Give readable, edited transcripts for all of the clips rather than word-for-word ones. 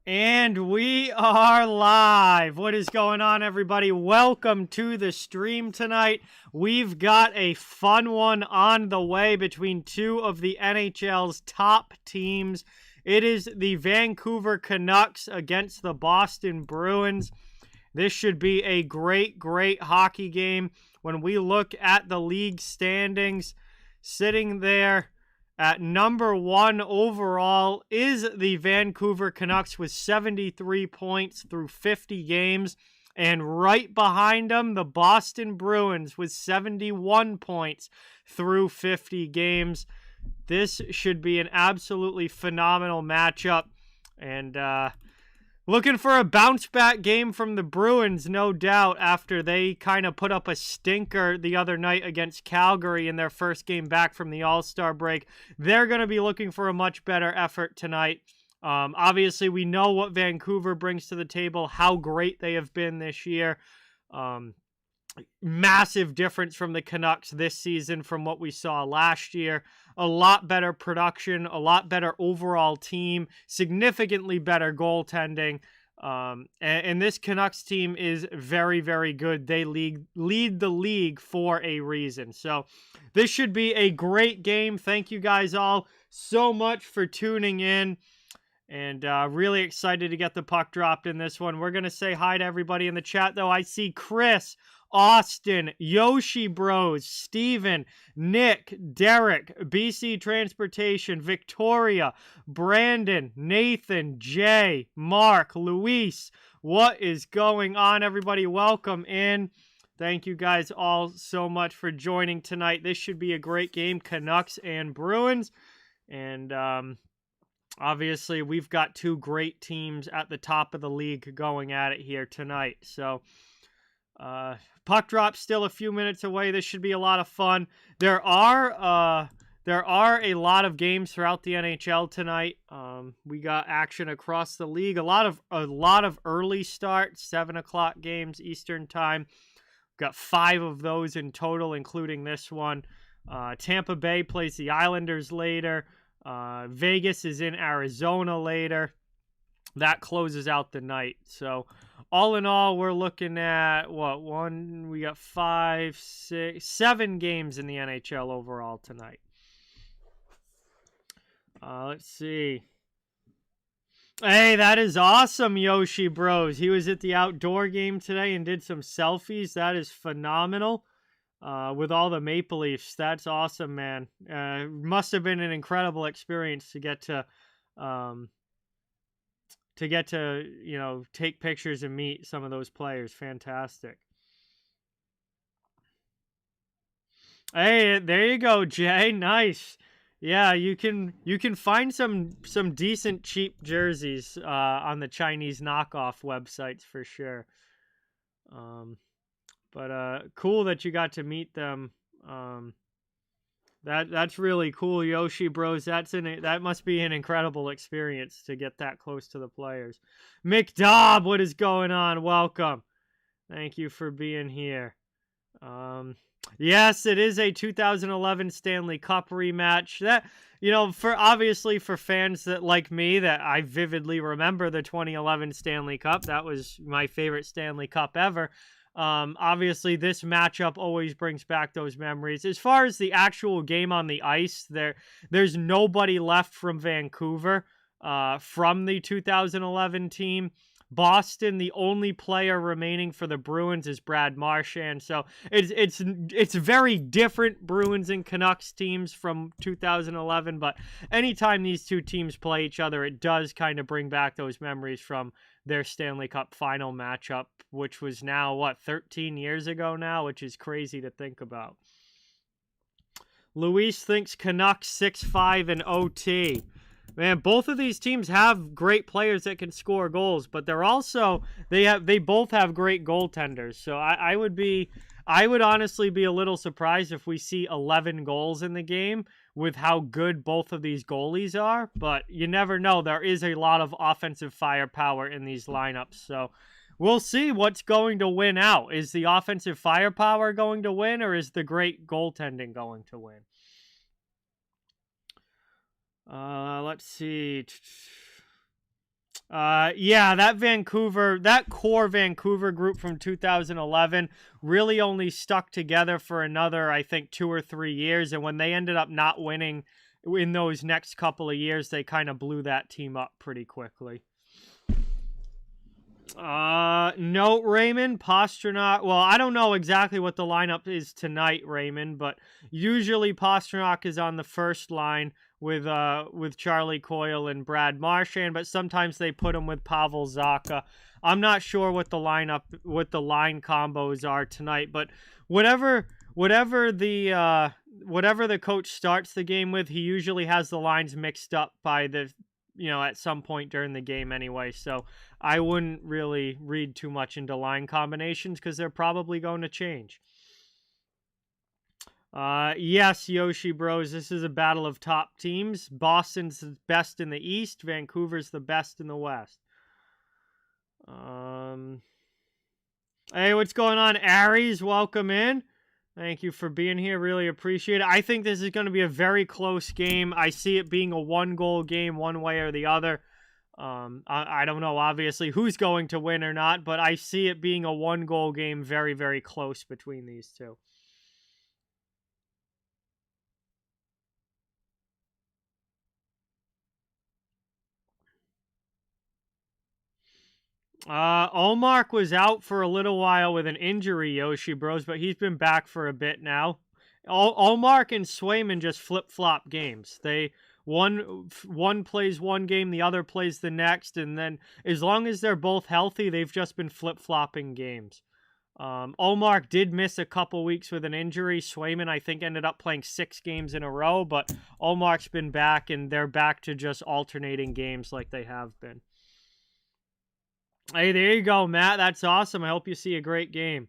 And we are live. What is going on, everybody? Welcome to the stream tonight. We've got a fun one on the way between two of the NHL's top teams. It is the Vancouver Canucks against the Boston Bruins. This should be a great, great hockey game. When we look at the league standings, sitting there at number one overall is the Vancouver Canucks with 73 points through 50 games. And right behind them, the Boston Bruins with 71 points through 50 games. This should be an absolutely phenomenal matchup. And looking for a bounce-back game from the Bruins, no doubt, after they kind of put up a stinker the other night against Calgary in their first game back from the All-Star break. They're going to be looking for a much better effort tonight. Obviously, we know what Vancouver brings to the table, how great they have been this year. Massive difference from the Canucks this season from what we saw last year. A lot better production, a lot better overall team, significantly better goaltending. And this Canucks team is very, very good. They lead the league for a reason. So this should be a great game. Thank you guys all so much for tuning in. And really excited to get the puck dropped in this one. We're going to say hi to everybody in the chat, though. I see Chris, Austin, Yoshi Bros, Steven, Nick, Derek, BC Transportation, Victoria, Brandon, Nathan, Jay, Mark, Luis. What is going on, everybody? Welcome in. Thank you guys all so much for joining tonight. This should be a great game, Canucks and Bruins. And obviously, we've got two great teams at the top of the league going at it here tonight. So puck drop still a few minutes away. This should be a lot of fun. There are a lot of games throughout the NHL tonight. We got action across the league. A lot of early starts, 7 o'clock games Eastern time. We've got 5 of those in total, including this one. Tampa Bay plays the Islanders later. Vegas is in Arizona later. That closes out the night. So all in all, we're looking at we got 5, 6, 7 games in the NHL overall tonight. Let's see. Hey, that is awesome, Yoshi Bros. He was at the outdoor game today and did some selfies. That is phenomenal. With all the Maple Leafs. That's awesome, man. Must have been an incredible experience to get to take pictures and meet some of those players. Fantastic. Hey, there you go, Jay. Nice. Yeah, you can find some decent cheap jerseys on the Chinese knockoff websites for sure. But cool that you got to meet them. That's really cool, Yoshi Bros. That must be an incredible experience to get that close to the players. McDobb, what is going on? Welcome. Thank you for being here. Yes, it is a 2011 Stanley Cup rematch. That, for fans that like me, that I vividly remember the 2011 Stanley Cup. That was my favorite Stanley Cup ever. Obviously, this matchup always brings back those memories. As far as the actual game on the ice, there's nobody left from Vancouver from the 2011 team. Boston, the only player remaining for the Bruins is Brad Marchand. So it's very different Bruins and Canucks teams from 2011. But anytime these two teams play each other, it does kind of bring back those memories from their Stanley Cup final matchup, which was now, 13 years ago now, which is crazy to think about. Luis thinks Canucks 6-5 in OT. Man, both of these teams have great players that can score goals, but they both have great goaltenders. So I would honestly be a little surprised if we see 11 goals in the game with how good both of these goalies are, but you never know. There is a lot of offensive firepower in these lineups, so we'll see what's going to win out. Is the offensive firepower going to win, or is the great goaltending going to win? Let's see. Yeah, that core Vancouver group from 2011 really only stuck together for another, I think, 2 or 3 years. And when they ended up not winning in those next couple of years, they kind of blew that team up pretty quickly. No, Raymond, Pastrnak. Well, I don't know exactly what the lineup is tonight, Raymond, but usually Pastrnak is on the first line with Charlie Coyle and Brad Marchand, but sometimes they put him with Pavel Zacha. I'm not sure what the line combos are tonight, but whatever the coach starts the game with, he usually has the lines mixed up by at some point during the game anyway. So I wouldn't really read too much into line combinations because they're probably going to change. Yes, Yoshi Bros, this is a battle of top teams. Boston's the best in the East. Vancouver's the best in the West. Hey, what's going on, Aries? Welcome in. Thank you for being here. Really appreciate it. I think this is going to be a very close game. I see it being a 1-goal game one way or the other. I don't know, obviously, who's going to win or not, but I see it being a 1-goal game very, very close between these two. Olmark was out for a little while with an injury, Yoshi Bros, but he's been back for a bit now. Olmark and Swayman just flip-flop games. One plays one game, the other plays the next, and then as long as they're both healthy, they've just been flip-flopping games. Olmark did miss a couple weeks with an injury. Swayman, I think, ended up playing 6 games in a row, but Olmark's been back, and they're back to just alternating games like they have been. Hey, there you go, Matt. That's awesome. I hope you see a great game.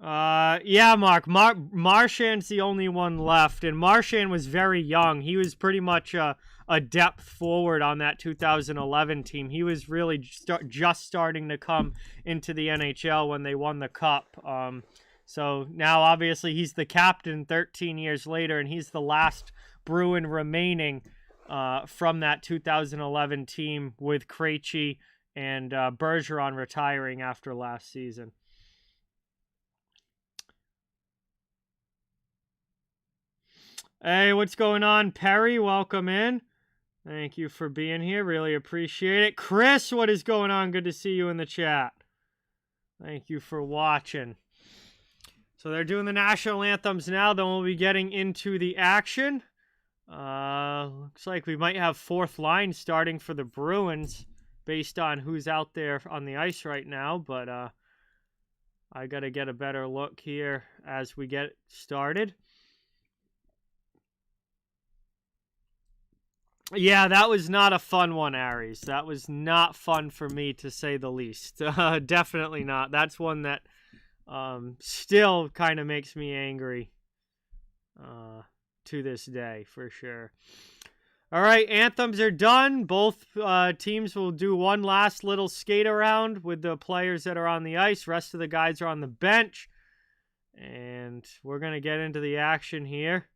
Yeah, Mark. Marchand's the only one left, and Marchand was very young. He was pretty much a depth forward on that 2011 team. He was really just starting to come into the NHL when they won the Cup. So now, obviously, he's the captain 13 years later, and he's the last Bruin remaining from that 2011 team with Krejci and Bergeron retiring after last season. Hey, what's going on, Perry? Welcome in. Thank you for being here. Really appreciate it. Chris, what is going on? Good to see you in the chat. Thank you for watching. So they're doing the national anthems now. Then we'll be getting into the action. Looks like we might have fourth line starting for the Bruins based on who's out there on the ice right now. But I got to get a better look here as we get started. Yeah, that was not a fun one, Aries. That was not fun for me, to say the least. Definitely not. That's one that still kind of makes me angry to this day, for sure. All right, anthems are done. Both teams will do one last little skate around with the players that are on the ice. Rest of the guys are on the bench. And we're going to get into the action here.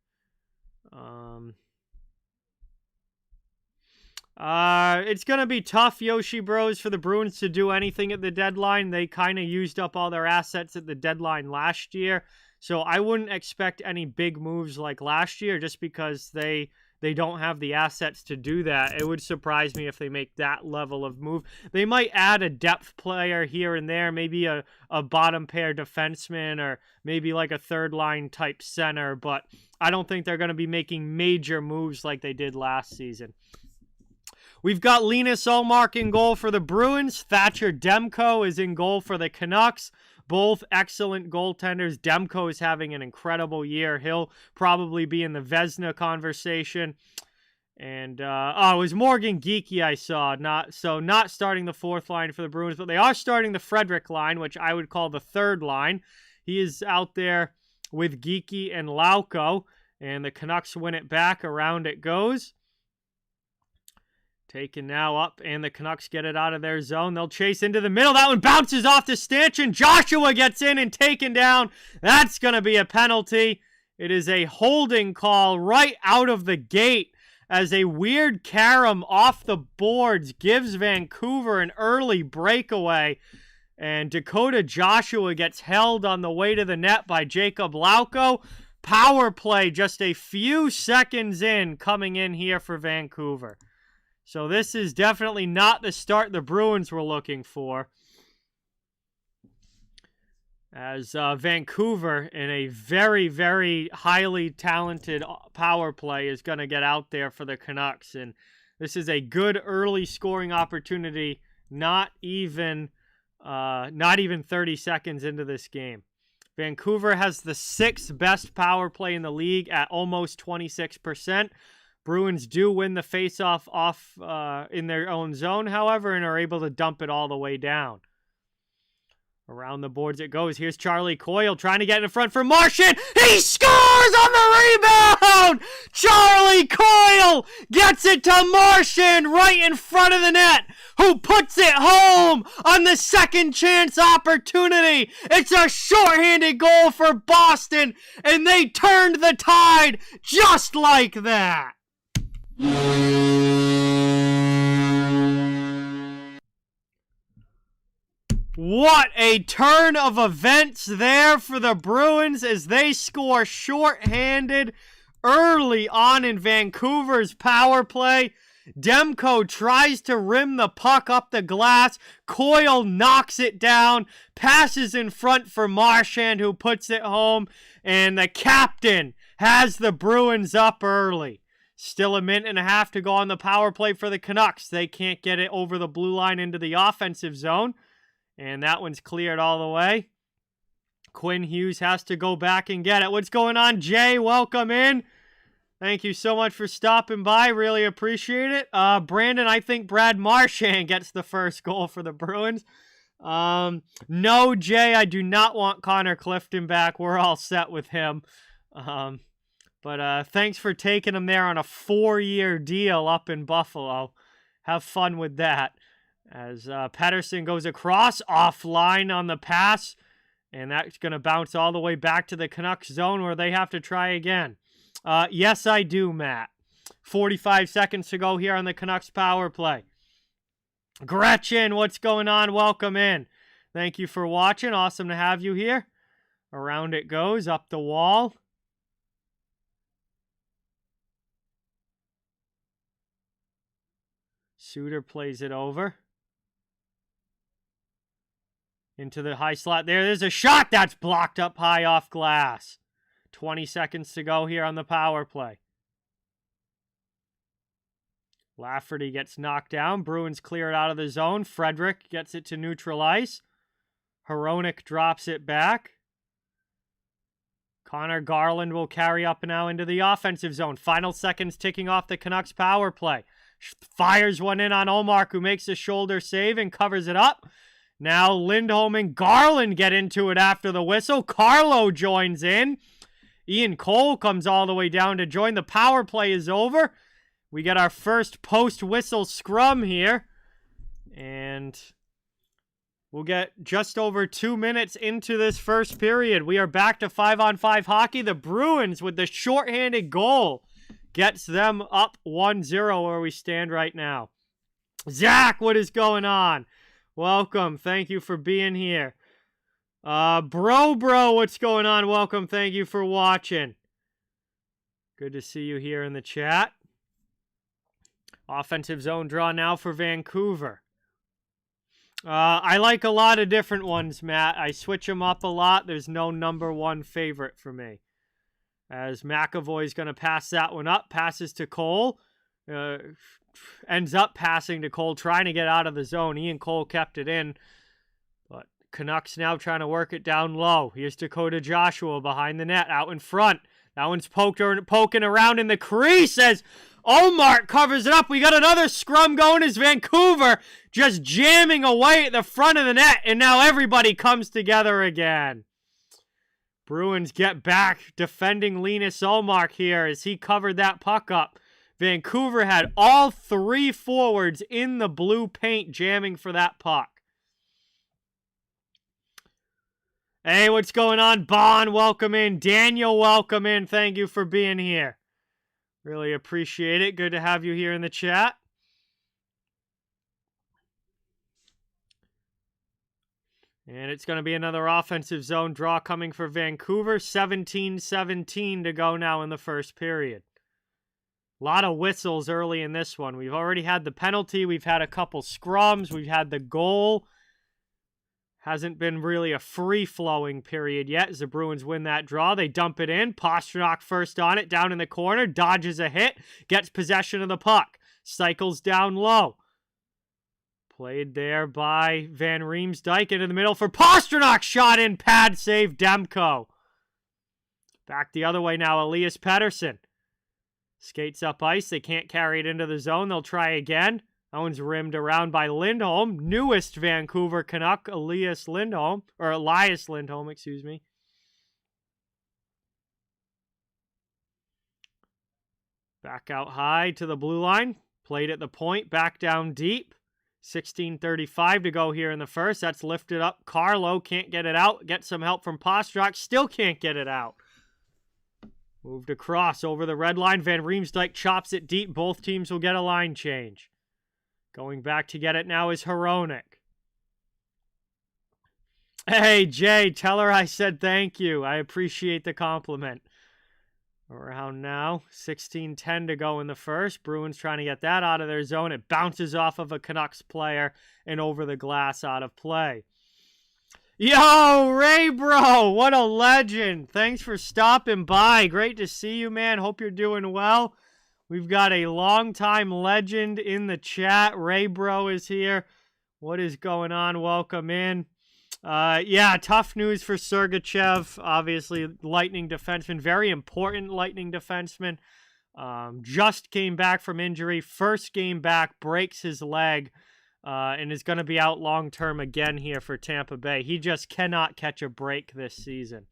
It's going to be tough, Yoshi Bros, for the Bruins to do anything at the deadline. They kind of used up all their assets at the deadline last year. So I wouldn't expect any big moves like last year just because they don't have the assets to do that. It would surprise me if they make that level of move. They might add a depth player here and there, maybe a bottom pair defenseman or maybe like a third line type center, but I don't think they're going to be making major moves like they did last season. We've got Linus Ullmark in goal for the Bruins. Thatcher Demko is in goal for the Canucks. Both excellent goaltenders. Demko is having an incredible year. He'll probably be in the Vezina conversation. And it was Morgan Geekie I saw. Not starting the fourth line for the Bruins, but they are starting the Frederick line, which I would call the third line. He is out there with Geekie and Lauko, and the Canucks win it back. Around it goes. Taken now up, and the Canucks get it out of their zone. They'll chase into the middle. That one bounces off the stanchion. Joshua gets in and taken down. That's going to be a penalty. It is a holding call right out of the gate as a weird carom off the boards gives Vancouver an early breakaway. And Dakota Joshua gets held on the way to the net by Jacob Lauko. Power play just a few seconds in coming in here for Vancouver. So this is definitely not the start the Bruins were looking for. As Vancouver, in a very, very highly talented power play, is going to get out there for the Canucks. And this is a good early scoring opportunity, not even 30 seconds into this game. Vancouver has the 6th best power play in the league at almost 26%. Bruins do win the faceoff off in their own zone, however, and are able to dump it all the way down. Around the boards it goes. Here's Charlie Coyle trying to get in front for Marchand. He scores on the rebound! Charlie Coyle gets it to Marchand right in front of the net, who puts it home on the second chance opportunity. It's a shorthanded goal for Boston, and they turned the tide just like that. What a turn of events there for the Bruins as they score shorthanded early on in Vancouver's power play. Demko tries to rim the puck up the glass. Coyle knocks it down, passes in front for Marchand, who puts it home, and the captain has the Bruins up early. Still a minute and a half to go on the power play for the Canucks. They can't get it over the blue line into the offensive zone. And that one's cleared all the way. Quinn Hughes has to go back and get it. What's going on, Jay? Welcome in. Thank you so much for stopping by. Really appreciate it. Brandon, I think Brad Marchand gets the first goal for the Bruins. No, Jay, I do not want Connor Clifton back. We're all set with him. But thanks for taking him there on a 4-year deal up in Buffalo. Have fun with that. As Pettersson goes across, offline on the pass, and that's going to bounce all the way back to the Canucks zone where they have to try again. Yes, I do, Matt. 45 seconds to go here on the Canucks power play. Gretchen, what's going on? Welcome in. Thank you for watching. Awesome to have you here. Around it goes, up the wall. Suter plays it over. Into the high slot. There's a shot that's blocked up high off glass. 20 seconds to go here on the power play. Lafferty gets knocked down. Bruins clear it out of the zone. Frederick gets it to neutral ice. Hronek drops it back. Connor Garland will carry up now into the offensive zone. Final seconds ticking off the Canucks power play. Fires one in on Omar, who makes a shoulder save and covers it up. Now Lindholm and Garland get into it after the whistle. Carlo joins in. Ian Cole comes all the way down to join. The power play is over. We get our first post-whistle scrum here. And we'll get just over 2 minutes into this first period. We are back to 5-on-5 hockey. The Bruins, with the shorthanded goal, gets them up 1-0 where we stand right now. Zach, what is going on? Welcome. Thank you for being here. Bro, what's going on? Welcome. Thank you for watching. Good to see you here in the chat. Offensive zone draw now for Vancouver. I like a lot of different ones, Matt. I switch them up a lot. There's no number one favorite for me. As McAvoy's going to pass that one up. Passes to Cole. Ends up passing to Cole, trying to get out of the zone. Ian Cole kept it in. But Canucks now trying to work it down low. Here's Dakota Joshua behind the net, out in front. That one's poking around in the crease as Omar covers it up. We got another scrum going as Vancouver just jamming away at the front of the net. And now everybody comes together again. Bruins get back defending Linus Ullmark here as he covered that puck up. Vancouver had all 3 forwards in the blue paint jamming for that puck. Hey, what's going on? Bon, welcome in. Daniel, welcome in. Thank you for being here. Really appreciate it. Good to have you here in the chat. And it's going to be another offensive zone draw coming for Vancouver. 17-17 to go now in the first period. A lot of whistles early in this one. We've already had the penalty. We've had a couple scrums. We've had the goal. Hasn't been really a free-flowing period yet as the Bruins win that draw. They dump it in. Pastrnak first on it, down in the corner. Dodges a hit. Gets possession of the puck. Cycles down low. Played there by Van Riemsdyk into the middle for Pastrnak. Shot in, pad save, Demko. Back the other way now, Elias Pettersson. Skates up ice. They can't carry it into the zone. They'll try again. That one's rimmed around by Lindholm. Newest Vancouver Canuck, Elias Lindholm. Excuse me. Back out high to the blue line. Played at the point. Back down deep. 16:35 to go here in the first. That's lifted up. Carlo can't get it out. Get some help from Pastrnak. Still can't get it out. Moved across over the red line. Van Riemsdyk chops it deep. Both teams will get a line change. Going back to get it now is Hronek. Hey, Jay, tell her I said thank you. I appreciate the compliment. Around now, 16:10 to go in the first. Bruins trying to get that out of their zone. It bounces off of a Canucks player and over the glass out of play. Yo, Ray Bro, what a legend. Thanks for stopping by. Great to see you, man. Hope you're doing well. We've got a longtime legend in the chat. Ray Bro is here. What is going on? Welcome in. Yeah, tough news for Sergachev. Obviously, Lightning defenseman. Very important Lightning defenseman. Just came back from injury. First game back. Breaks his leg. And is going to be out long-term again here for Tampa Bay. He just cannot catch a break this season.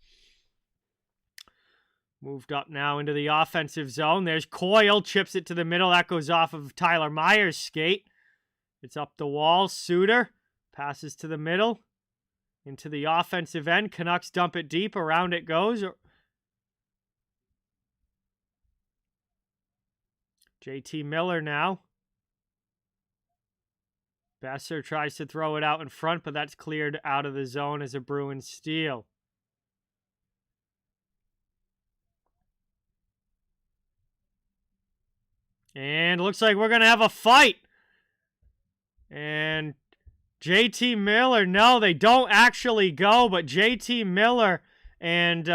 Moved up now into the offensive zone. There's Coyle, chips it to the middle. That goes off of Tyler Myers' skate. It's up the wall. Suter passes to the middle. Into the offensive end. Canucks dump it deep. Around it goes. JT Miller now. Besser tries to throw it out in front, but that's cleared out of the zone as a Bruins steal. And looks like we're going to have a fight. And JT Miller, no, they don't actually go, but JT Miller and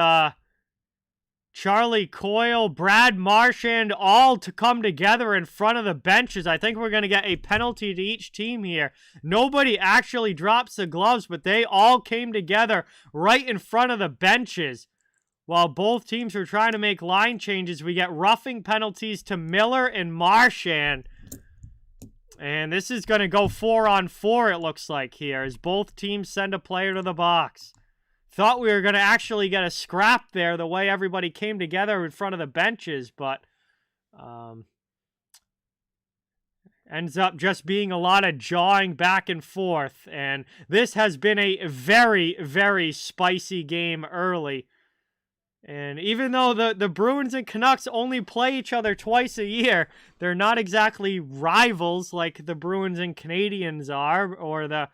Charlie Coyle, Brad Marchand, all to come together in front of the benches. I think we're going to get a penalty to each team here. Nobody actually drops the gloves, but they all came together right in front of the benches. While both teams were trying to make line changes, we get roughing penalties to Miller and Marchand. And this is going to go 4-on-4, it looks like here, as both teams send a player to the box. Thought we were going to actually get a scrap there, the way everybody came together in front of the benches, but ends up just being a lot of jawing back and forth. And this has been a very, very spicy game early. And even though the Bruins and Canucks only play each other twice a year, they're not exactly rivals like the Bruins and Canadians are, or the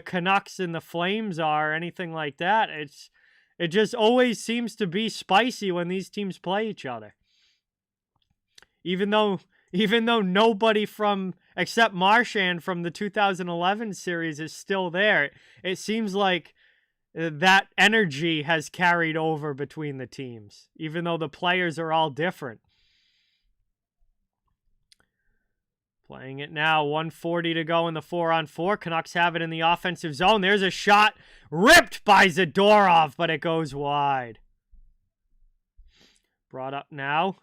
Canucks and the Flames are, or anything like that. It just always seems to be spicy when these teams play each other. Even though nobody except Marchand from the 2011 series is still there, it seems like that energy has carried over between the teams, even though the players are all different. Playing it now, 1:40 to go in the 4-on-4. Canucks have it in the offensive zone. There's a shot ripped by Zadorov, but it goes wide. Brought up now.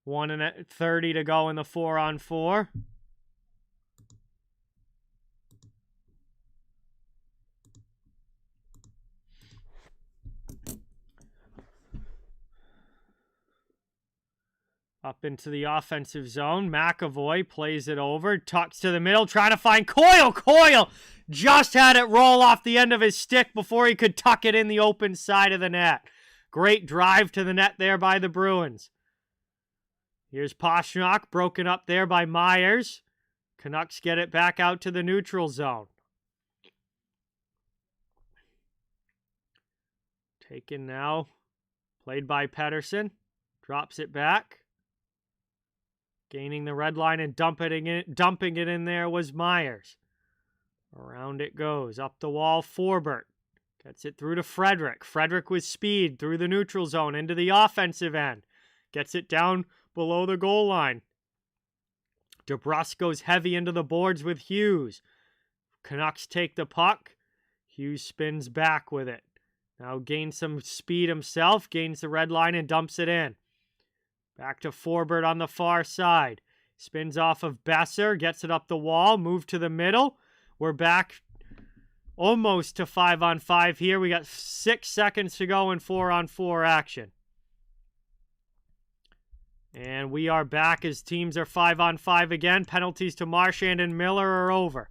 1:30 to go in the 4-on-4. Up into the offensive zone. McAvoy plays it over. Tucks to the middle, trying to find Coyle. Coyle just had it roll off the end of his stick before he could tuck it in the open side of the net. Great drive to the net there by the Bruins. Here's Pastrnak, broken up there by Myers. Canucks get it back out to the neutral zone. Taken now. Played by Pettersson. Drops it back. Gaining the red line and dumping it in there was Myers. Around it goes. Up the wall, Forbert. Gets it through to Frederick. Frederick with speed through the neutral zone into the offensive end. Gets it down below the goal line. DeBrusque goes heavy into the boards with Hughes. Canucks take the puck. Hughes spins back with it. Now gains some speed himself. Gains the red line and dumps it in. Back to Forbert on the far side. Spins off of Besser. Gets it up the wall. Move to the middle. We're back almost to 5-on-5 here. We got 6 seconds to go in 4-on-4 action. And we are back as teams are 5-on-5 again. Penalties to Marchand and Miller are over.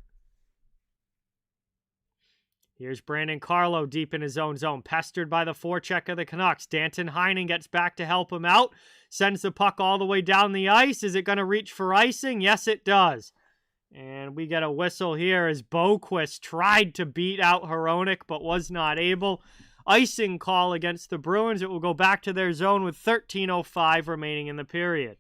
Here's Brandon Carlo deep in his own zone. Pestered by the forecheck of the Canucks. Danton Heinen gets back to help him out. Sends the puck all the way down the ice. Is it going to reach for icing? Yes, it does. And we get a whistle here as Boquist tried to beat out Hronek but was not able. Icing call against the Bruins. It will go back to their zone with 13:05 remaining in the period.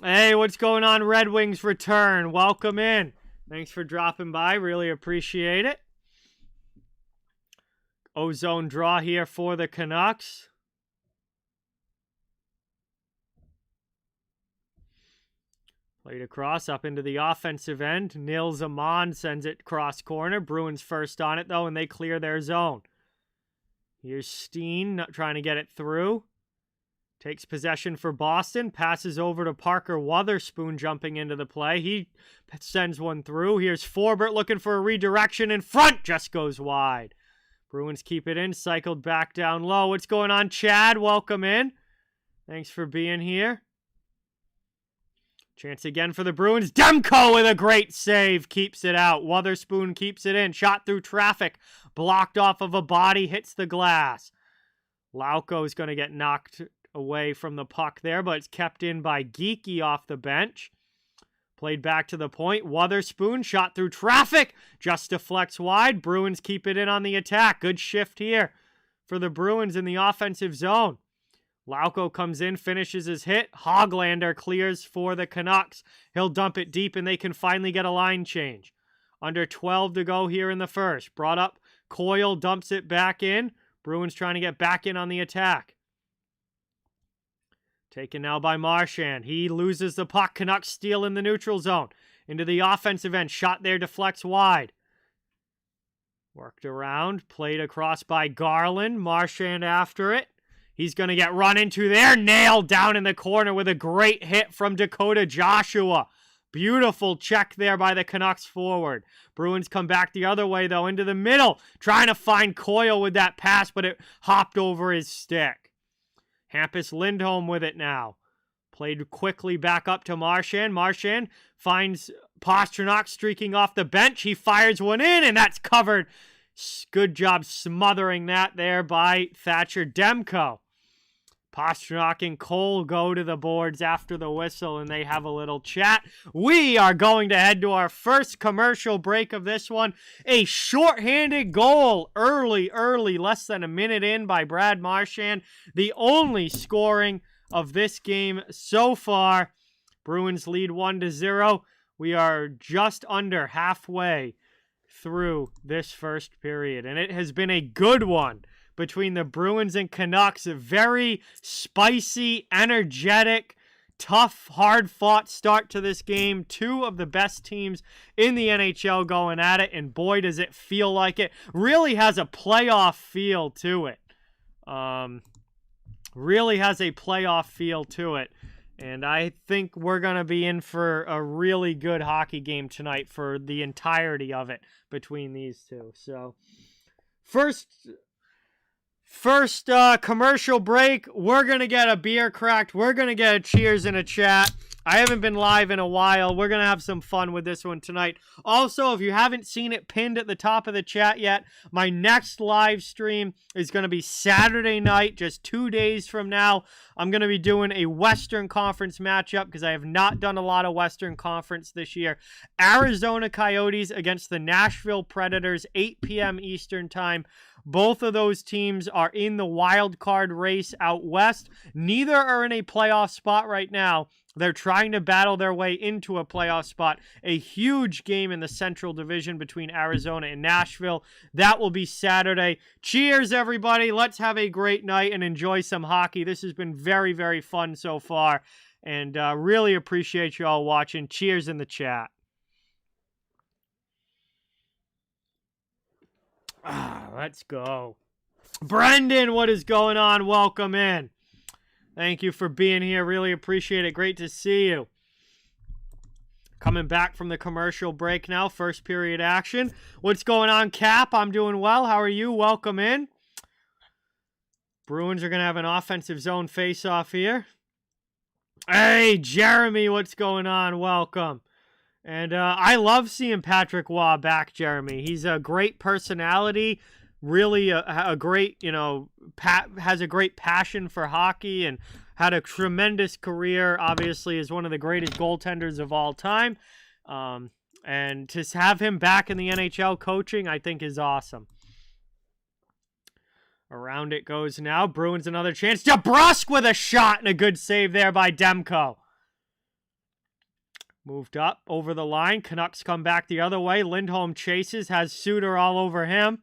Hey, what's going on? Red Wings return. Welcome in. Thanks for dropping by. Really appreciate it. Ozone draw here for the Canucks. Played across up into the offensive end. Nils Amon sends it cross corner. Bruins first on it, though, and they clear their zone. Here's Steen trying to get it through. Takes possession for Boston. Passes over to Parker Wotherspoon jumping into the play. He sends one through. Here's Forbert looking for a redirection in front. Just goes wide. Bruins keep it in. Cycled back down low. What's going on, Chad? Welcome in. Thanks for being here. Chance again for the Bruins. Demko with a great save. Keeps it out. Wotherspoon keeps it in. Shot through traffic. Blocked off of a body. Hits the glass. Lauko's going to get knocked away from the puck there, but it's kept in by Geekie off the bench. Played back to the point. Wotherspoon shot through traffic. Just deflects wide. Bruins keep it in on the attack. Good shift here for the Bruins in the offensive zone. Lauko comes in, finishes his hit. Hoglander clears for the Canucks. He'll dump it deep, and they can finally get a line change. Under 12 to go here in the first. Brought up. Coyle dumps it back in. Bruins trying to get back in on the attack. Taken now by Marchand. He loses the puck. Canucks steal in the neutral zone. Into the offensive end. Shot there, deflects wide. Worked around. Played across by Garland. Marchand after it. He's going to get run into there. Nailed down in the corner with a great hit from Dakota Joshua. Beautiful check there by the Canucks forward. Bruins come back the other way, though, into the middle. Trying to find Coyle with that pass, but it hopped over his stick. Hampus Lindholm with it now. Played quickly back up to Marchand. Marchand finds Pastrnak streaking off the bench. He fires one in, and that's covered. Good job smothering that there by Thatcher Demko. Pastrnak and Cole go to the boards after the whistle, and they have a little chat. We are going to head to our first commercial break of this one. A shorthanded goal early, less than a minute in by Brad Marchand. The only scoring of this game so far. Bruins lead 1-0. We are just under halfway through this first period, and it has been a good one between the Bruins and Canucks. A very spicy, energetic, tough, hard-fought start to this game. Two of the best teams in the NHL going at it, and boy, does it feel like it. Really has a playoff feel to it. Really has a playoff feel to it. And I think we're going to be in for a really good hockey game tonight for the entirety of it between these two. So, first First commercial break. We're going to get a beer cracked. We're going to get a cheers in a chat. I haven't been live in a while. We're going to have some fun with this one tonight. Also, if you haven't seen it pinned at the top of the chat yet, my next live stream is going to be Saturday night, just 2 days from now. I'm going to be doing a Western Conference matchup because I have not done a lot of Western Conference this year. Arizona Coyotes against the Nashville Predators, 8 p.m. Eastern Time. Both of those teams are in the wild card race out west. Neither are in a playoff spot right now. They're trying to battle their way into a playoff spot. A huge game in the Central Division between Arizona and Nashville. That will be Saturday. Cheers, everybody. Let's have a great night and enjoy some hockey. This has been very, very fun so far. And really appreciate you all watching. Cheers in the chat. Let's go. Brendan, what is going on? Welcome in. Thank you for being here. Really appreciate it. Great to see you. Coming back from the commercial break now. First period action. What's going on, Cap? I'm doing well. How are you? Welcome in. Bruins are going to have an offensive zone face-off here. Hey, Jeremy, what's going on? Welcome. And I love seeing Patrick Waugh back, Jeremy. He's a great personality, really a great, has a great passion for hockey and had a tremendous career, obviously, is one of the greatest goaltenders of all time. And to have him back in the NHL coaching, I think is awesome. Around it goes now. Bruins another chance. DeBrusk with a shot and a good save there by Demko. Moved up over the line. Canucks come back the other way. Lindholm chases, has Suter all over him.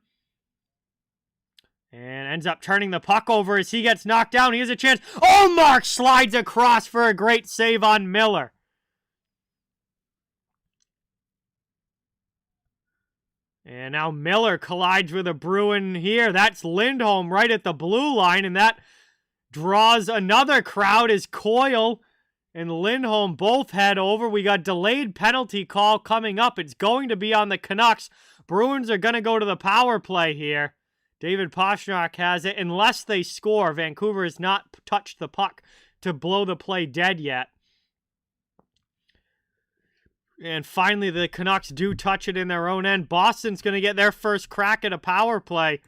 And ends up turning the puck over as he gets knocked down. He has a chance. Oh, Mark slides across for a great save on Miller. And now Miller collides with a Bruin here. That's Lindholm right at the blue line. And that draws another crowd as Coyle and Lindholm both head over. We got delayed penalty call coming up. It's going to be on the Canucks. Bruins are going to go to the power play here. David Pastrnak has it. Unless they score, Vancouver has not touched the puck to blow the play dead yet. And finally, the Canucks do touch it in their own end. Boston's going to get their first crack at a power play.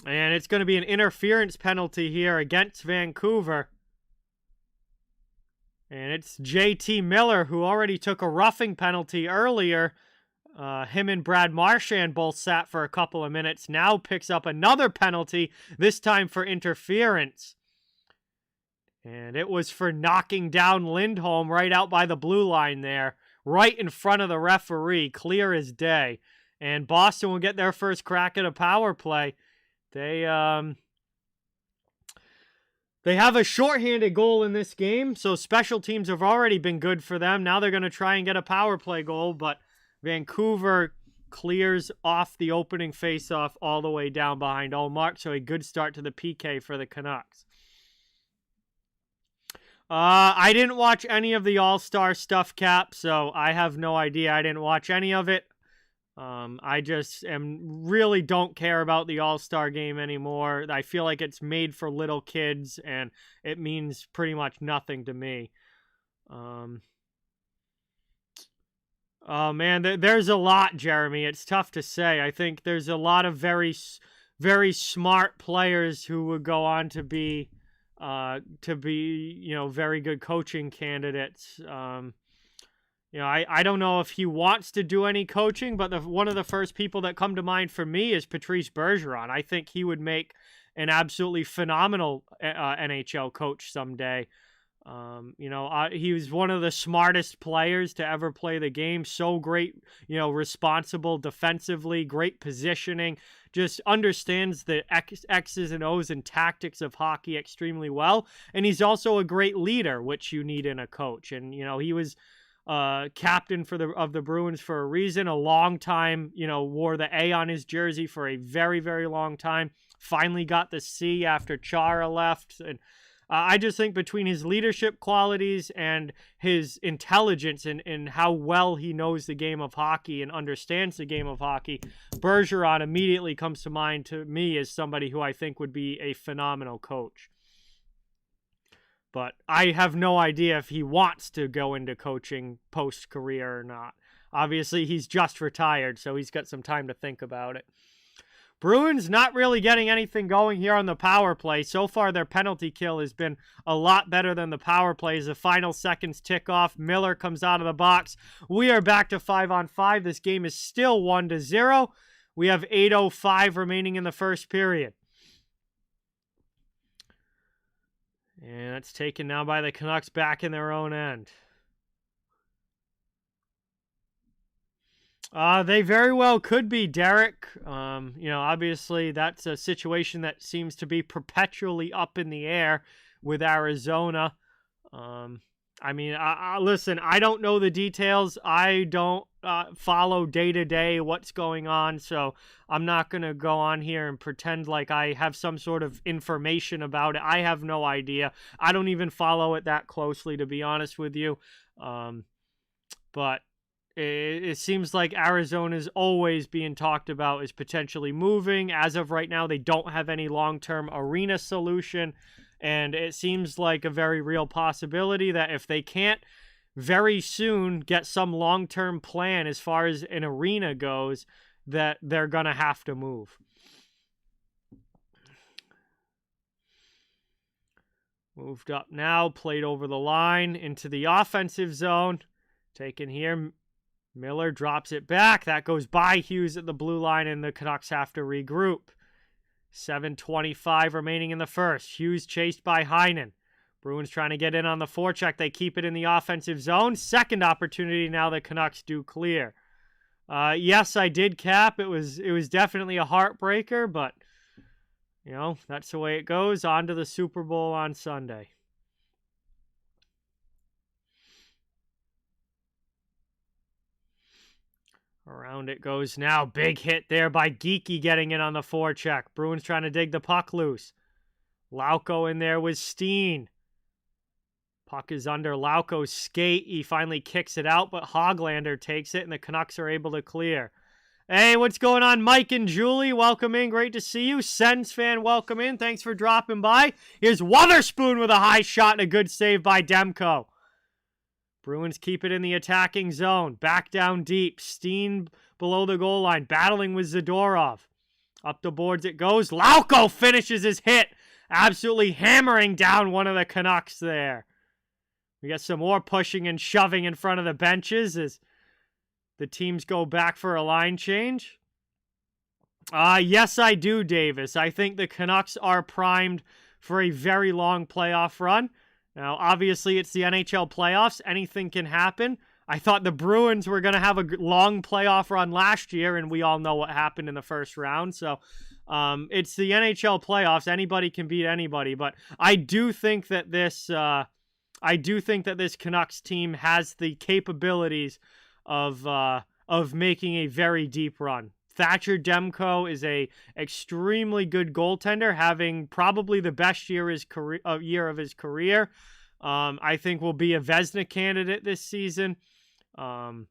And it's going to be an interference penalty here against Vancouver. And it's JT Miller, who already took a roughing penalty earlier. Him and Brad Marchand both sat for a couple of minutes. Now picks up another penalty, this time for interference. And it was for knocking down Lindholm right out by the blue line there. Right in front of the referee, clear as day. And Boston will get their first crack at a power play. They have a shorthanded goal in this game, so special teams have already been good for them. Now they're going to try and get a power play goal, but Vancouver clears off the opening faceoff all the way down behind Ullmark, so a good start to the PK for the Canucks. I didn't watch any of the All-Star stuff, Cap, so I have no idea. I didn't watch any of it. I just really don't care about the All-Star game anymore. I feel like it's made for little kids, and it means pretty much nothing to me. Oh, man, there's a lot, Jeremy. It's tough to say. I think there's a lot of very, very smart players who would go on to be very good coaching candidates. I don't know if he wants to do any coaching, but one of the first people that come to mind for me is Patrice Bergeron. I think he would make an absolutely phenomenal NHL coach someday. He was one of the smartest players to ever play the game. So great, responsible defensively, great positioning, just understands the X's and O's and tactics of hockey extremely well. And he's also a great leader, which you need in a coach. And, he was captain of the Bruins for a reason. A long time, wore the A on his jersey for a very, very long time. Finally got the C after Chara left. And I just think between his leadership qualities and his intelligence and how well he knows the game of hockey and understands the game of hockey, Bergeron immediately comes to mind to me as somebody who I think would be a phenomenal coach. But I have no idea if he wants to go into coaching post-career or not. Obviously, he's just retired, so he's got some time to think about it. Bruins not really getting anything going here on the power play. So far, their penalty kill has been a lot better than the power play. As the final seconds tick off, Miller comes out of the box. We are back to 5-on-5. This game is still 1-0. We have 8:05 remaining in the first period. And it's taken now by the Canucks back in their own end. They very well could be, Derek. Obviously that's a situation that seems to be perpetually up in the air with Arizona. Listen, I don't know the details. I don't follow day to day what's going on, so I'm not going to go on here and pretend like I have some sort of information about it. I have no idea. I don't even follow it that closely, to be honest with you. But it seems like Arizona is always being talked about as potentially moving. As of right now, they don't have any long-term arena solution, and it seems like a very real possibility that if they can't very soon get some long-term plan as far as an arena goes, that they're going to have to move. Moved up now, played over the line into the offensive zone. Taken here. Miller drops it back. That goes by Hughes at the blue line, and the Canucks have to regroup. 7:25 remaining in the first. Hughes chased by Heinen. Bruins trying to get in on the forecheck. They keep it in the offensive zone. Second opportunity now the Canucks do clear. Yes, I did, Cap. It was definitely a heartbreaker, but, that's the way it goes. On to the Super Bowl on Sunday. Around it goes now. Big hit there by Geekie getting in on the forecheck. Bruins trying to dig the puck loose. Lauko in there with Steen. Puck is under Lauko's skate. He finally kicks it out, but Hoglander takes it, and the Canucks are able to clear. Hey, what's going on, Mike and Julie? Welcome in. Great to see you. Sens fan, welcome in. Thanks for dropping by. Here's Wotherspoon with a high shot and a good save by Demko. Bruins keep it in the attacking zone. Back down deep. Steen below the goal line. Battling with Zadorov. Up the boards it goes. Lauko finishes his hit. Absolutely hammering down one of the Canucks there. We got some more pushing and shoving in front of the benches as the teams go back for a line change. Yes, I do, Davis. I think the Canucks are primed for a very long playoff run. Now, obviously, it's the NHL playoffs. Anything can happen. I thought the Bruins were going to have a long playoff run last year, and we all know what happened in the first round. So, it's the NHL playoffs. Anybody can beat anybody. But I do think that this Canucks team has the capabilities of making a very deep run. Thatcher Demko is a extremely good goaltender, having probably the best year of his career. I think will be a Vezina candidate this season. And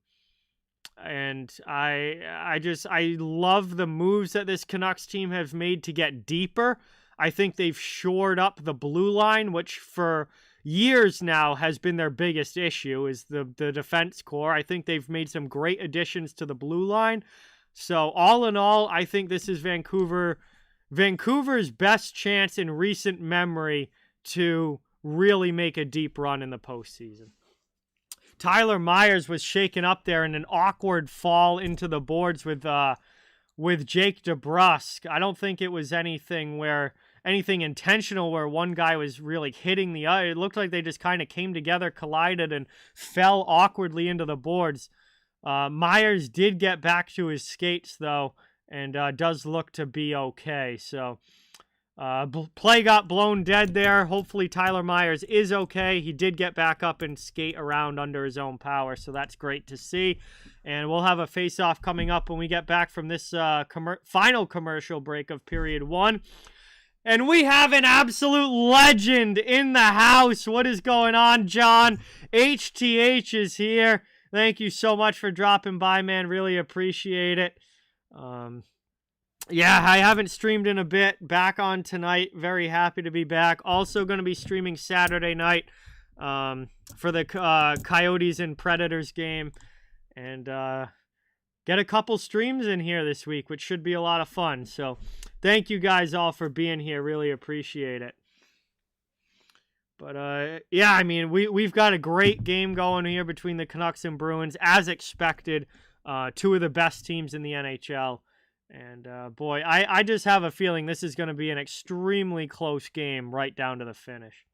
I love the moves that this Canucks team has made to get deeper. I think they've shored up the blue line, which for years now has been their biggest issue, is the defense core. I think they've made some great additions to the blue line. So all in all, I think this is Vancouver's best chance in recent memory to really make a deep run in the postseason. Tyler Myers was shaken up there in an awkward fall into the boards with Jake DeBrusk. I don't think it was anything intentional where one guy was really hitting the other. It looked like they just kind of came together, collided, and fell awkwardly into the boards. Myers did get back to his skates, though, and does look to be okay. So, play got blown dead there. Hopefully Tyler Myers is okay. He did get back up and skate around under his own power, so that's great to see. And we'll have a face-off coming up when we get back from this final commercial break of period one. And we have an absolute legend in the house. What is going on, John? HTH is here. Thank you so much for dropping by, man. Really appreciate it. Yeah, I haven't streamed in a bit. Back on tonight. Very happy to be back. Also going to be streaming Saturday night for the Coyotes and Predators game. And get a couple streams in here this week, which should be a lot of fun. So thank you guys all for being here. Really appreciate it. But, yeah, I mean, we've got a great game going here between the Canucks and Bruins, as expected. Two of the best teams in the NHL. And, boy, I just have a feeling this is going to be an extremely close game right down to the finish.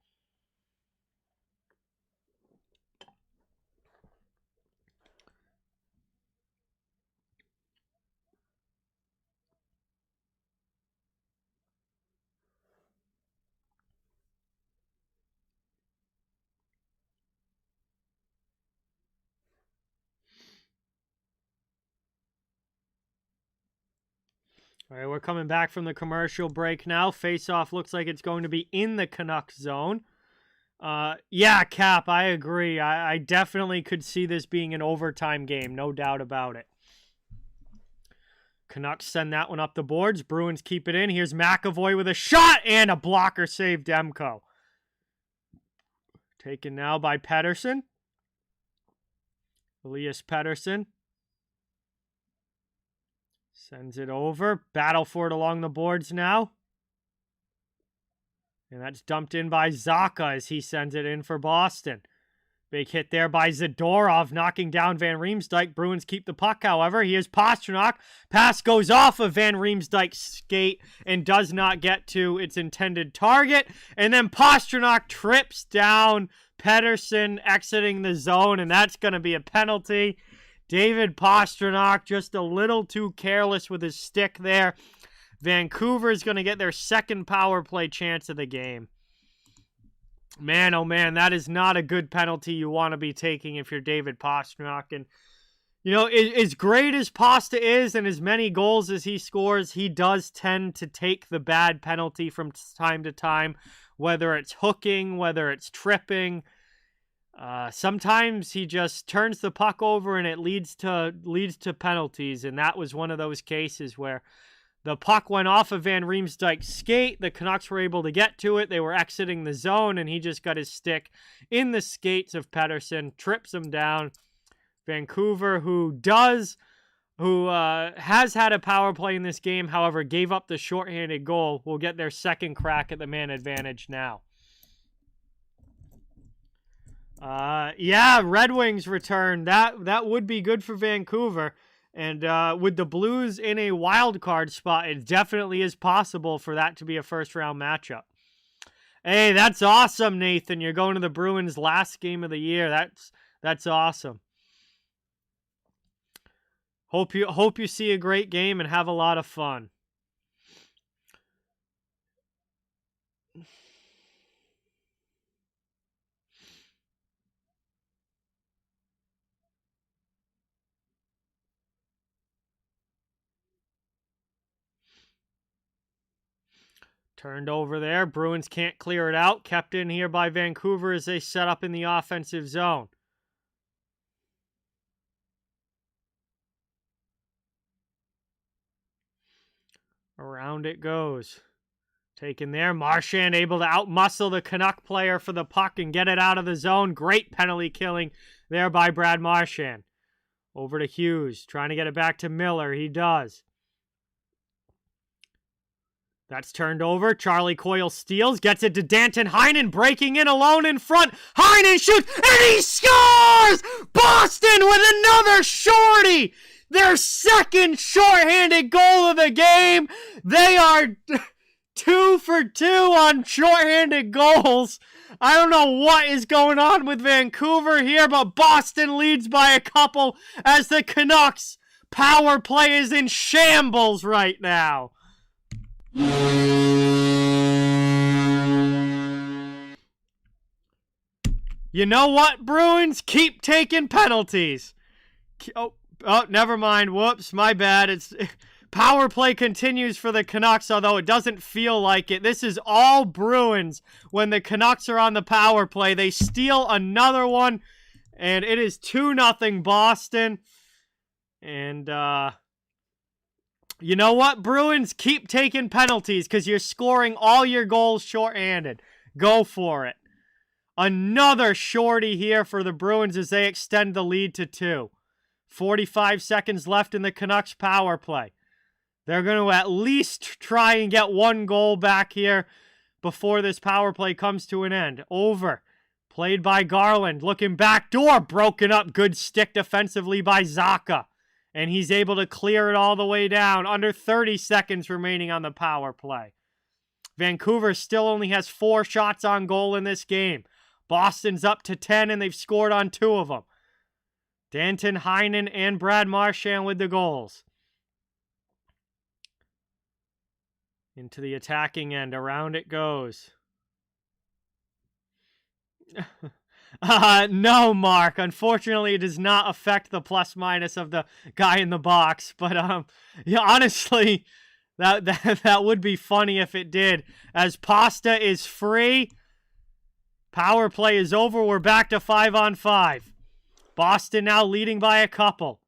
All right, we're coming back from the commercial break now. Face-off looks like it's going to be in the Canucks zone. Yeah, Cap, I agree. I definitely could see this being an overtime game, no doubt about it. Canucks send that one up the boards. Bruins keep it in. Here's McAvoy with a shot and a blocker save, Demko. Taken now by Pettersson. Elias Pettersson. Sends it over. Battle for it along the boards now. And that's dumped in by Zacha as he sends it in for Boston. Big hit there by Zadorov, knocking down Van Riemsdyk. Bruins keep the puck, however. Here's Pastrnak. Pass goes off of Van Riemsdyk's skate and does not get to its intended target. And then Pastrnak trips down Pettersson, exiting the zone, and that's going to be a penalty. David Pastrnak just a little too careless with his stick there. Vancouver is going to get their second power play chance of the game. Man, oh man, that is not a good penalty you want to be taking if you're David Pastrnak. And, you know, as great as Pasta is and as many goals as he scores, he does tend to take the bad penalty from time to time, whether it's hooking, whether it's tripping. Sometimes he just turns the puck over and it leads to penalties, and that was one of those cases where the puck went off of Van Riemsdyk's skate. The Canucks were able to get to it. They were exiting the zone, and he just got his stick in the skates of Pettersson, trips him down. Vancouver, who has had a power play in this game, however, gave up the shorthanded goal, will get their second crack at the man advantage now. Yeah, Red Wings return. That would be good for Vancouver. And with the Blues in a wild card spot, it definitely is possible for that to be a first-round matchup. Hey, that's awesome, Nathan. You're going to the Bruins' last game of the year. That's awesome. Hope you see a great game and have a lot of fun. Turned over there. Bruins can't clear it out. Kept in here by Vancouver as they set up in the offensive zone. Around it goes. Taken there. Marchand able to outmuscle the Canuck player for the puck and get it out of the zone. Great penalty killing there by Brad Marchand. Over to Hughes. Trying to get it back to Miller. He does. That's turned over. Charlie Coyle steals. Gets it to Danton Heinen. Breaking in alone in front. Heinen shoots. And he scores! Boston with another shorty! Their second shorthanded goal of the game. They are 2 for 2 on shorthanded goals. I don't know what is going on with Vancouver here, but Boston leads by a couple as the Canucks power play is in shambles right now. You know what, Bruins? Keep taking penalties. Oh, never mind. Whoops, my bad. It's Power play continues for the Canucks, although it doesn't feel like it. This is all Bruins when the Canucks are on the power play. They steal another one, and it is 2-0 Boston. And, you know what, Bruins? Keep taking penalties because you're scoring all your goals shorthanded. Go for it. Another shorty here for the Bruins as they extend the lead to 2. 45 seconds left in the Canucks power play. They're going to at least try and get 1 goal back here before this power play comes to an end. Over. Played by Garland. Looking backdoor. Broken up. Good stick defensively by Zacha. And he's able to clear it all the way down. Under 30 seconds remaining on the power play. Vancouver still only has 4 shots on goal in this game. Boston's up to 10 and they've scored on 2 of them. Danton, Heinen, and Brad Marchand with the goals. Into the attacking end. Around it goes. No, Mark. Unfortunately, it does not affect the plus-minus of the guy in the box. But, yeah, honestly, that would be funny if it did. As Pasta is free, power play is over. We're back to 5-on-5. Boston now leading by a couple.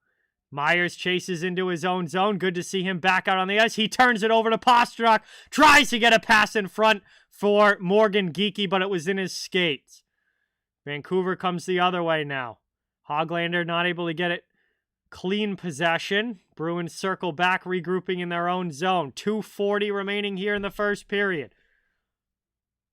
Myers chases into his own zone. Good to see him back out on the ice. He turns it over to Pastrnak. Tries to get a pass in front for Morgan Geekie, but it was in his skates. Vancouver comes the other way now. Hoglander not able to get it. Clean possession. Bruins circle back, regrouping in their own zone. 2:40 remaining here in the first period.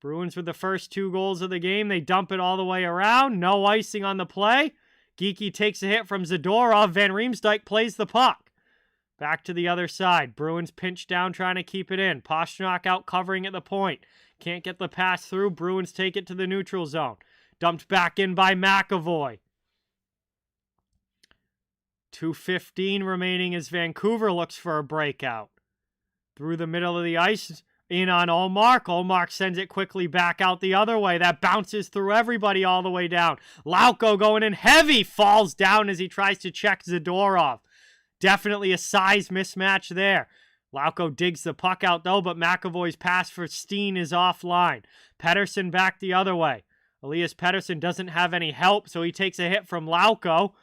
Bruins with the first 2 goals of the game. They dump it all the way around. No icing on the play. Geekie takes a hit from Zadorov. Van Riemsdyk plays the puck. Back to the other side. Bruins pinch down trying to keep it in. Pastrnak out covering at the point. Can't get the pass through. Bruins take it to the neutral zone. Dumped back in by McAvoy. 2:15 remaining as Vancouver looks for a breakout. Through the middle of the ice. In on Ullmark. Ullmark sends it quickly back out the other way. That bounces through everybody all the way down. Lauko going in heavy. Falls down as he tries to check Zadorov. Definitely a size mismatch there. Lauko digs the puck out though, but McAvoy's pass for Steen is offline. Pettersson back the other way. Elias Pettersson doesn't have any help, so he takes a hit from Lauko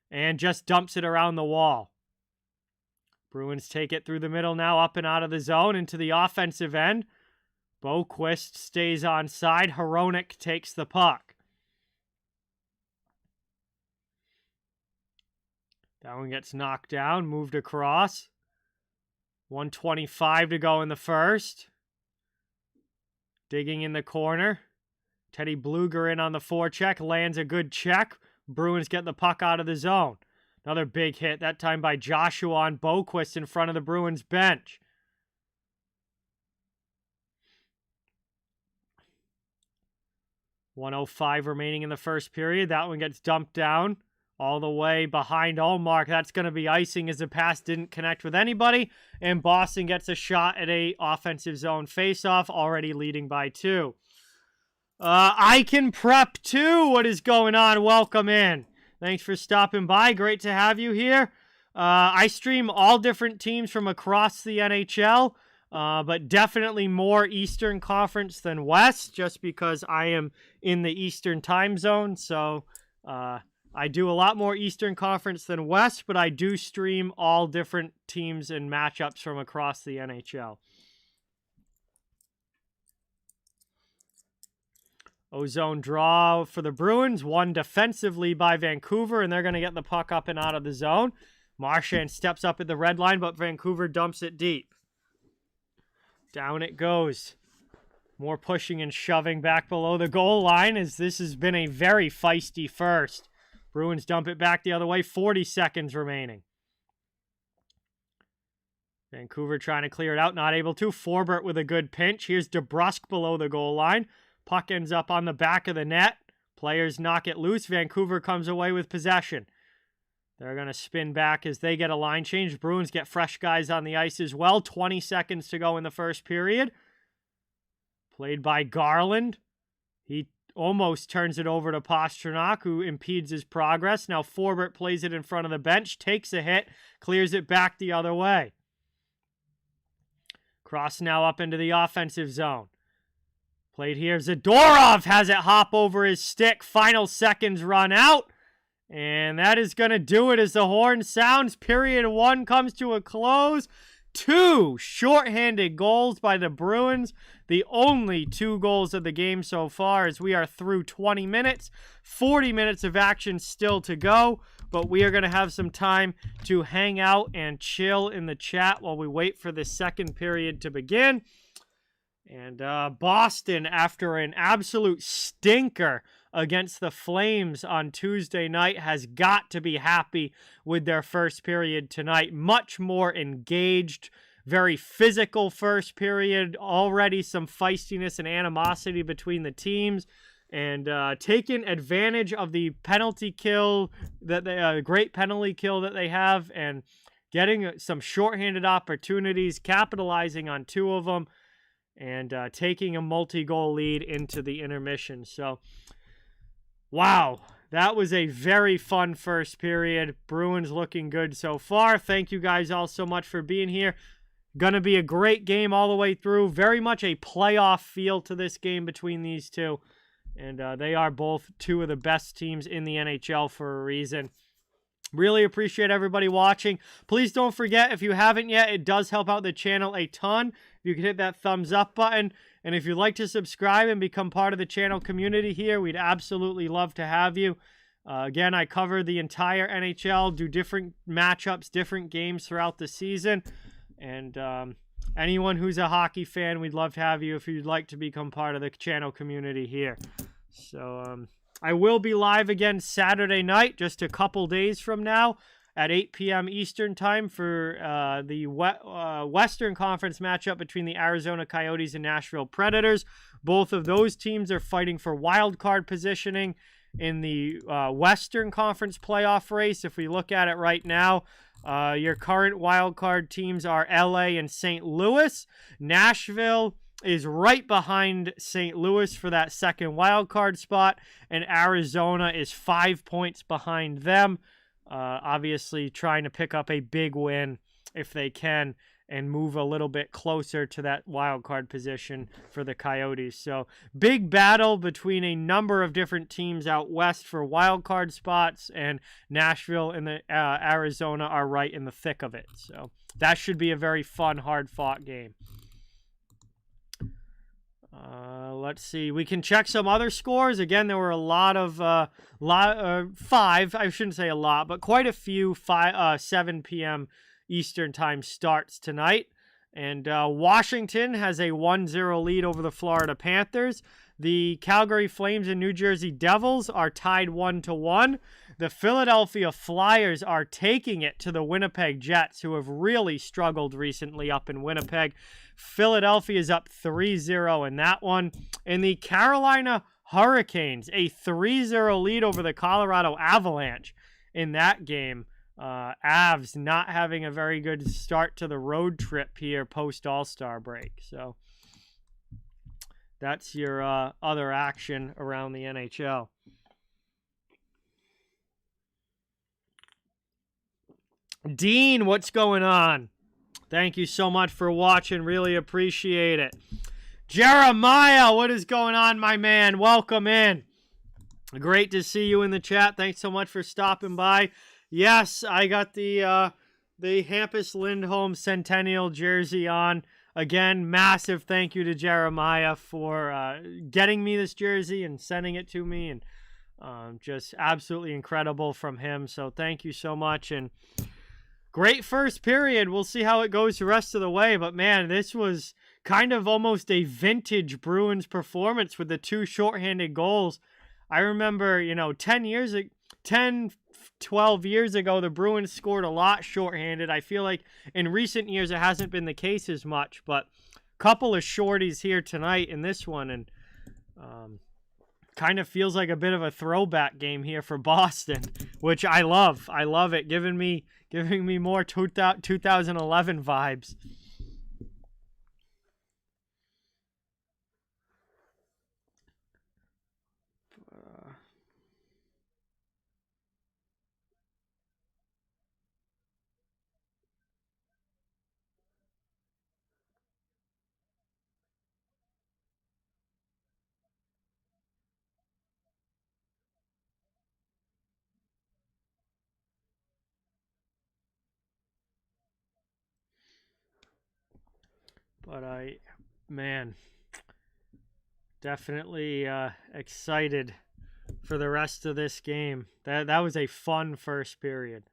and just dumps it around the wall. Bruins take it through the middle now, up and out of the zone into the offensive end. Boquist stays on side. Hronek takes the puck. That one gets knocked down, moved across. 1:25 to go in the first. Digging in the corner. Teddy Bluger in on the forecheck, lands a good check. Bruins get the puck out of the zone. Another big hit, that time by Joshua on Boquist in front of the Bruins bench. .105 remaining in the first period. That one gets dumped down all the way behind Ullmark. That's going to be icing as the pass didn't connect with anybody. And Boston gets a shot at a offensive zone faceoff, already leading by 2. I can prep too. What is going on? Welcome in. Thanks for stopping by. Great to have you here. I stream all different teams from across the NHL, but definitely more Eastern Conference than West, just because I am in the Eastern time zone. So I do a lot more Eastern Conference than West, but I do stream all different teams and matchups from across the NHL. Ozone draw for the Bruins, won defensively by Vancouver, and they're going to get the puck up and out of the zone. Marchand steps up at the red line, but Vancouver dumps it deep. Down it goes. More pushing and shoving back below the goal line as this has been a very feisty first. Bruins dump it back the other way, 40 seconds remaining. Vancouver trying to clear it out, not able to. Forbert with a good pinch. Here's DeBrusk below the goal line. Puck ends up on the back of the net. Players knock it loose. Vancouver comes away with possession. They're going to spin back as they get a line change. Bruins get fresh guys on the ice as well. 20 seconds to go in the first period. Played by Garland. He almost turns it over to Pastrnak, who impedes his progress. Now Forbert plays it in front of the bench, takes a hit, clears it back the other way. Cross now up into the offensive zone. Played here. Zadorov has it hop over his stick. Final seconds run out. And that is going to do it as the horn sounds. Period 1 comes to a close. 2 shorthanded goals by the Bruins. The only 2 goals of the game so far, as we are through 20 minutes. 40 minutes of action still to go. But we are going to have some time to hang out and chill in the chat while we wait for the second period to begin. And Boston, after an absolute stinker against the Flames on Tuesday night, has got to be happy with their first period tonight. Much more engaged, very physical first period. Already some feistiness and animosity between the teams. And taking advantage of the penalty kill, great penalty kill that they have, and getting some shorthanded opportunities, capitalizing on 2 of them. And taking a multi-goal lead into the intermission. So, wow, that was a very fun first period. Bruins looking good so far. Thank you guys all so much for being here. Going to be a great game all the way through. Very much a playoff feel to this game between these two. And they are both 2 of the best teams in the NHL for a reason. Really appreciate everybody watching. Please don't forget, if you haven't yet, it does help out the channel a ton. If you could hit that thumbs up button. And if you'd like to subscribe and become part of the channel community here, we'd absolutely love to have you. Again, I cover the entire NHL, do different matchups, different games throughout the season. And anyone who's a hockey fan, we'd love to have you if you'd like to become part of the channel community here. So, I will be live again Saturday night, just a couple days from now, at 8 p.m. Eastern Time for the Western Conference matchup between the Arizona Coyotes and Nashville Predators. Both of those teams are fighting for wild card positioning in the Western Conference playoff race. If we look at it right now, your current wild card teams are LA and St. Louis. Nashville is right behind St. Louis for that second wild card spot, and Arizona is 5 points behind them. Obviously trying to pick up a big win if they can and move a little bit closer to that wild card position for the Coyotes. So big battle between a number of different teams out west for wild card spots, and Nashville and the Arizona are right in the thick of it. So that should be a very fun, hard-fought game. Let's see. We can check some other scores. Again, there were a lot of, 5, I shouldn't say a lot, but quite a few 7 p.m. Eastern Time starts tonight. And Washington has a 1-0 lead over the Florida Panthers. The Calgary Flames and New Jersey Devils are tied 1-1. The Philadelphia Flyers are taking it to the Winnipeg Jets, who have really struggled recently up in Winnipeg. Philadelphia is up 3-0 in that one. And the Carolina Hurricanes, a 3-0 lead over the Colorado Avalanche in that game. Avs not having a very good start to the road trip here post All-Star break. So that's your other action around the NHL. Dean, what's going on? Thank you so much for watching. Really appreciate it. Jeremiah, what is going on, my man? Welcome in. Great to see you in the chat. Thanks so much for stopping by. Yes, I got the Hampus Lindholm Centennial jersey on. Again, massive thank you to Jeremiah for getting me this jersey and sending it to me. And just absolutely incredible from him. So thank you so much. And great first period. We'll see how it goes the rest of the way. But, man, this was kind of almost a vintage Bruins performance with the 2 shorthanded goals. I remember, 12 years ago, the Bruins scored a lot shorthanded. I feel like in recent years it hasn't been the case as much. But a couple of shorties here tonight in this one. And kind of feels like a bit of a throwback game here for Boston, which I love. I love it, giving me more 2011 vibes. But man, definitely excited for the rest of this game. That was a fun first period.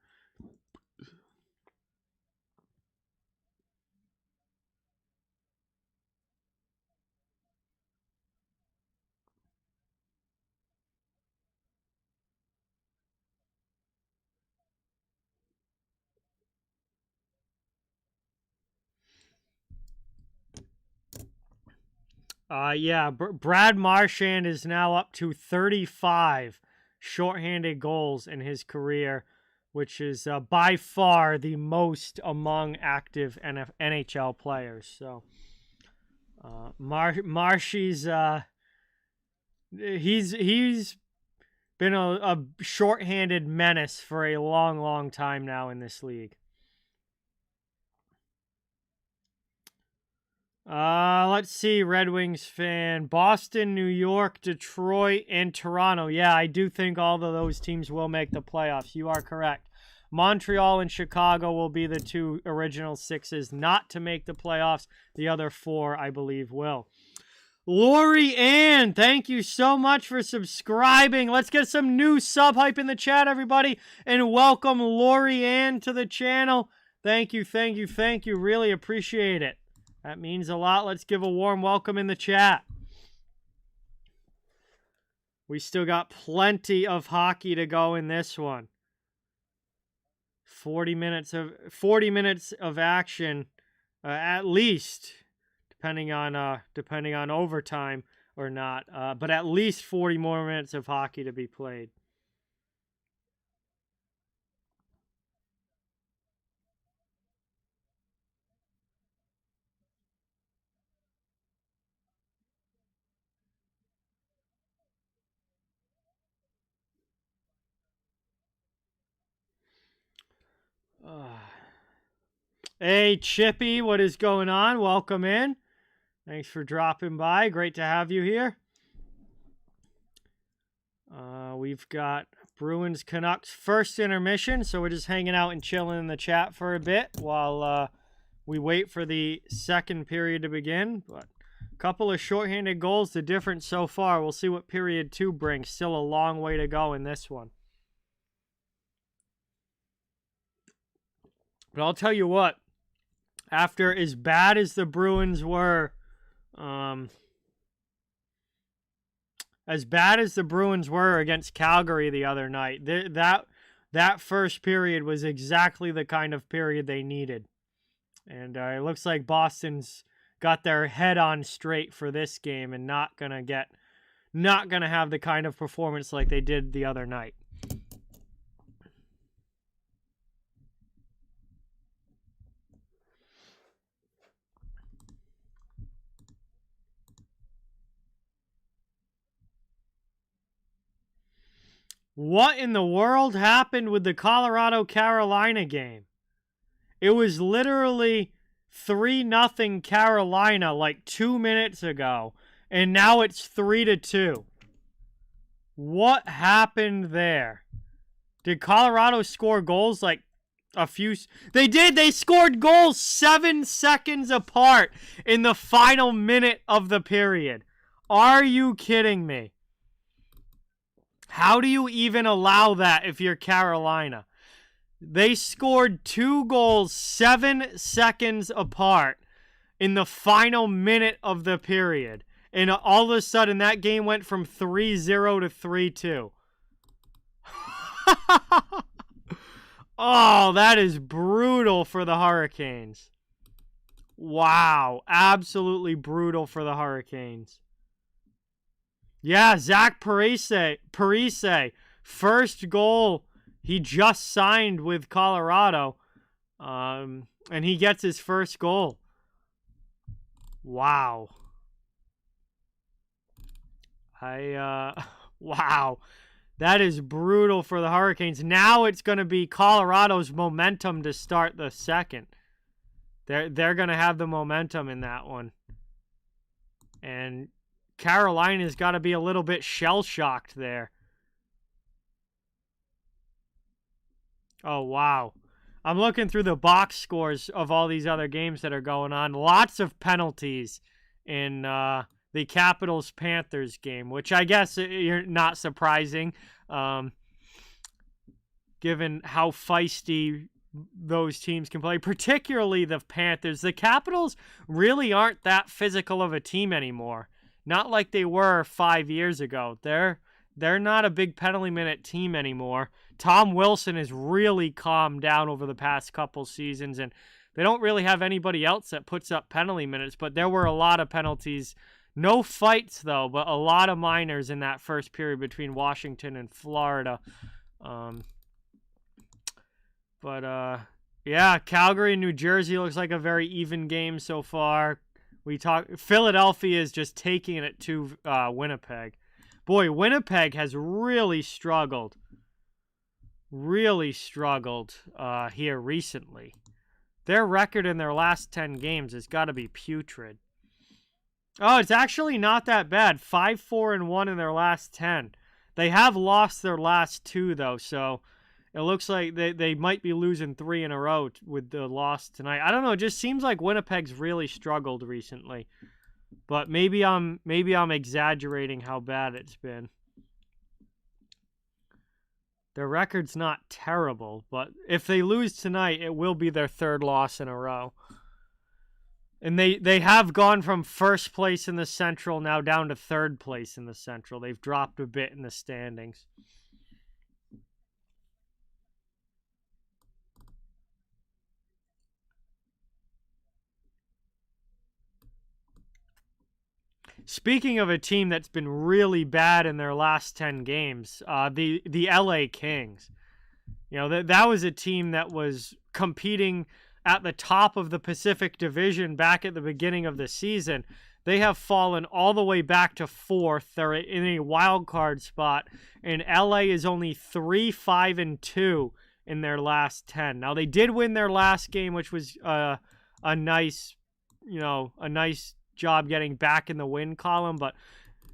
Yeah, Brad Marchand is now up to 35 shorthanded goals in his career, which is by far the most among active NHL players. So, Marshy's he's been a shorthanded menace for a long, long time now in this league. Let's see, Red Wings fan. Boston, New York, Detroit, and Toronto. Yeah, I do think all of those teams will make the playoffs. You are correct. Montreal and Chicago will be the two original sixes not to make the playoffs. The other four, I believe, will. Lori Ann, thank you so much for subscribing. Let's get some new sub hype in the chat, everybody. And welcome Lori Ann to the channel. Thank you, thank you, thank you. Really appreciate it. That means a lot. Let's give a warm welcome in the chat. We still got plenty of hockey to go in this one. 40 minutes of action, at least, depending on overtime or not. But at least 40 more minutes of hockey to be played. Hey, Chippy, what is going on? Welcome in. Thanks for dropping by. Great to have you here. We've got Bruins Canucks first intermission, so we're just hanging out and chilling in the chat for a bit while we wait for the second period to begin. But a couple of shorthanded goals, the difference so far. We'll see what period 2 brings. Still a long way to go in this one. But I'll tell you what, after as bad as the Bruins were, against Calgary the other night, that first period was exactly the kind of period they needed. And it looks like Boston's got their head on straight for this game and not gonna have the kind of performance like they did the other night. What in the world happened with the Colorado-Carolina game? It was literally 3-0 Carolina like 2 minutes ago, and now it's 3-2. What happened there? Did Colorado score goals like a few? They did. They scored goals 7 seconds apart in the final minute of the period. Are you kidding me? How do you even allow that if you're Carolina? They scored 2 goals 7 seconds apart in the final minute of the period. And all of a sudden, that game went from 3-0 to 3-2. Oh, that is brutal for the Hurricanes. Wow. Absolutely brutal for the Hurricanes. Yeah, Zach Parise, first goal. He just signed with Colorado, and he gets his first goal. Wow. Wow. That is brutal for the Hurricanes. Now it's going to be Colorado's momentum to start the second. They're going to have the momentum in that one. And Carolina's got to be a little bit shell-shocked there. Oh, wow. I'm looking through the box scores of all these other games that are going on. Lots of penalties in the Capitals-Panthers game, which I guess you're not surprising, given how feisty those teams can play, particularly the Panthers. The Capitals really aren't that physical of a team anymore. Not like they were 5 years ago. They're not a big penalty minute team anymore. Tom Wilson has really calmed down over the past couple seasons, and they don't really have anybody else that puts up penalty minutes, but there were a lot of penalties. No fights, though, but a lot of minors in that first period between Washington and Florida. Yeah, Calgary and New Jersey looks like a very even game so far. Philadelphia is just taking it to Winnipeg. Boy, Winnipeg has really struggled here recently. Their record in their last 10 games has got to be putrid. Oh, it's actually not that bad. 5-4-1 in their last 10. They have lost their last 2, though, so it looks like they might be losing 3 in a row with the loss tonight. I don't know. It just seems like Winnipeg's really struggled recently. But maybe I'm exaggerating how bad it's been. Their record's not terrible, but if they lose tonight, it will be their 3rd loss in a row. And they have gone from first place in the Central now down to 3rd place in the Central. They've dropped a bit in the standings. Speaking of a team that's been really bad in their last 10 games, the LA Kings. You know, that was a team that was competing at the top of the Pacific Division back at the beginning of the season. They have fallen all the way back to 4th. They're in a wild card spot, and LA is only 3-5-2 in their last 10. Now, they did win their last game, which was a nice job getting back in the win column, but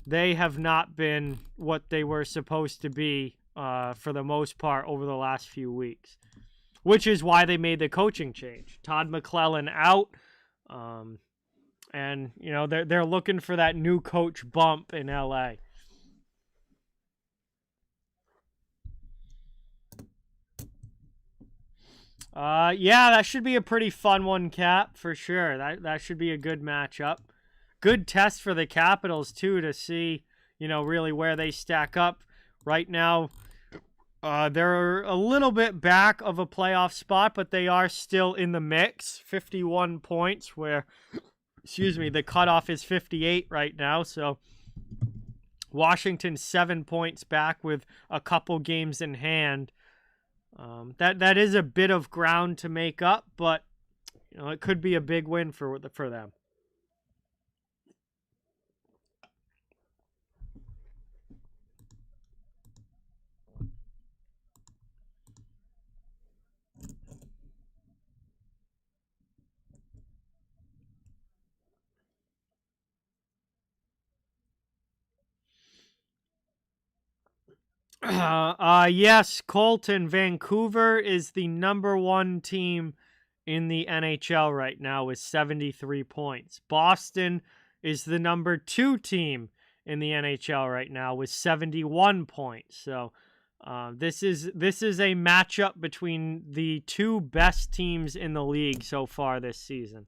they have not been what they were supposed to be for the most part over the last few weeks, which is why they made the coaching change. Todd McClellan out, and you know they're looking for that new coach bump in LA. Yeah, that should be a pretty fun one, Cap, for sure. That should be a good matchup. Good test for the Capitals, too, to see, you know, really where they stack up. Right now, they're a little bit back of a playoff spot, but they are still in the mix. 51 points, where, the cutoff is 58 right now. So, Washington 7 points back with a couple games in hand. That is a bit of ground to make up, but, you know, it could be a big win for them. Yes, Colton. Vancouver is the number 1 team in the NHL right now with 73 points. Boston is the number 2 team in the NHL right now with 71 points. So this is a matchup between the 2 best teams in the league so far this season.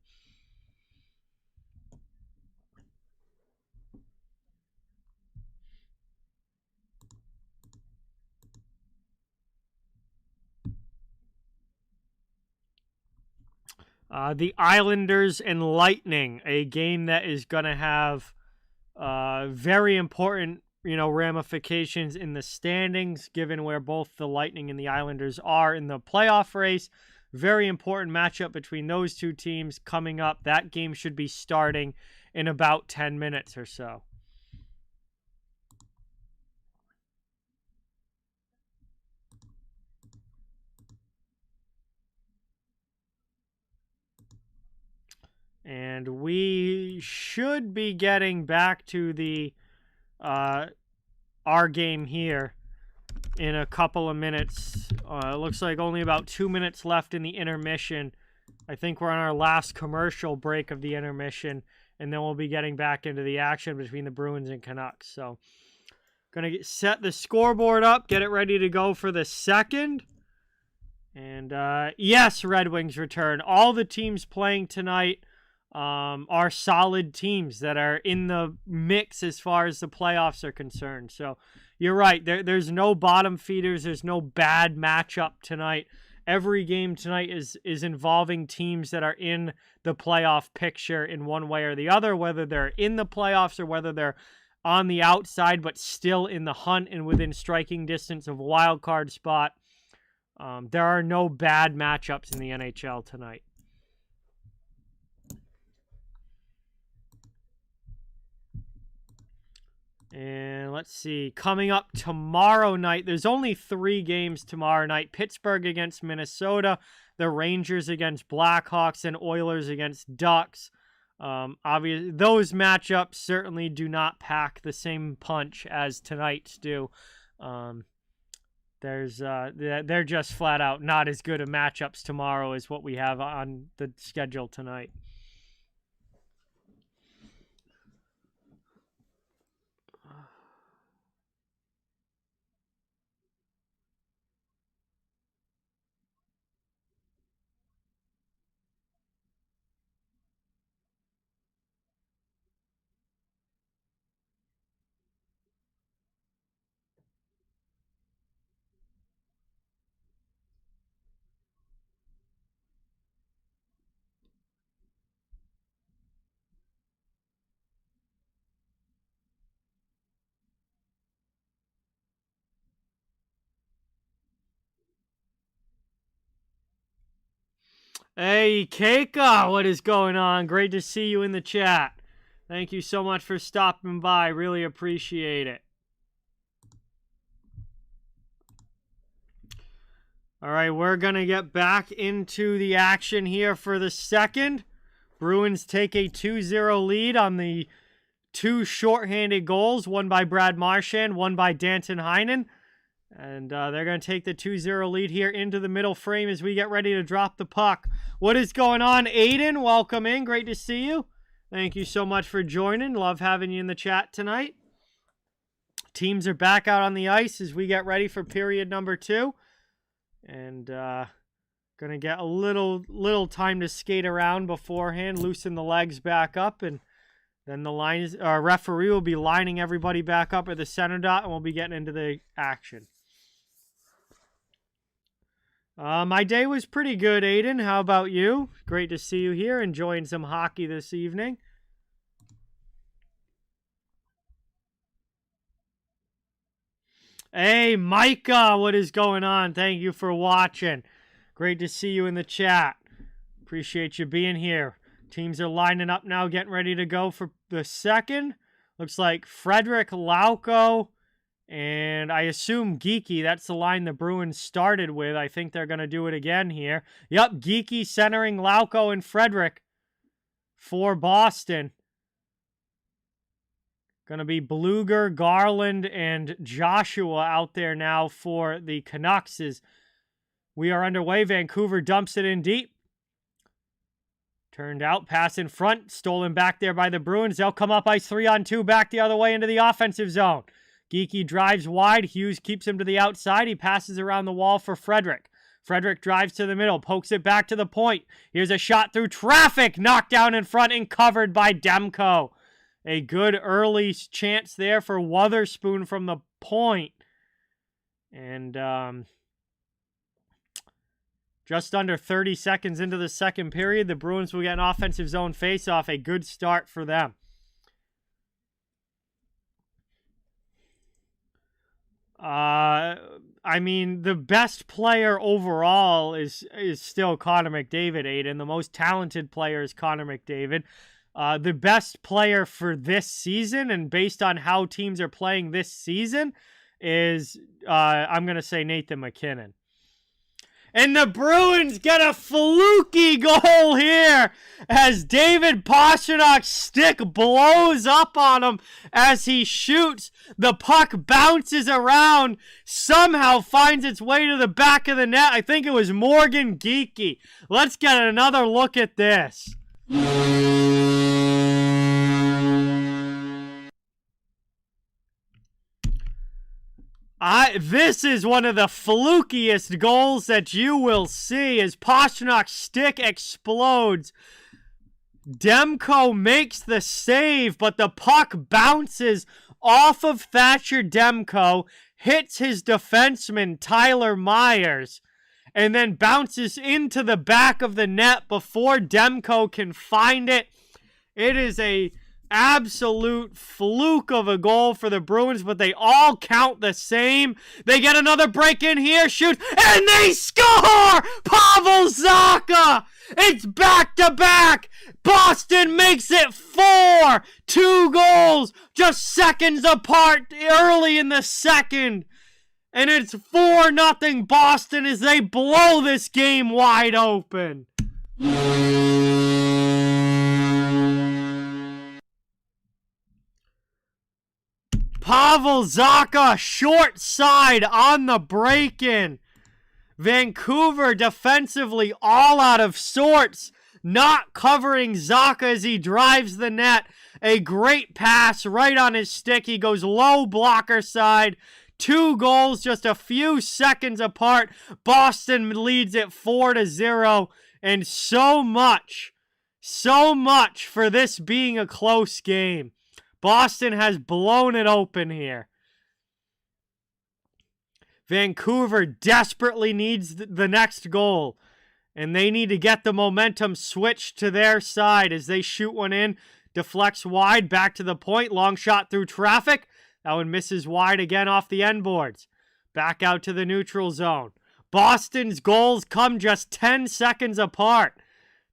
The Islanders and Lightning, a game that is going to have very important, ramifications in the standings, given where both the Lightning and the Islanders are in the playoff race. Very important matchup between those 2 teams coming up. That game should be starting in about 10 minutes or so. And we should be getting back to the our game here in a couple of minutes. It looks like only about 2 minutes left in the intermission. I think we're on our last commercial break of the intermission, and then we'll be getting back into the action between the Bruins and Canucks. So, going to set the scoreboard up, get it ready to go for the second. And yes, Red Wings return. All the teams playing tonight are solid teams that are in the mix as far as the playoffs are concerned. So you're right. There's no bottom feeders. There's no bad matchup tonight. Every game tonight is involving teams that are in the playoff picture in one way or the other, whether they're in the playoffs or whether they're on the outside but still in the hunt and within striking distance of a wild card spot. There are no bad matchups in the NHL tonight. And let's see, coming up tomorrow night, there's only 3 games tomorrow night. Pittsburgh against Minnesota, the Rangers against Blackhawks, and Oilers against Ducks. Obviously, those matchups certainly do not pack the same punch as tonight's do. They're just flat out not as good of matchups tomorrow as what we have on the schedule tonight. Hey, Keika, what is going on? Great to see you in the chat. Thank you so much for stopping by. Really appreciate it. All right, we're going to get back into the action here for the second. Bruins take a 2-0 lead on the 2 shorthanded goals, one by Brad Marchand, one by Danton Heinen. And they're going to take the 2-0 lead here into the middle frame as we get ready to drop the puck. What is going on, Aiden? Welcome in. Great to see you. Thank you so much for joining. Love having you in the chat tonight. Teams are back out on the ice as we get ready for period number 2. And going to get a little time to skate around beforehand, loosen the legs back up, and then the referee will be lining everybody back up at the center dot, and we'll be getting into the action. My day was pretty good, Aiden. How about you? Great to see you here, enjoying some hockey this evening. Hey, Micah, what is going on? Thank you for watching. Great to see you in the chat. Appreciate you being here. Teams are lining up now, getting ready to go for the second. Looks like Frederick, Lauko, and I assume Geeky. That's the line the Bruins started with. I think they're going to do it again here. Yep, Geeky centering Lauko and Frederick for Boston. Going to be Bluger, Garland, and Joshua out there now for the Canucks as we are underway. Vancouver dumps it in deep. Turned out, pass in front, stolen back there by the Bruins. They'll come up ice 3-on-2 back the other way into the offensive zone. Geeky drives wide. Hughes keeps him to the outside. He passes around the wall for Frederick. Frederick drives to the middle, pokes it back to the point. Here's a shot through traffic, knocked down in front and covered by Demko. A good early chance there for Wotherspoon from the point. And just under 30 seconds into the second period, the Bruins will get an offensive zone faceoff. A good start for them. I mean, the best player overall is still Connor McDavid, Aiden. The most talented player is Connor McDavid. The best player for this season, and based on how teams are playing this season, is, I'm going to say Nathan MacKinnon. And the Bruins get a fluky goal here as David Pastrnak's stick blows up on him as he shoots. The puck bounces around, somehow finds its way to the back of the net. I think it was Morgan Geekie. Let's get another look at this. This is one of the flukiest goals that you will see as Pastrnak's stick explodes. Demko makes the save, but the puck bounces off of Thatcher Demko, hits his defenseman Tyler Myers, and then bounces into the back of the net before Demko can find it. It is a absolute fluke of a goal for the Bruins, but they all count the same. They get another break in here, shoot, and they score! Pavel Zacha! It's back-to-back! Boston makes it 4! 2 goals, just seconds apart early in the second. And it's 4-0 Boston as they blow this game wide open. Pavel Zacha, short side on the break-in. Vancouver defensively all out of sorts, not covering Zacha as he drives the net. A great pass right on his stick. He goes low blocker side. 2 goals just a few seconds apart. Boston leads it 4-0. And so much for this being a close game. Boston has blown it open here. Vancouver desperately needs the next goal. And they need to get the momentum switched to their side as they shoot one in. Deflects wide, back to the point. Long shot through traffic. That one misses wide again off the end boards. Back out to the neutral zone. Boston's goals come just 10 seconds apart.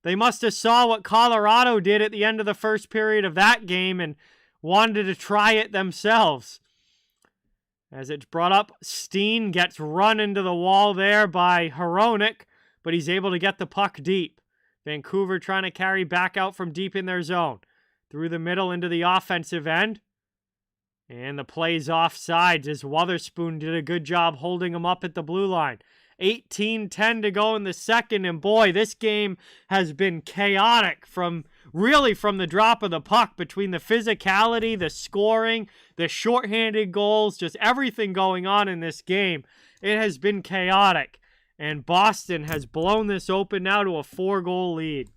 They must have saw what Colorado did at the end of the first period of that game and wanted to try it themselves. As it's brought up, Steen gets run into the wall there by Hronek, but he's able to get the puck deep. Vancouver trying to carry back out from deep in their zone. Through the middle into the offensive end. And the play's offsides as Wotherspoon did a good job holding him up at the blue line. 18-10 to go in the second, and boy, this game has been chaotic from the drop of the puck, between the physicality, the scoring, the shorthanded goals, just everything going on in this game. It has been chaotic, and Boston has blown this open now to a 4-goal lead.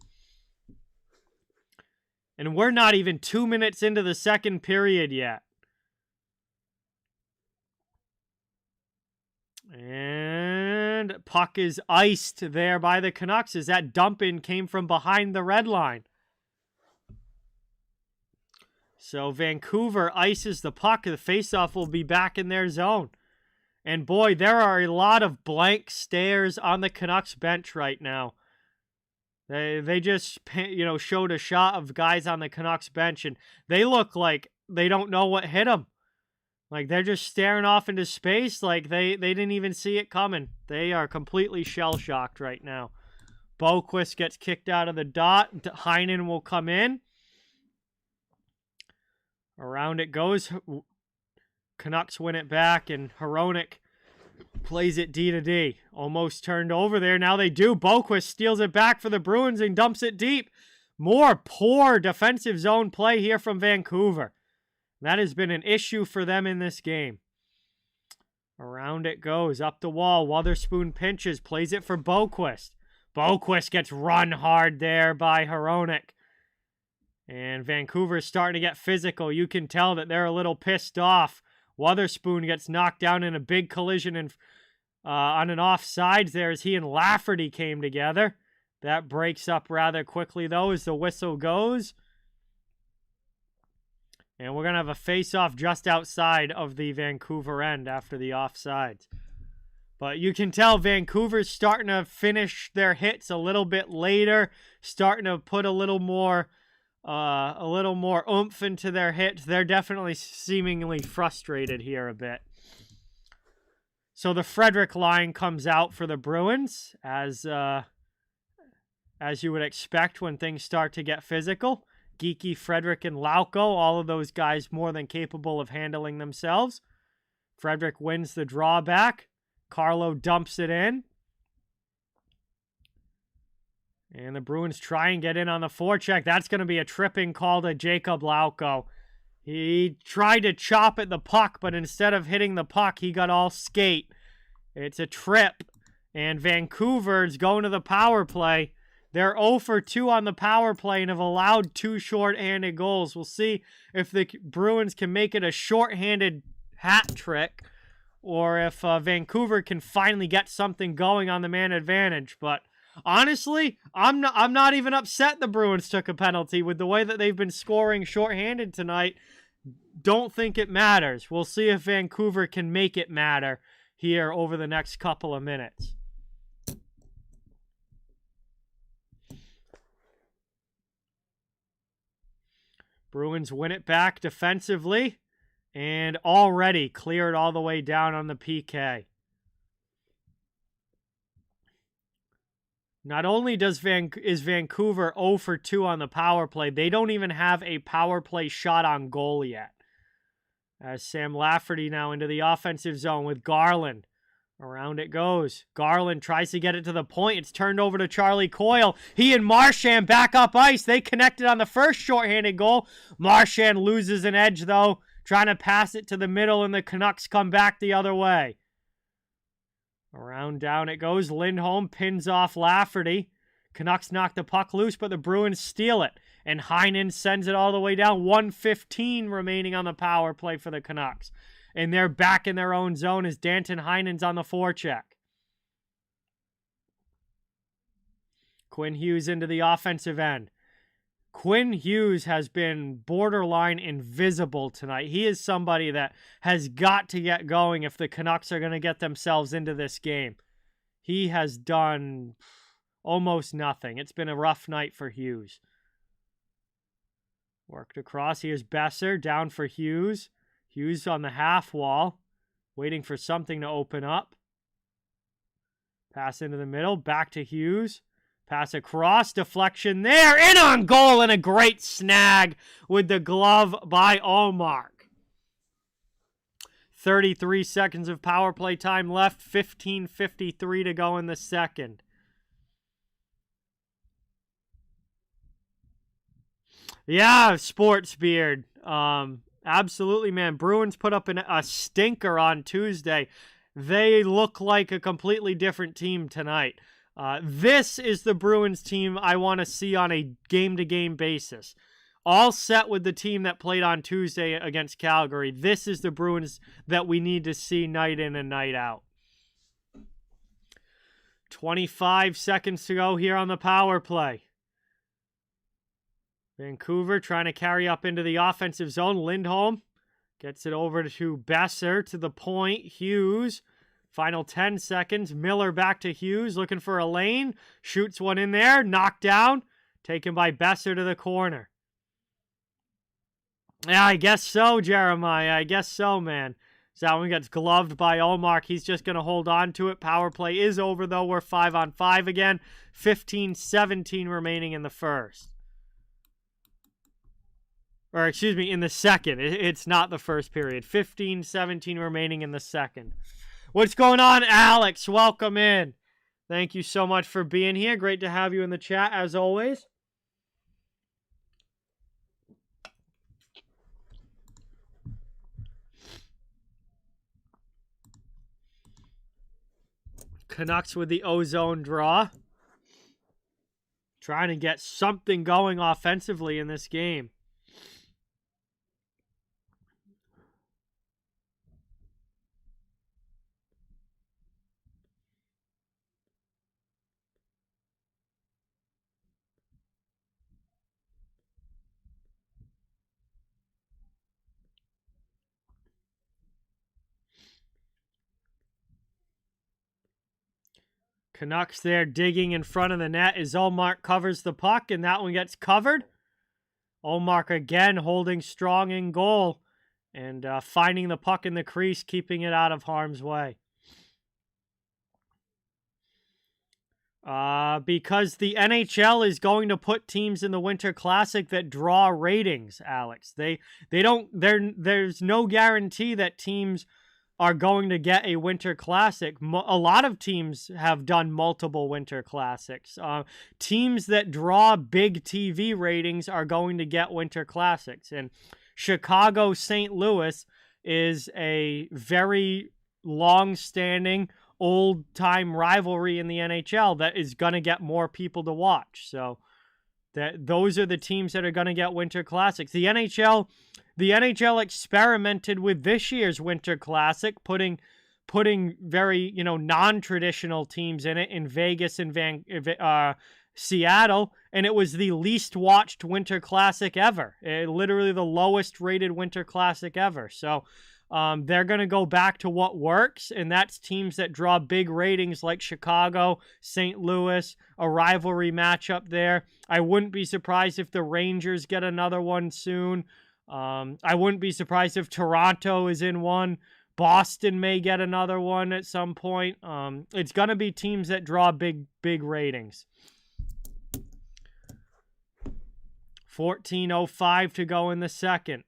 And we're not even 2 minutes into the second period yet. And puck is iced there by the Canucks as that dump-in came from behind the red line. So Vancouver ices the puck. The faceoff will be back in their zone. And boy, there are a lot of blank stares on the Canucks bench right now. They just, showed a shot of guys on the Canucks bench, and they look like they don't know what hit them. Like, they're just staring off into space like they didn't even see it coming. They are completely shell-shocked right now. Boquist gets kicked out of the dot. Heinen will come in. Around it goes. Canucks win it back, and Hronek plays it D to D. Almost turned over there. Now they do. Boquist steals it back for the Bruins and dumps it deep. More poor defensive zone play here from Vancouver. That has been an issue for them in this game. Around it goes. Up the wall. Wotherspoon pinches. Plays it for Boquist. Boquist gets run hard there by Hronek. And Vancouver's starting to get physical. You can tell that they're a little pissed off. Wotherspoon gets knocked down in a big collision on an offsides there as he and Lafferty came together. That breaks up rather quickly, though, as the whistle goes. And we're going to have a face-off just outside of the Vancouver end after the offsides. But you can tell Vancouver's starting to finish their hits a little bit later, starting to put a little more oomph into their hits. They're definitely seemingly frustrated here a bit. So the Frederick line comes out for the Bruins, as you would expect when things start to get physical. Geeky, Frederick, and Lauko, all of those guys more than capable of handling themselves. Frederick wins the drawback. Carlo dumps it in. And the Bruins try and get in on the forecheck. That's going to be a tripping call to Jacob Lauko. He tried to chop at the puck, but instead of hitting the puck, he got all skate. It's a trip. And Vancouver's going to the power play. They're 0 for 2 on the power play and have allowed 2 shorthanded goals. We'll see if the Bruins can make it a shorthanded hat trick or if Vancouver can finally get something going on the man advantage. But honestly, I'm not even upset the Bruins took a penalty with the way that they've been scoring shorthanded tonight. Don't think it matters. We'll see if Vancouver can make it matter here over the next couple of minutes. Bruins win it back defensively and already cleared all the way down on the PK. Not only is Vancouver 0 for 2 on the power play, they don't even have a power play shot on goal yet. As Sam Lafferty now into the offensive zone with Garland. Around it goes. Garland tries to get it to the point. It's turned over to Charlie Coyle. He and Marchand back up ice. They connected on the first shorthanded goal. Marchand loses an edge, though, trying to pass it to the middle, and the Canucks come back the other way. Around down it goes. Lindholm pins off Lafferty. Canucks knock the puck loose, but the Bruins steal it. And Heinen sends it all the way down. 1:15 remaining on the power play for the Canucks. And they're back in their own zone as Danton Heinen's on the forecheck. Quinn Hughes into the offensive end. Quinn Hughes has been borderline invisible tonight. He is somebody that has got to get going if the Canucks are going to get themselves into this game. He has done almost nothing. It's been a rough night for Hughes. Worked across. Here's Besser down for Hughes. Hughes on the half wall, waiting for something to open up. Pass into the middle, back to Hughes. Pass across, deflection there, in on goal, and a great snag with the glove by Ullmark. 33 seconds of power play time left, 15:53 to go in the second. Yeah, Sports Beard. Absolutely, man. Bruins put up a stinker on Tuesday. They look like a completely different team tonight. This is the Bruins team I want to see on a game-to-game basis. All set with the team that played on Tuesday against Calgary. This is the Bruins that we need to see night in and night out. 25 seconds to go here on the power play. Vancouver trying to carry up into the offensive zone. Lindholm gets it over to Besser to the point. Hughes. Final 10 seconds. Miller back to Hughes looking for a lane. Shoots one in there. Knocked down. Taken by Besser to the corner. Yeah, I guess so, Jeremiah. I guess so, man. So that one gets gloved by Ullmark. He's just going to hold on to it. Power play is over, though. We're 5-on-5 again. 15:17 remaining in the first. Or, excuse me, in the second. It's not the first period. 15:17 remaining in the second. What's going on, Alex? Welcome in. Thank you so much for being here. Great to have you in the chat, as always. Canucks with the ozone draw. Trying to get something going offensively in this game. Canucks there digging in front of the net as Ullmark covers the puck, and that one gets covered. Ullmark again holding strong in goal and finding the puck in the crease, keeping it out of harm's way. Because the NHL is going to put teams in the Winter Classic that draw ratings, Alex. There's no guarantee that teams are going to get a Winter Classic. A lot of teams have done multiple Winter Classics. Teams that draw big TV ratings are going to get Winter Classics. And Chicago St. Louis is a very long-standing, old-time rivalry in the NHL that is going to get more people to watch. So those are the teams that are going to get Winter Classics. The NHL experimented with this year's Winter Classic, putting very, non-traditional teams in it in Vegas and Seattle, and it was the least watched Winter Classic ever. Literally the lowest rated Winter Classic ever. So they're going to go back to what works, and that's teams that draw big ratings like Chicago, St. Louis, a rivalry matchup there. I wouldn't be surprised if the Rangers get another one soon. I wouldn't be surprised if Toronto is in one. Boston may get another one at some point. It's going to be teams that draw big ratings. 14:05 to go in the second.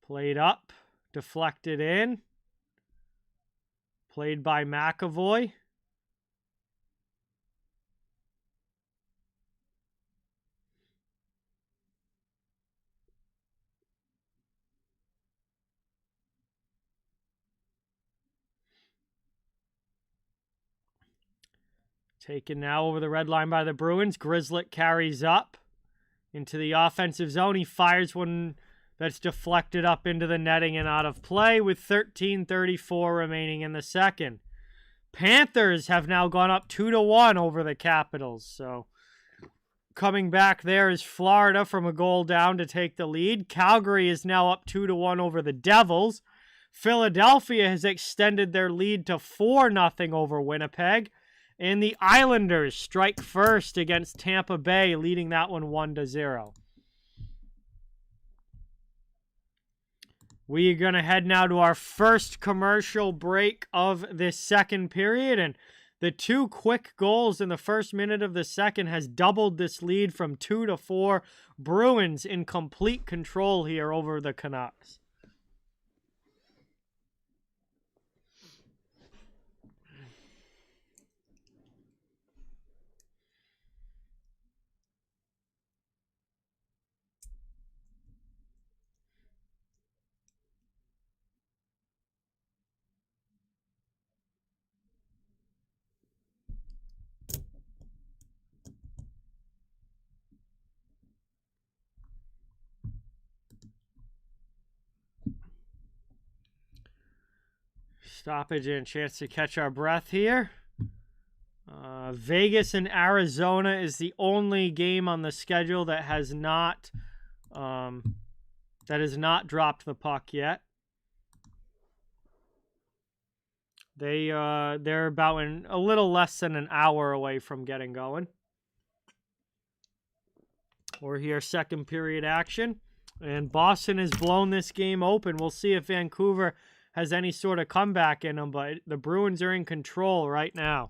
Played up, deflected in. Played by McAvoy. Taken now over the red line by the Bruins. Grzelcyk carries up into the offensive zone. He fires one that's deflected up into the netting and out of play with 13:34 remaining in the second. Panthers have now gone up 2-1 over the Capitals. So coming back there is Florida from a goal down to take the lead. Calgary is now up 2-1 over the Devils. Philadelphia has extended their lead to 4-0 over Winnipeg. And the Islanders strike first against Tampa Bay, leading that one 1-0. We are going to head now to our first commercial break of this second period. And the two quick goals in the first minute of the second has doubled this lead from 2-4. Bruins in complete control here over the Canucks. Stoppage and a chance to catch our breath here. Vegas and Arizona is the only game on the schedule that has not dropped the puck yet. They're about a little less than an hour away from getting going. We're here, second period action, and Boston has blown this game open. We'll see if Vancouver has any sort of comeback in them, but the Bruins are in control right now.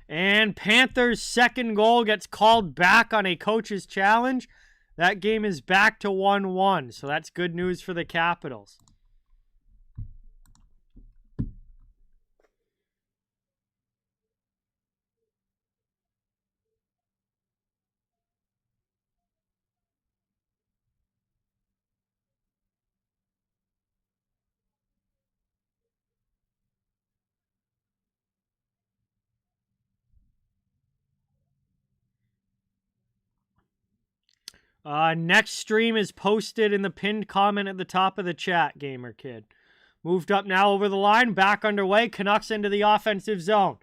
And Panthers' second goal gets called back on a coach's challenge. That game is back to 1-1, so that's good news for the Capitals. Next stream is posted in the pinned comment at the top of the chat, Gamer Kid. Moved up now over the line, back underway. Canucks into the offensive zone.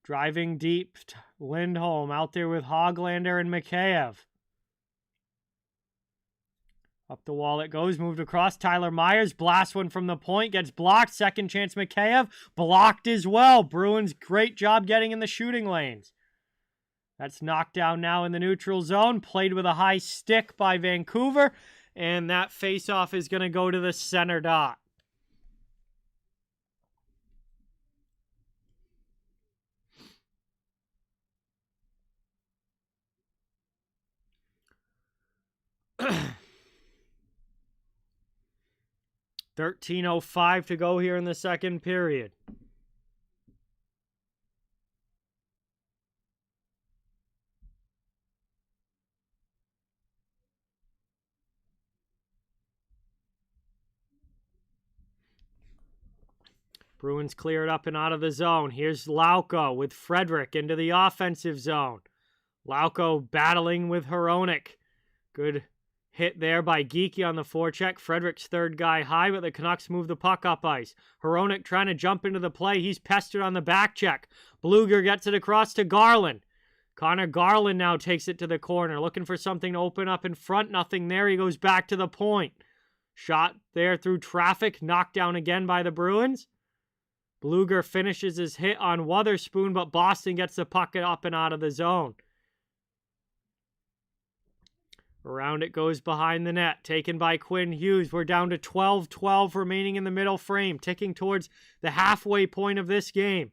Driving deep, Lindholm out there with Hoglander and Mikheyev. Up the wall it goes, moved across. Tyler Myers blasts one from the point, gets blocked. Second chance, Mikheyev blocked as well. Bruins, great job getting in the shooting lanes. That's knocked down now in the neutral zone. Played with a high stick by Vancouver. And that faceoff is going to go to the center dot. 13:05 to go here in the second period. Bruins clear it up and out of the zone. Here's Lauko with Frederick into the offensive zone. Lauko battling with Hronek. Good hit there by Geekie on the forecheck. Frederick's third guy high, but the Canucks move the puck up ice. Hronek trying to jump into the play. He's pestered on the back check. Blueger gets it across to Garland. Connor Garland now takes it to the corner, looking for something to open up in front. Nothing there. He goes back to the point. Shot there through traffic. Knocked down again by the Bruins. Blueger finishes his hit on Wotherspoon, but Boston gets the puck up and out of the zone. Around it goes behind the net, taken by Quinn Hughes. We're down to 12-12 remaining in the middle frame, ticking towards the halfway point of this game.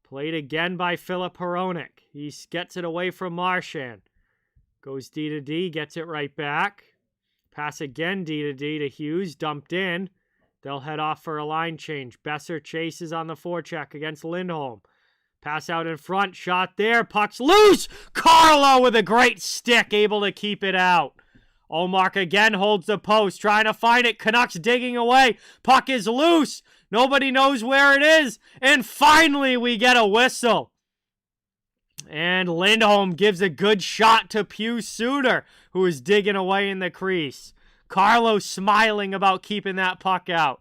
Played again by Filip Hronek. He gets it away from Marchand. Goes D to D, gets it right back. Pass again D to Hughes, dumped in. They'll head off for a line change. Besser chases on the forecheck against Lindholm. Pass out in front. Shot there. Puck's loose. Carlo with a great stick, able to keep it out. Ullmark again holds the post, trying to find it. Canucks digging away. Puck is loose. Nobody knows where it is. And finally, we get a whistle. And Lindholm gives a good shot to Pius Suter, who is digging away in the crease. Carlo smiling about keeping that puck out.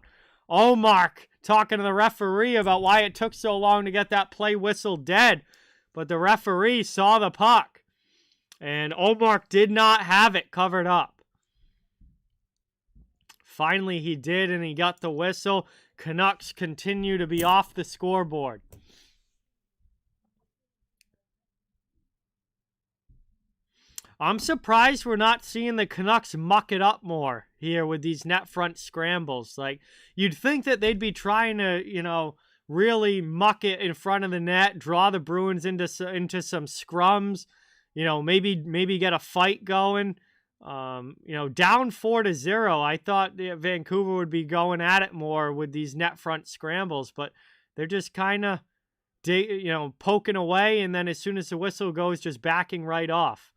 Ullmark talking to the referee about why it took so long to get that play whistle dead. But the referee saw the puck. And Ullmark did not have it covered up. Finally he did, and he got the whistle. Canucks continue to be off the scoreboard. I'm surprised we're not seeing the Canucks muck it up more here with these net front scrambles. Like, you'd think that they'd be trying to, really muck it in front of the net, draw the Bruins into some scrums, maybe get a fight going. Down 4-0, I thought Vancouver would be going at it more with these net front scrambles, but they're just kind of, poking away, and then as soon as the whistle goes, just backing right off.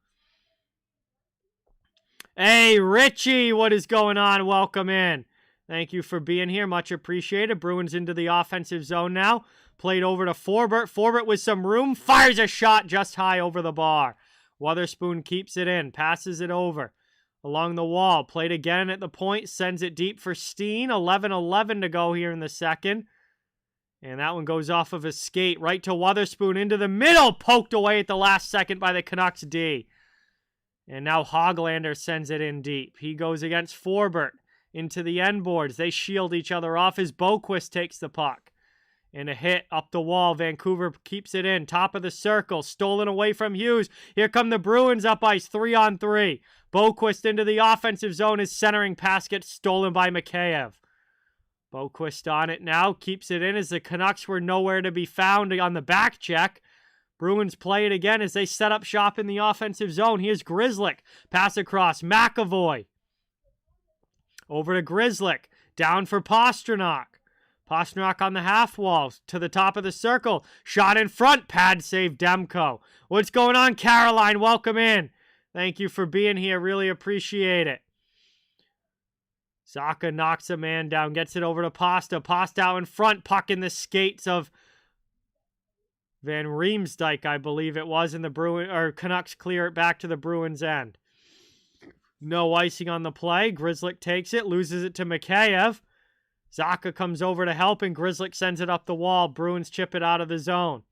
Hey, Richie, what is going on? Welcome in. Thank you for being here. Much appreciated. Bruins into the offensive zone now. Played over to Forbert. Forbert with some room. Fires a shot just high over the bar. Wotherspoon keeps it in. Passes it over. Along the wall. Played again at the point. Sends it deep for Steen. 11-11 to go here in the second. And that one goes off of a skate right to Wotherspoon into the middle. Poked away at the last second by the Canucks D. And now Hoglander sends it in deep. He goes against Forbert into the end boards. They shield each other off as Boquist takes the puck. And a hit up the wall. Vancouver keeps it in. Top of the circle. Stolen away from Hughes. Here come the Bruins up ice. 3-on-3. Boquist into the offensive zone. His centering pass gets stolen by Mikheyev. Boquist on it now. Keeps it in as the Canucks were nowhere to be found on the back check. Bruins play it again as they set up shop in the offensive zone. Here's Grzelcyk. Pass across. McAvoy. Over to Grzelcyk. Down for Pastrnak. Pastrnak on the half wall. To the top of the circle. Shot in front. Pad save Demko. What's going on, Caroline? Welcome in. Thank you for being here. Really appreciate it. Zacha knocks a man down. Gets it over to Pasta. Pasta out in front. Puck in the skates of Van Riemsdyk, I believe it was, and the Canucks clear it back to the Bruins' end. No icing on the play. Grzelcyk takes it, loses it to Mikheyev. Zacha comes over to help, and Grzelcyk sends it up the wall. Bruins chip it out of the zone.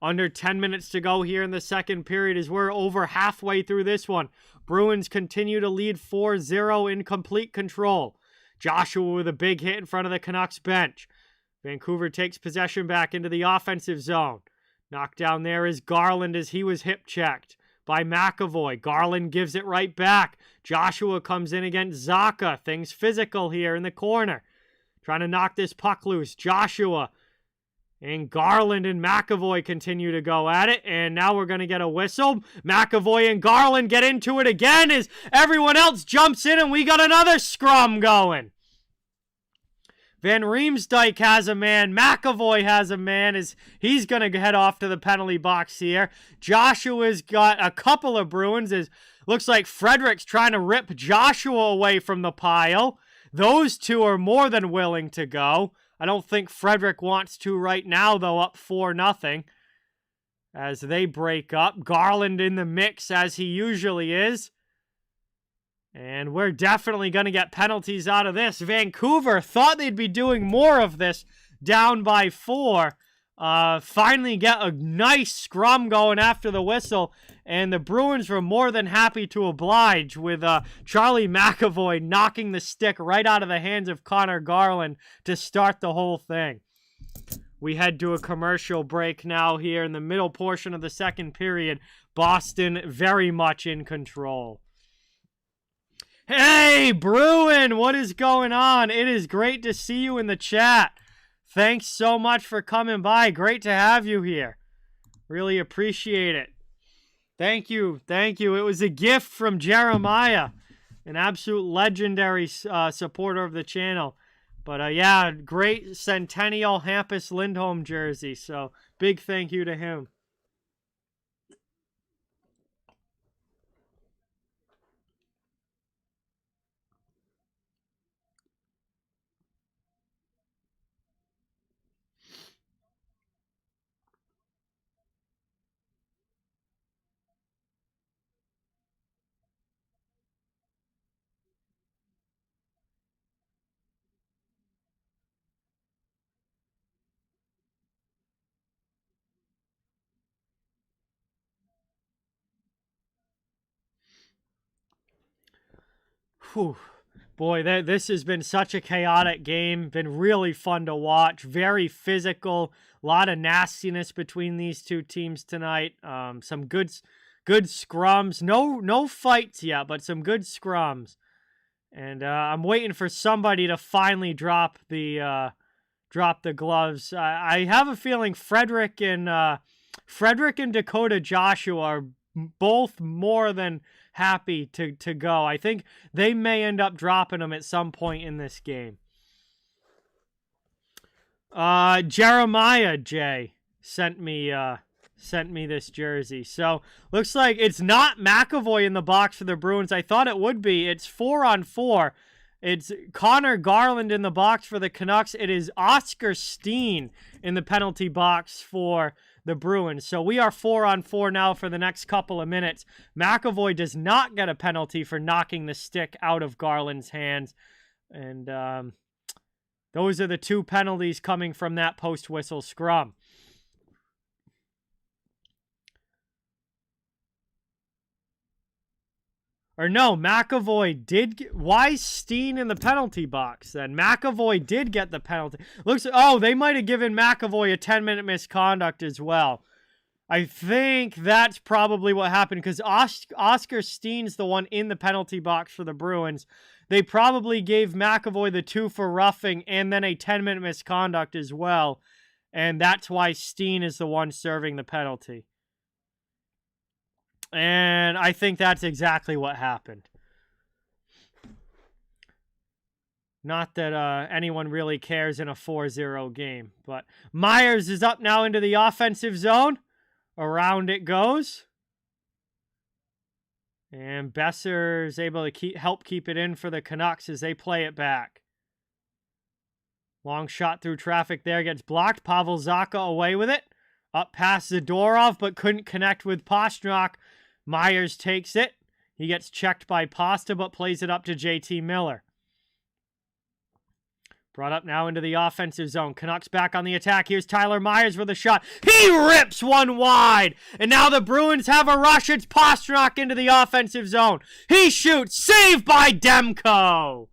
Under 10 minutes to go here in the second period as we're over halfway through this one. Bruins continue to lead 4-0 in complete control. Joshua with a big hit in front of the Canucks bench. Vancouver takes possession back into the offensive zone. Knocked down there is Garland as he was hip-checked by McAvoy. Garland gives it right back. Joshua comes in against Zacha. Things physical here in the corner. Trying to knock this puck loose. Joshua And Garland and McAvoy continue to go at it. And now we're going to get a whistle. McAvoy and Garland get into it again as everyone else jumps in and we got another scrum going. Van Riemsdyk has a man. McAvoy has a man as he's going to head off to the penalty box here. Joshua's got a couple of Bruins. As looks like Frederick's trying to rip Joshua away from the pile. Those two are more than willing to go. I don't think Frederick wants to right now, though, up 4-0 as they break up. Garland in the mix, as he usually is. And we're definitely going to get penalties out of this. Vancouver thought they'd be doing more of this, down by 4. Finally get a nice scrum going after the whistle. And the Bruins were more than happy to oblige with Charlie McAvoy knocking the stick right out of the hands of Connor Garland to start the whole thing. We head to a commercial break now here in the middle portion of the second period. Boston very much in control. Hey, Bruin, what is going on? It is great to see you in the chat. Thanks so much for coming by. Great to have you here. Really appreciate it. Thank you. Thank you. It was a gift from Jeremiah, an absolute legendary supporter of the channel. But yeah, great Centennial Hampus Lindholm jersey. So big thank you to him. Whew. Boy, this has been such a chaotic game. Been really fun to watch. Very physical. A lot of nastiness between these two teams tonight. Some good scrums. No fights yet, but some good scrums. And I'm waiting for somebody to finally drop the gloves. I have a feeling Frederick and Dakota Joshua are both more than happy to go. I think they may end up dropping them at some point in this game. Jeremiah J sent me this jersey. So looks like it's not McAvoy in the box for the Bruins. I thought it would be. It's 4-on-4. It's Connor Garland in the box for the Canucks. It is Oscar Steen in the penalty box for the Bruins. So we are 4-on-4 now for the next couple of minutes. McAvoy does not get a penalty for knocking the stick out of Garland's hands. And those are the two penalties coming from that post-whistle scrum. Or no, McAvoy did why is Steen in the penalty box then? McAvoy did get the penalty. They might have given McAvoy a 10-minute misconduct as well. I think that's probably what happened because Oscar Steen's the one in the penalty box for the Bruins. They probably gave McAvoy the 2 for roughing and then a 10-minute misconduct as well. And that's why Steen is the one serving the penalty. And I think that's exactly what happened. Not that anyone really cares in a 4-0 game. But Myers is up now into the offensive zone. Around it goes. And Besser is able to help keep it in for the Canucks as they play it back. Long shot through traffic there. Gets blocked. Pavel Zacha away with it. Up past Zadorov, but couldn't connect with Pastrnak. Myers takes it. He gets checked by Pasta, but plays it up to JT Miller. Brought up now into the offensive zone. Canucks back on the attack. Here's Tyler Myers with a shot. He rips one wide. And now the Bruins have a rush. It's Pastrnak into the offensive zone. He shoots. Saved by Demko.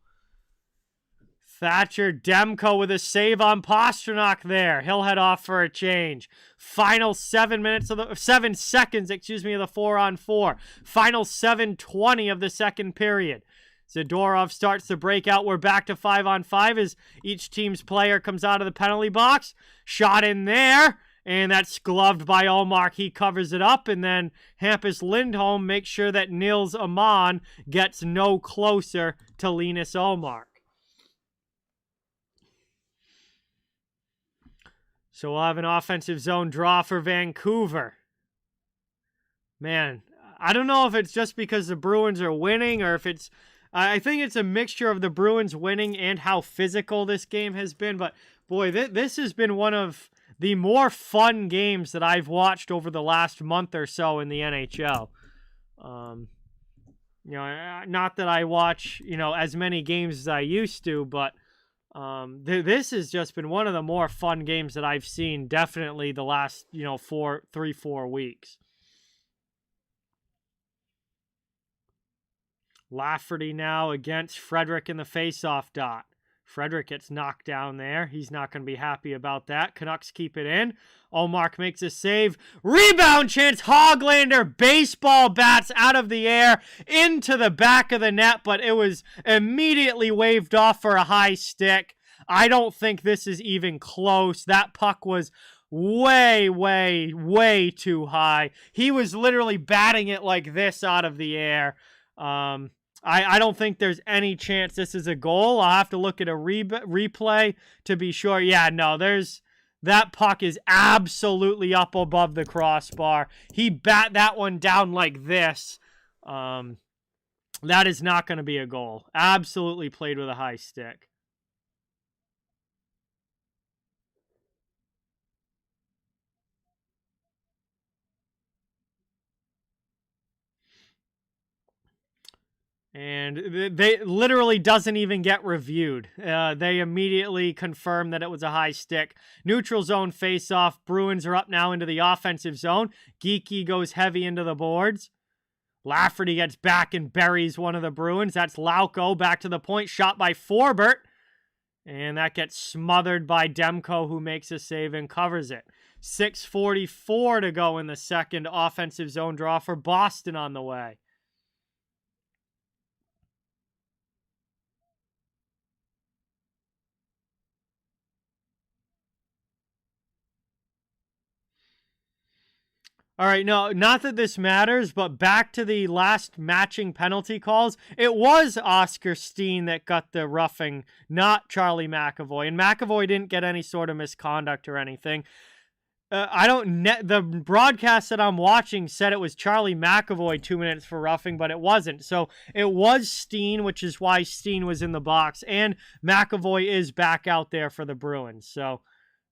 Thatcher Demko with a save on Pastrnak there. He'll head off for a change. Final 7 seconds, of the 4-on-4. Final 7:20 of the second period. Zadorov starts to break out. We're back to 5-on-5 as each team's player comes out of the penalty box. Shot in there, and that's gloved by Ullmark. He covers it up, and then Hampus Lindholm makes sure that Nils Aman gets no closer to Linus Ullmark. So we'll have an offensive zone draw for Vancouver. Man, I don't know if it's just because the Bruins are winning or if it's... I think it's a mixture of the Bruins winning and how physical this game has been. But, boy, this has been one of the more fun games that I've watched over the last month or so in the NHL. Not that I watch, as many games as I used to, but this has just been one of the more fun games that I've seen definitely the last, 3-4 weeks. Lafferty now against Frederick in the faceoff dot. Frederick gets knocked down there. He's not going to be happy about that. Canucks keep it in. Ullmark makes a save. Rebound chance. Hoglander baseball bats out of the air into the back of the net, but it was immediately waved off for a high stick. I don't think this is even close. That puck was way, way, way too high. He was literally batting it like this out of the air. I don't think there's any chance this is a goal. I'll have to look at a replay to be sure. Yeah, no, that puck is absolutely up above the crossbar. He bat that one down like this. That is not going to be a goal. Absolutely played with a high stick. And they literally doesn't even get reviewed. They immediately confirm that it was a high stick. Neutral zone face-off. Bruins are up now into the offensive zone. Geekie goes heavy into the boards. Lafferty gets back and buries one of the Bruins. That's Lauko back to the point. Shot by Forbert. And that gets smothered by Demko, who makes a save and covers it. 6:44 to go in the second. Offensive zone draw for Boston on the way. All right, no, not that this matters, but back to the last matching penalty calls. It was Oscar Steen that got the roughing, not Charlie McAvoy. And McAvoy didn't get any sort of misconduct or anything. The broadcast that I'm watching said it was Charlie McAvoy 2 minutes for roughing, but it wasn't. So it was Steen, which is why Steen was in the box. And McAvoy is back out there for the Bruins. So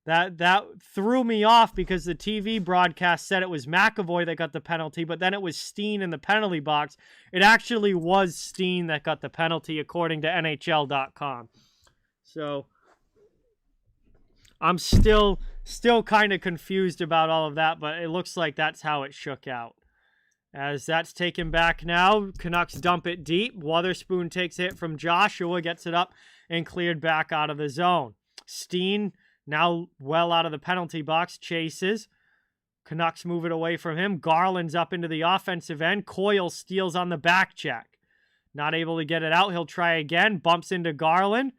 that threw me off because the TV broadcast said it was McAvoy that got the penalty, but then it was Steen in the penalty box. It actually was Steen that got the penalty, according to NHL.com. So I'm still kind of confused about all of that, but it looks like that's how it shook out. As that's taken back now, Canucks dump it deep. Wotherspoon takes a hit from Joshua, gets it up and cleared back out of the zone. Steen, now well out of the penalty box, chases. Canucks move it away from him. Garland's up into the offensive end. Coyle steals on the back check. Not able to get it out. He'll try again. Bumps into Garland.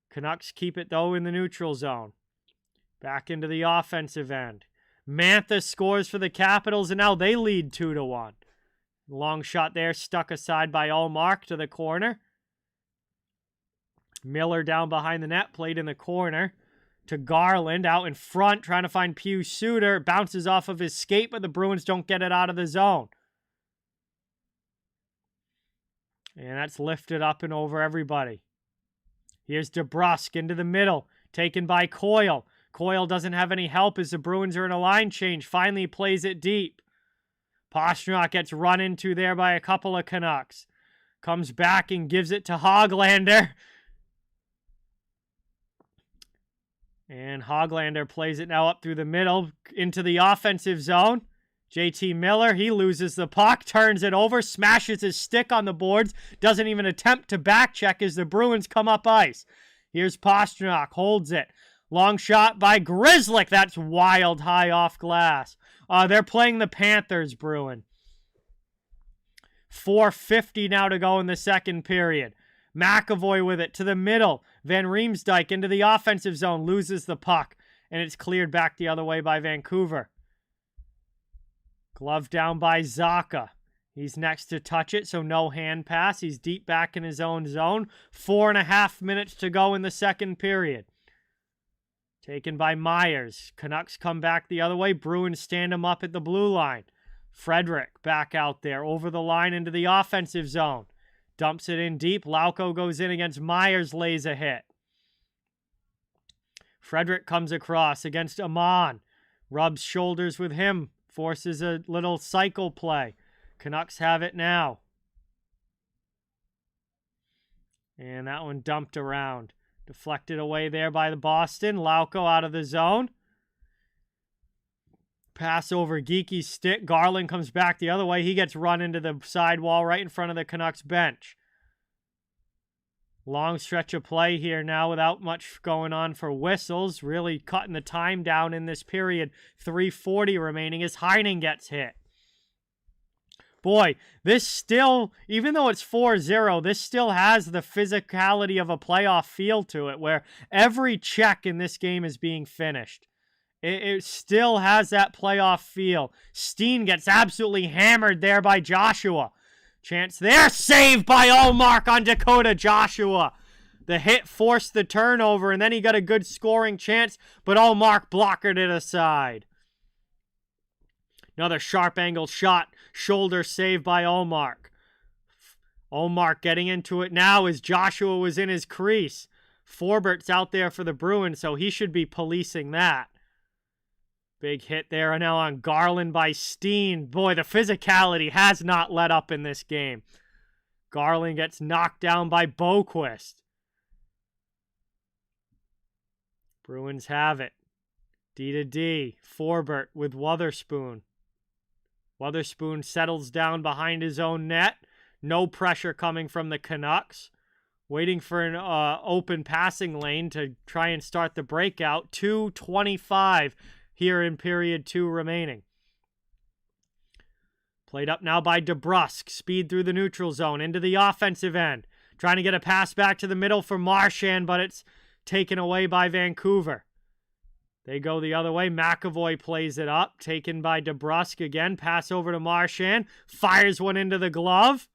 Canucks keep it, though, in the neutral zone. Back into the offensive end. Mantha scores for the Capitals, and now they lead 2-1. Long shot there, stuck aside by Ullmark to the corner. Miller down behind the net, played in the corner to Garland, out in front, trying to find Pius Suter. Bounces off of his skate, but the Bruins don't get it out of the zone. And that's lifted up and over everybody. Here's DeBrusk into the middle, taken by Coyle. Coyle doesn't have any help as the Bruins are in a line change. Finally plays it deep. Pastrnak gets run into there by a couple of Canucks. Comes back and gives it to Hoglander. And Hoglander plays it now up through the middle into the offensive zone. JT Miller, he loses the puck, turns it over, smashes his stick on the boards, doesn't even attempt to back check as the Bruins come up ice. Here's Pastrnak, holds it. Long shot by Grzelcyk. That's wild high off glass. They're playing the Panthers, Bruin. 4:50 now to go in the second period. McAvoy with it to the middle. Van Riemsdyk into the offensive zone, loses the puck, and it's cleared back the other way by Vancouver. Glove down by Zacha. He's next to touch it, so no hand pass. He's deep back in his own zone. 4.5 minutes to go in the second period. Taken by Myers. Canucks come back the other way. Bruins stand him up at the blue line. Frederick back out there, over the line into the offensive zone. Dumps it in deep. Lauko goes in against Myers, lays a hit. Frederick comes across against Amon. Rubs shoulders with him. Forces a little cycle play. Canucks have it now. And that one dumped around. Deflected away there by the Boston. Lauko out of the zone. Pass over Geeky's stick. Garland comes back the other way. He gets run into the sidewall right in front of the Canucks bench. Long stretch of play here now without much going on for whistles. Really cutting the time down in this period. 3:40 remaining as Heinen gets hit. Boy, this still, even though it's 4-0, this still has the physicality of a playoff feel to it, where every check in this game is being finished. It still has that playoff feel. Steen gets absolutely hammered there by Joshua. Chance there, saved by Ullmark on Dakota Joshua. The hit forced the turnover, and then he got a good scoring chance, but Ullmark blockered it aside. Another sharp angle shot. Shoulder saved by Ullmark. Ullmark getting into it now as Joshua was in his crease. Forbert's out there for the Bruins, so he should be policing that. Big hit there now on Garland by Steen. Boy, the physicality has not let up in this game. Garland gets knocked down by Boquist. Bruins have it. D to D. Forbert with Wotherspoon. Wotherspoon settles down behind his own net. No pressure coming from the Canucks. Waiting for an open passing lane to try and start the breakout. 2:25 here in period 2 remaining. Played up now by DeBrusk. Speed through the neutral zone into the offensive end. Trying to get a pass back to the middle for Marchand, but it's taken away by Vancouver. They go the other way. McAvoy plays it up. Taken by DeBrusk again. Pass over to Marchand. Fires one into the glove.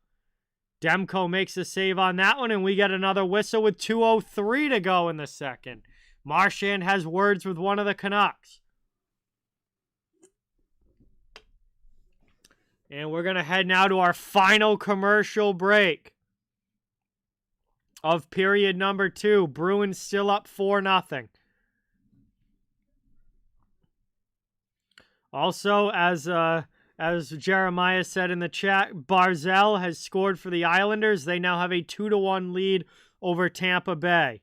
Demko makes a save on that one, and we get another whistle with 2:03 to go in the second. Marchand has words with one of the Canucks. And we're going to head now to our final commercial break of period number 2. Bruins still up 4-0. Also, as Jeremiah said in the chat, Barzell has scored for the Islanders. They now have a 2-1 lead over Tampa Bay.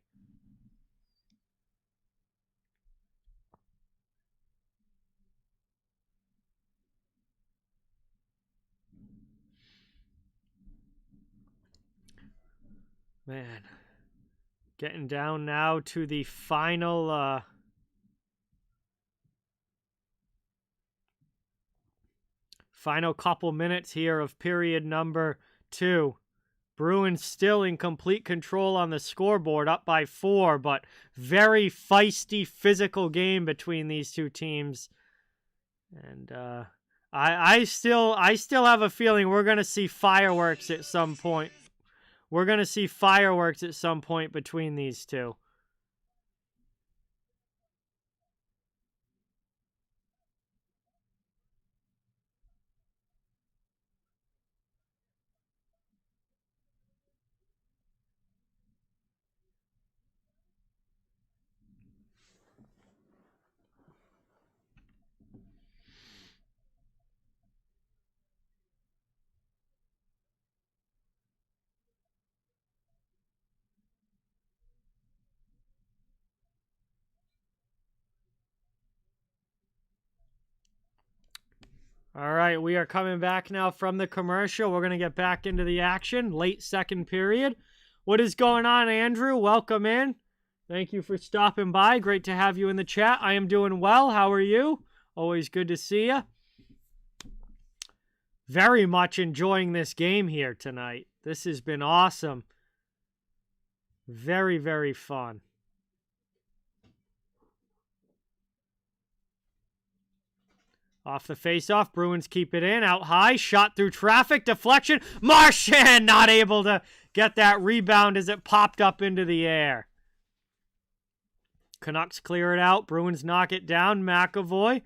Man, getting down now to the final final couple minutes here of period number 2. Bruins still in complete control on the scoreboard, up by 4, but very feisty physical game between these two teams. And I still have a feeling we're going to see fireworks at some point. We're going to see fireworks at some point between these two. All right, we are coming back now from the commercial. We're going to get back into the action. Late second period. What is going on, Andrew? Welcome in. Thank you for stopping by. Great to have you in the chat. I am doing well. How are you? Always good to see you. very much enjoying this game here tonight. This has been awesome. Very, very fun. Off the face-off, Bruins keep it in. Out high, shot through traffic, deflection. Marchand not able to get that rebound as it popped up into the air. Canucks clear it out. Bruins knock it down. McAvoy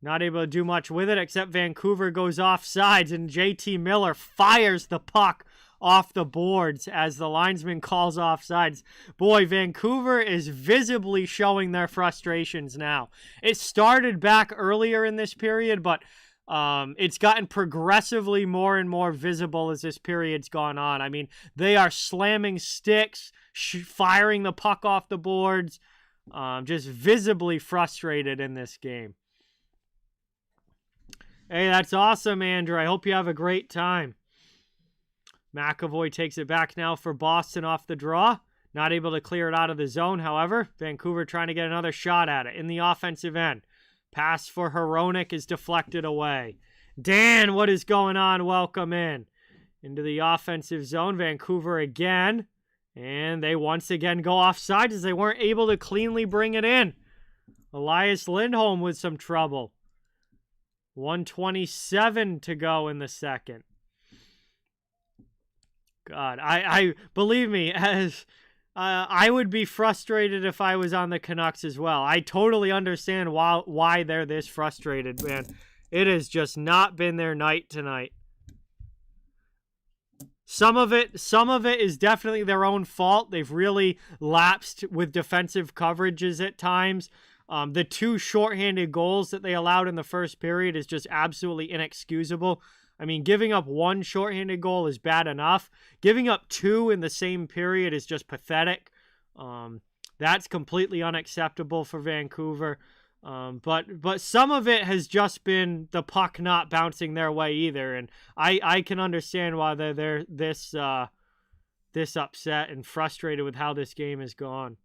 not able to do much with it, except Vancouver goes off sides, and JT Miller fires the puck off the boards as the linesman calls offsides. Boy, Vancouver is visibly showing their frustrations now. It started back earlier in this period, but it's gotten progressively more and more visible as this period's gone on. I mean, they are slamming sticks, firing the puck off the boards, just visibly frustrated in this game. Hey, that's awesome, Andrew. I hope you have a great time. McAvoy takes it back now for Boston off the draw. Not able to clear it out of the zone, however. Vancouver trying to get another shot at it in the offensive end. Pass for Hronek is deflected away. Dan, what is going on? Welcome in. Into the offensive zone. Vancouver again. And they once again go offside as they weren't able to cleanly bring it in. Elias Lindholm with some trouble. 1:27 to go in the second. God, I believe me, as I would be frustrated if I was on the Canucks as well. I totally understand why they're this frustrated, man. It has just not been their night tonight. Some of it is definitely their own fault. They've really lapsed with defensive coverages at times. The 2 shorthanded goals that they allowed in the first period is just absolutely inexcusable. I mean, giving up 1 shorthanded goal is bad enough. Giving up 2 in the same period is just pathetic. That's completely unacceptable for Vancouver. But some of it has just been the puck not bouncing their way either, and I can understand why they're this upset and frustrated with how this game has gone.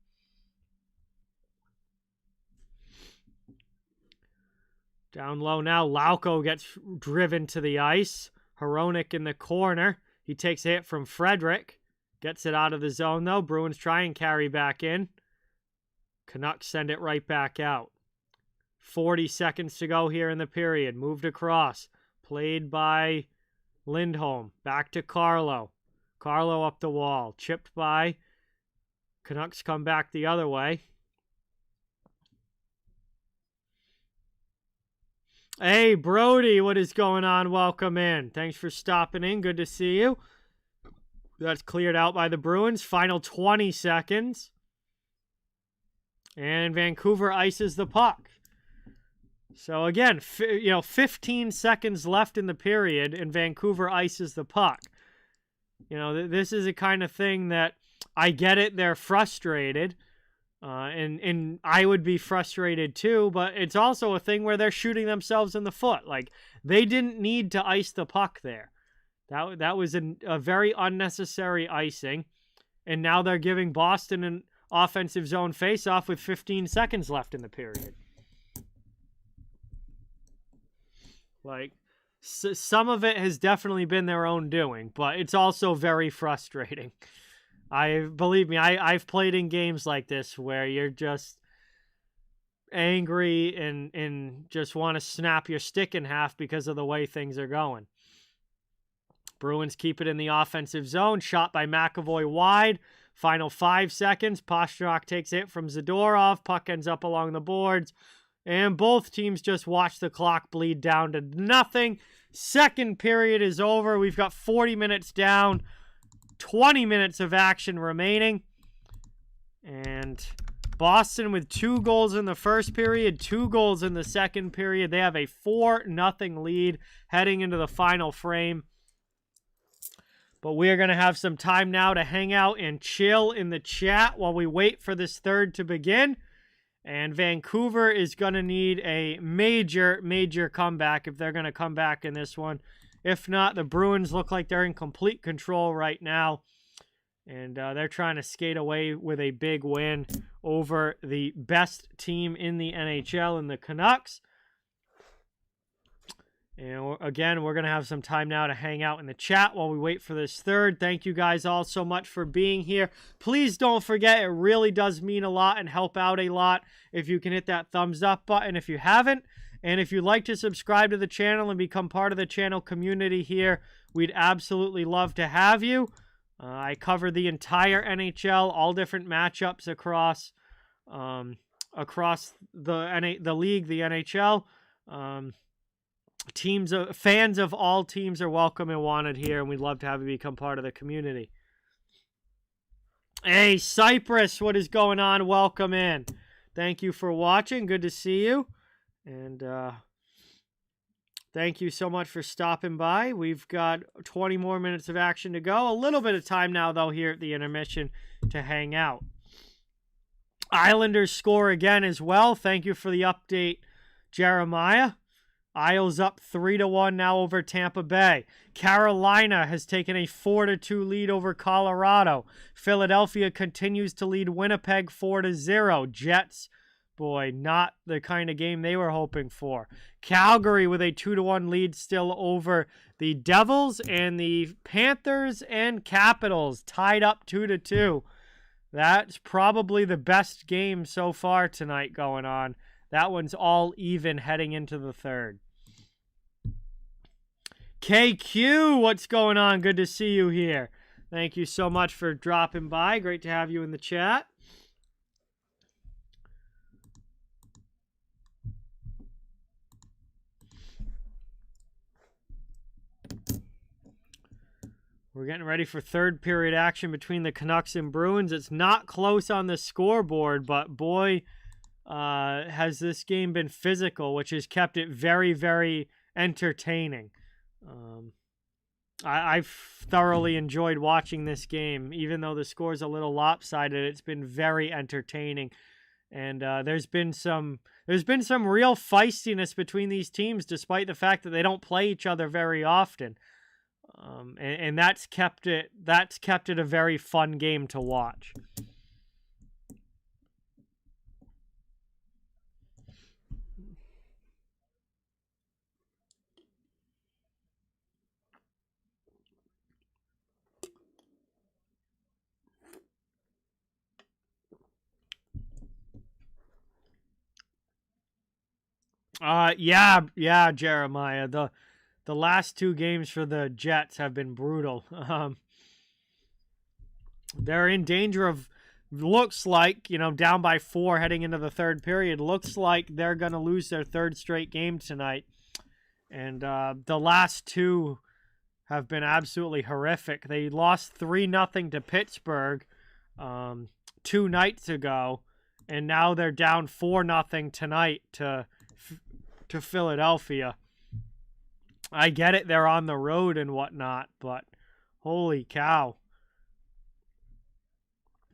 Down low now, Lauko gets driven to the ice. Hronek in the corner. He takes a hit from Frederick. Gets it out of the zone, though. Bruins try and carry back in. Canucks send it right back out. 40 seconds to go here in the period. Moved across. Played by Lindholm. Back to Carlo. Carlo up the wall. Chipped by. Canucks come back the other way. Hey, Brody, what is going on? Welcome in. Thanks for stopping in. Good to see you. That's cleared out by the Bruins. Final 20 seconds. And Vancouver ices the puck. So again, 15 seconds left in the period, and Vancouver ices the puck. This is a kind of thing that I get it. They're frustrated. And I would be frustrated too, but it's also a thing where they're shooting themselves in the foot. Like, they didn't need to ice the puck there. That was a very unnecessary icing. And now they're giving Boston an offensive zone face-off with 15 seconds left in the period. Like, some of it has definitely been their own doing, but it's also very frustrating. Believe me, I've played in games like this where you're just angry and just want to snap your stick in half because of the way things are going. Bruins keep it in the offensive zone. Shot by McAvoy wide. Final 5 seconds. Pastrnak takes it from Zadorov. Puck ends up along the boards. And both teams just watch the clock bleed down to nothing. Second period is over. We've got 40 minutes down. 20 minutes of action remaining. And Boston with 2 goals in the first period, 2 goals in the second period. They have a 4-0 lead heading into the final frame. But we are going to have some time now to hang out and chill in the chat while we wait for this third to begin. And Vancouver is going to need a major, major comeback if they're going to come back in this one. If not, the Bruins look like they're in complete control right now. And they're trying to skate away with a big win over the best team in the NHL in the Canucks. And again, we're going to have some time now to hang out in the chat while we wait for this third. Thank you guys all so much for being here. Please don't forget, it really does mean a lot and help out a lot if you can hit that thumbs up button if you haven't. And if you'd like to subscribe to the channel and become part of the channel community here, we'd absolutely love to have you. I cover the entire NHL, all different matchups across the league, the NHL. Fans of all teams are welcome and wanted here, and we'd love to have you become part of the community. Hey, Cypress, what is going on? Welcome in. Thank you for watching. Good to see you. And thank you so much for stopping by. We've got 20 more minutes of action to go. A little bit of time now, though, here at the intermission to hang out. Islanders score again as well. Thank you for the update, Jeremiah. Isles up 3-1 now over Tampa Bay. Carolina has taken a 4-2 lead over Colorado. Philadelphia continues to lead Winnipeg 4-0. Jets, boy, not the kind of game they were hoping for. Calgary with a 2-1 lead still over the Devils, and the Panthers and Capitals tied up 2-2. That's probably the best game so far tonight going on. That one's all even heading into the third. KQ, what's going on? Good to see you here. Thank you so much for dropping by. Great to have you in the chat. We're getting ready for third period action between the Canucks and Bruins. It's not close on the scoreboard, but boy, has this game been physical, which has kept it very, very entertaining. I've thoroughly enjoyed watching this game. Even though the score's a little lopsided, it's been very entertaining. And there's been some real feistiness between these teams, despite the fact that they don't play each other very often. And that's kept it a very fun game to watch. Yeah, Jeremiah. The last two games for the Jets have been brutal. They're in danger of, looks like, down by 4 heading into the third period. Looks like they're going to lose their third straight game tonight. And the last two have been absolutely horrific. They lost 3-0 to Pittsburgh 2 nights ago. And now they're down 4-0 tonight to Philadelphia. I get it, they're on the road and whatnot, but holy cow.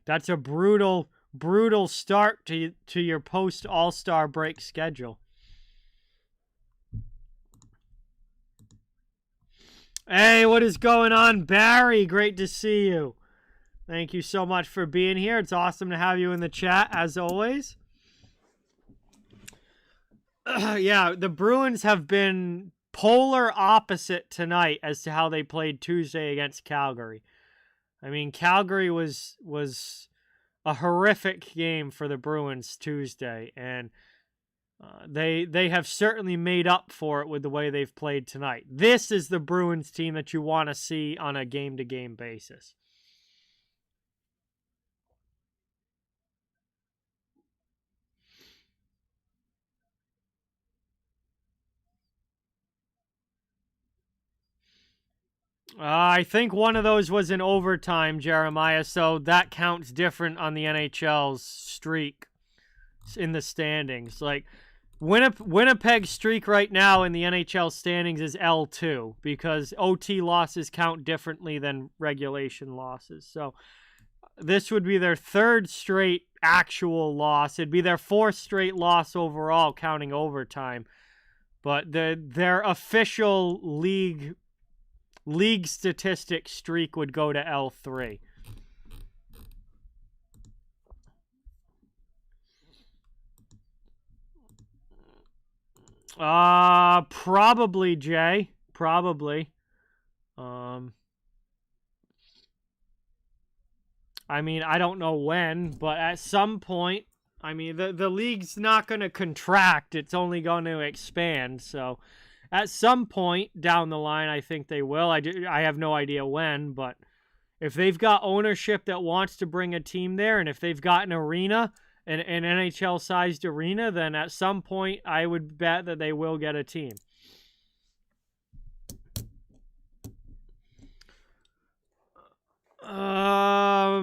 That's a brutal start to your post-All-Star break schedule. Hey, what is going on, Barry? Great to see you. Thank you so much for being here. It's awesome to have you in the chat, as always. Yeah, the Bruins have been polar opposite tonight as to how they played Tuesday against Calgary. I mean, Calgary was a horrific game for the Bruins Tuesday, and they have certainly made up for it with the way they've played tonight. This is the Bruins team that you want to see on a game-to-game basis. I think one of those was in overtime, Jeremiah, so that counts different on the NHL's streak in the standings. Like, Winnipeg's streak right now in the NHL standings is L2 because OT losses count differently than regulation losses. So this would be their third straight actual loss. It'd be their fourth straight loss overall, counting overtime. But their official league statistic streak would go to L3. Probably, Jay. Probably. Um, I mean, I don't know when, but at some point, I mean, the league's not going to contract. It's only going to expand. So at some point down the line, I think they will. I have no idea when, but if they've got ownership that wants to bring a team there, and if they've got an arena, an NHL-sized arena, then at some point, I would bet that they will get a team.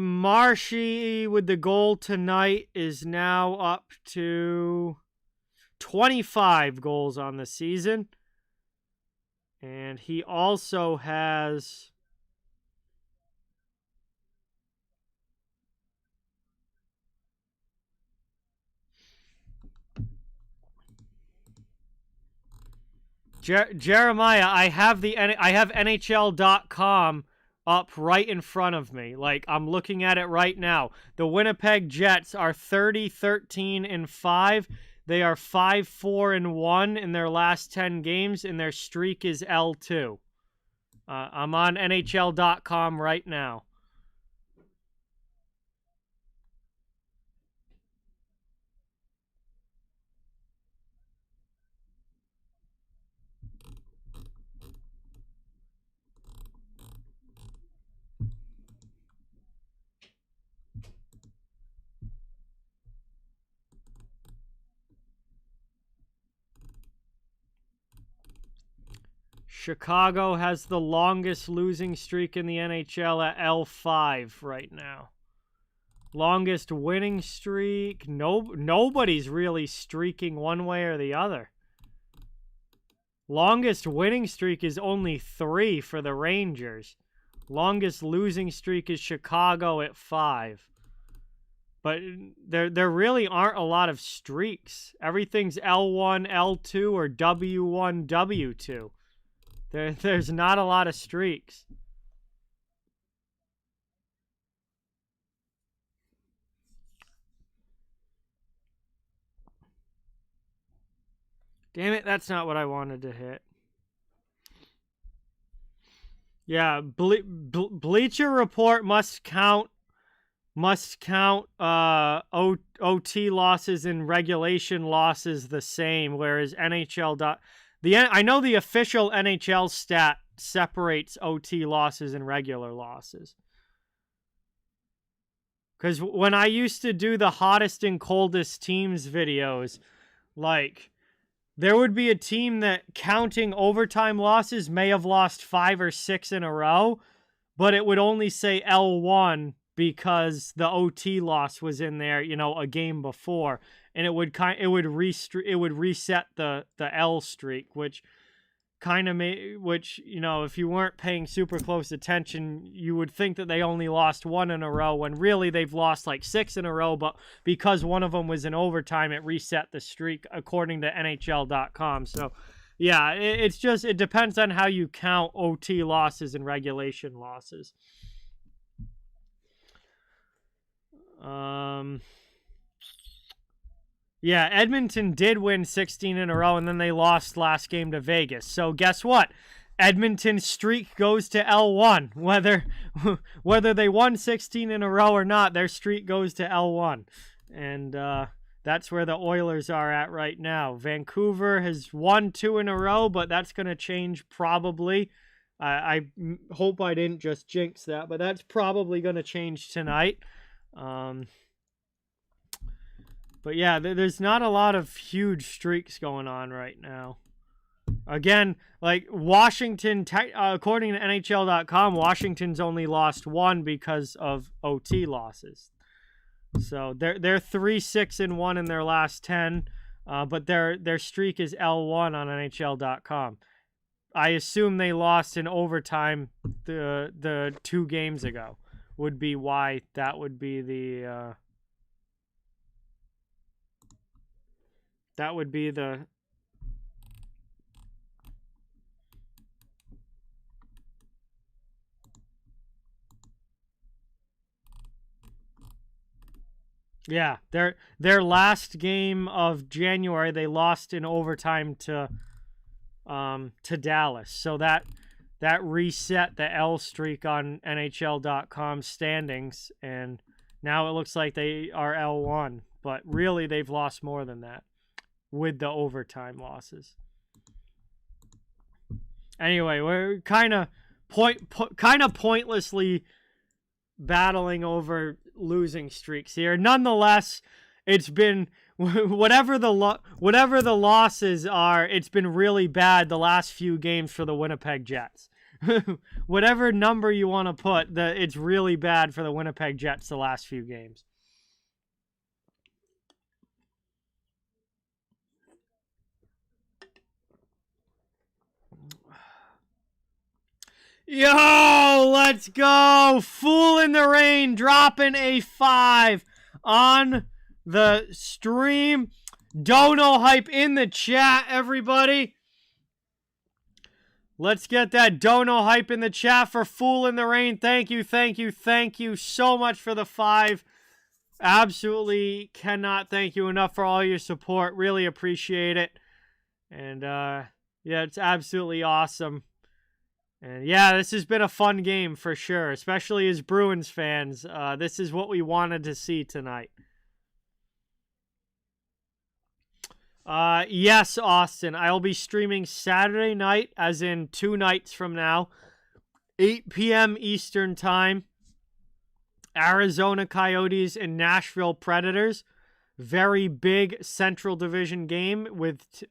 Marshy with the goal tonight is now up to 25 goals on the season. And he also has Jeremiah, I have NHL.com up right in front of me. Like, I'm looking at it right now. The Winnipeg Jets are 30-13-5. They are 5-4-1 in their last 10 games, and their streak is L2. I'm on NHL.com right now. Chicago has the longest losing streak in the NHL at L5 right now. Longest winning streak. Nobody's really streaking one way or the other. Longest winning streak is only 3 for the Rangers. Longest losing streak is Chicago at 5. But there really aren't a lot of streaks. Everything's L1, L2, or W1, W2. There's not a lot of streaks. Damn it, that's not what I wanted to hit. Yeah, Bleacher Report must count OT losses and regulation losses the same, whereas I know the official NHL stat separates OT losses and regular losses. Because when I used to do the hottest and coldest teams videos, like, there would be a team that, counting overtime losses, may have lost 5 or 6 in a row, but it would only say L1 because the OT loss was in there, a game before, and it would reset the L streak, which if you weren't paying super close attention, you would think that they only lost 1 in a row when really they've lost like 6 in a row, but because one of them was in overtime, it reset the streak according to NHL.com. So yeah, it depends on how you count OT losses and regulation losses. Yeah, Edmonton did win 16 in a row, and then they lost last game to Vegas. So guess what? Edmonton's streak goes to L1. Whether they won 16 in a row or not, their streak goes to L1. And that's where the Oilers are at right now. Vancouver has won 2 in a row, but that's going to change probably. I hope I didn't just jinx that, but that's probably going to change tonight. But yeah, there's not a lot of huge streaks going on right now. Again, like Washington, according to NHL.com, Washington's only lost 1 because of OT losses. So they're 3-6-1 in their last 10, but their streak is L1 on NHL.com. I assume they lost in overtime the 2 games ago. Would be why that would be the. That would be the... Yeah, their last game of January, they lost in overtime to Dallas. So that reset the L streak on NHL.com standings, and now it looks like they are L1. But really, they've lost more than that with the overtime losses. Anyway, we're kind of pointlessly battling over losing streaks here. Nonetheless, it's been whatever the losses are, it's been really bad the last few games for the Winnipeg Jets. Whatever number you want to put, it's really bad for the Winnipeg Jets the last few games. Yo, let's go. Fool in the Rain dropping a 5 on the stream. Dono hype in the chat, everybody. Let's get that Dono hype in the chat for Fool in the Rain. Thank you so much for the 5. Absolutely cannot thank you enough for all your support. Really appreciate it. And yeah, it's absolutely awesome. And yeah, this has been a fun game for sure, especially as Bruins fans. This is what we wanted to see tonight. Yes, Austin. I'll be streaming Saturday night, as in 2 nights from now, 8 p.m. Eastern Time. Arizona Coyotes and Nashville Predators. Very big Central Division game with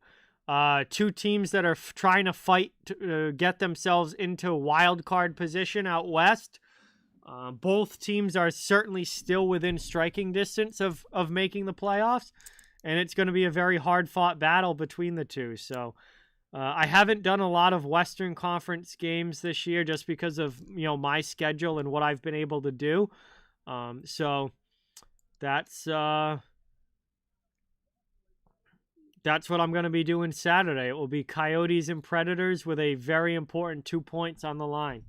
2 teams that are trying to fight to get themselves into wild card position out west. Both teams are certainly still within striking distance of making the playoffs, and it's going to be a very hard-fought battle between the two. So I haven't done a lot of Western Conference games this year just because of my schedule and what I've been able to do. So that's what I'm going to be doing Saturday. It will be Coyotes and Predators with a very important 2 points on the line.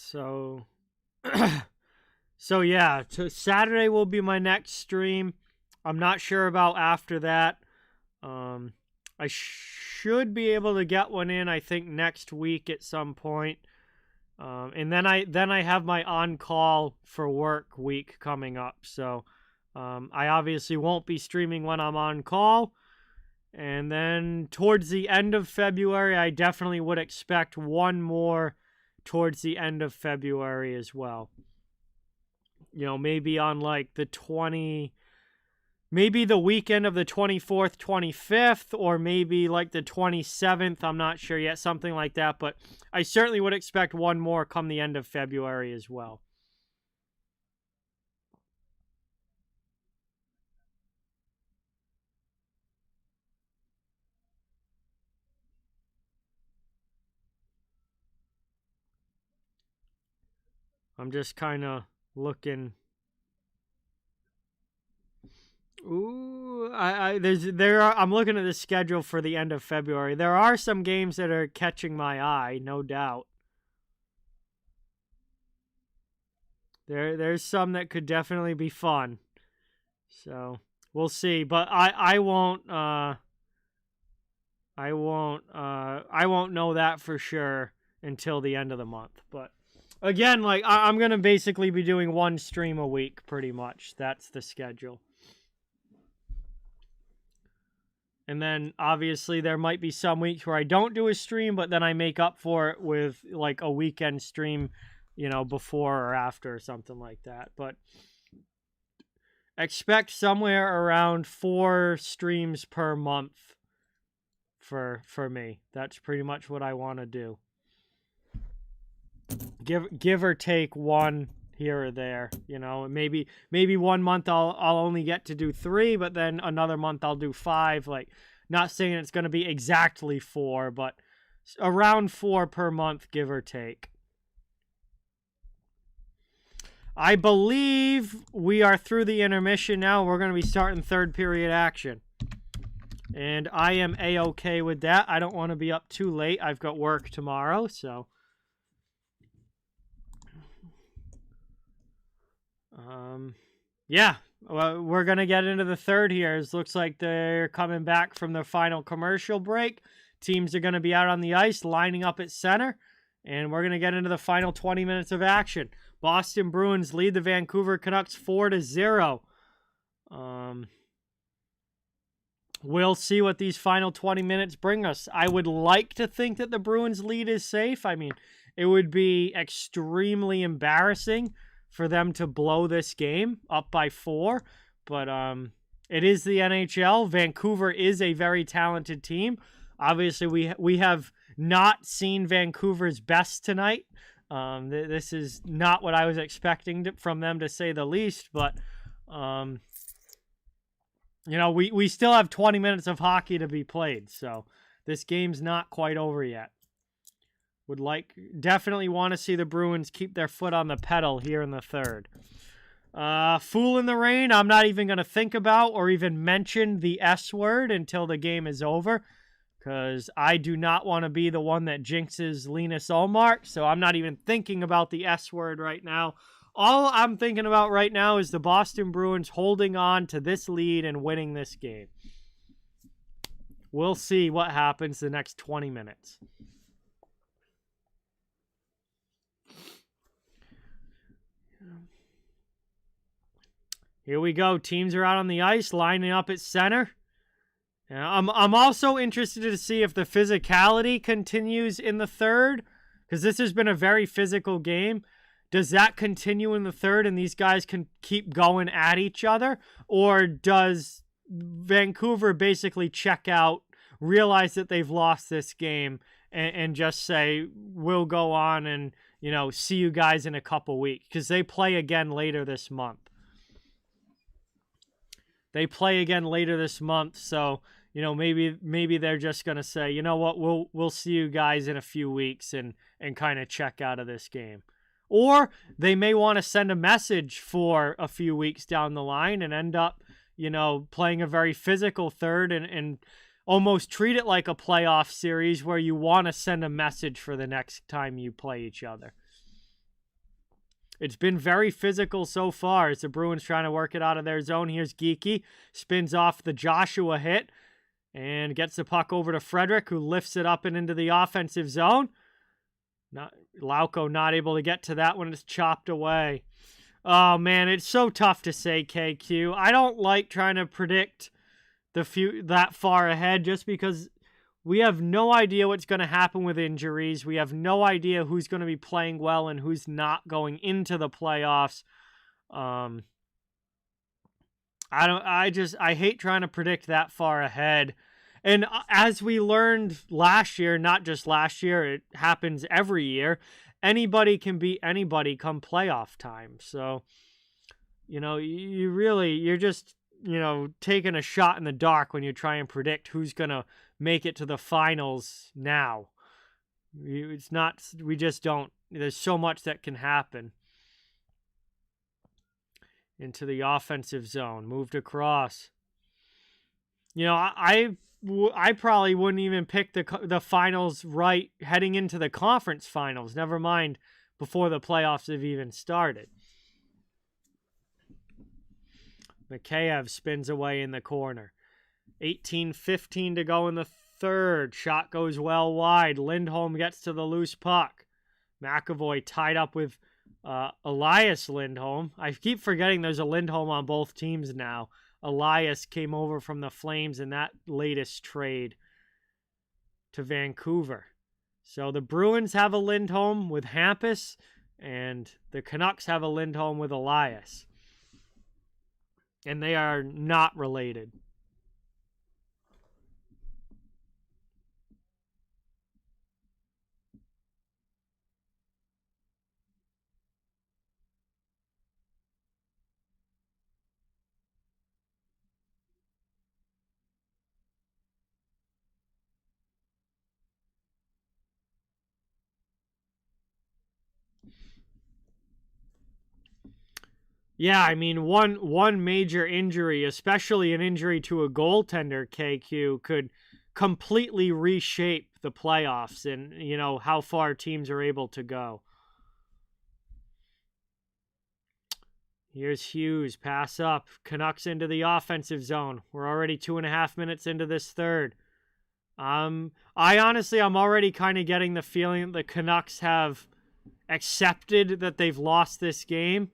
So yeah, Saturday will be my next stream. I'm not sure about after that. I should be able to get one in, I think, next week at some point. And then I have my on-call for work week coming up. So I obviously won't be streaming when I'm on call. And then towards the end of February, I definitely would expect one more towards the end of February as well. Maybe on like maybe the weekend of the 24th, 25th, or maybe like the 27th. I'm not sure yet, something like that. But I certainly would expect one more come the end of February as well. I'm just kind of looking. Ooh, I'm looking at the schedule for the end of February. There are some games that are catching my eye, no doubt. There's some that could definitely be fun. So we'll see, but I won't know that for sure until the end of the month. But again, like I'm gonna basically be doing one stream a week, pretty much. That's the schedule. And then obviously there might be some weeks where I don't do a stream, but then I make up for it with like a weekend stream, before or after or something like that. But expect somewhere around 4 streams per month for me. That's pretty much what I want to do. Give or take one here or there, maybe 1 month I'll only get to do 3, but then another month I'll do 5. Like, not saying it's going to be exactly 4, but around 4 per month, give or take. I believe we are through the intermission now. We're going to be starting third period action. And I am A-okay with that. I don't want to be up too late. I've got work tomorrow, so. Yeah, well, we're going to get into the third here. It looks like they're coming back from their final commercial break. Teams are going to be out on the ice, lining up at center. And we're going to get into the final 20 minutes of action. Boston Bruins lead the Vancouver Canucks 4-0. We'll see what these final 20 minutes bring us. I would like to think that the Bruins lead is safe. I mean, it would be extremely embarrassing for them to blow this game up by 4. But it is the NHL. Vancouver is a very talented team. Obviously, we have not seen Vancouver's best tonight. This is not what I was expecting from them, to say the least. But, we still have 20 minutes of hockey to be played. So this game's not quite over yet. Definitely want to see the Bruins keep their foot on the pedal here in the third. Fool in the rain, I'm not even going to think about or even mention the S word until the game is over, because I do not want to be the one that jinxes Linus Ullmark, so I'm not even thinking about the S word right now. All I'm thinking about right now is the Boston Bruins holding on to this lead and winning this game. We'll see what happens the next 20 minutes. Here we go. Teams are out on the ice, lining up at center. I'm also interested to see if the physicality continues in the third, because this has been a very physical game. Does that continue in the third and these guys can keep going at each other? Or does Vancouver basically check out, realize that they've lost this game, and just say, we'll go on and, see you guys in a couple weeks? Because they play again later this month. So, maybe they're just going to say, you know what, we'll see you guys in a few weeks and kind of check out of this game. Or they may want to send a message for a few weeks down the line and end up, playing a very physical third and almost treat it like a playoff series where you want to send a message for the next time you play each other. It's been very physical so far as the Bruins trying to work it out of their zone. Here's Geekie, spins off the Joshua hit and gets the puck over to Frederick, who lifts it up and into the offensive zone. Lauko not able to get to that one. It's chopped away. Oh, man, it's so tough to say, KQ. I don't like trying to predict that far ahead just because we have no idea what's going to happen with injuries. We have no idea who's going to be playing well and who's not going into the playoffs. I hate trying to predict that far ahead. And as we learned last year, not just last year, it happens every year. Anybody can beat anybody come playoff time. So, you're just, taking a shot in the dark when you try and predict who's going to make it to the finals now. We just don't. There's so much that can happen. Into the offensive zone, moved across. I probably wouldn't even pick the finals right heading into the conference finals, never mind before the playoffs have even started. Mikheyev spins away in the corner. 18:15 to go in the third. Shot goes well wide. Lindholm gets to the loose puck. McAvoy tied up with Elias Lindholm. I keep forgetting there's a Lindholm on both teams now. Elias came over from the Flames in that latest trade to Vancouver. So the Bruins have a Lindholm with Hampus, and the Canucks have a Lindholm with Elias. And they are not related. Yeah, I mean, one major injury, especially an injury to a goaltender, KQ, could completely reshape the playoffs and, how far teams are able to go. Here's Hughes, pass up. Canucks into the offensive zone. We're already 2.5 minutes into this third. I'm already kind of getting the feeling that the Canucks have accepted that they've lost this game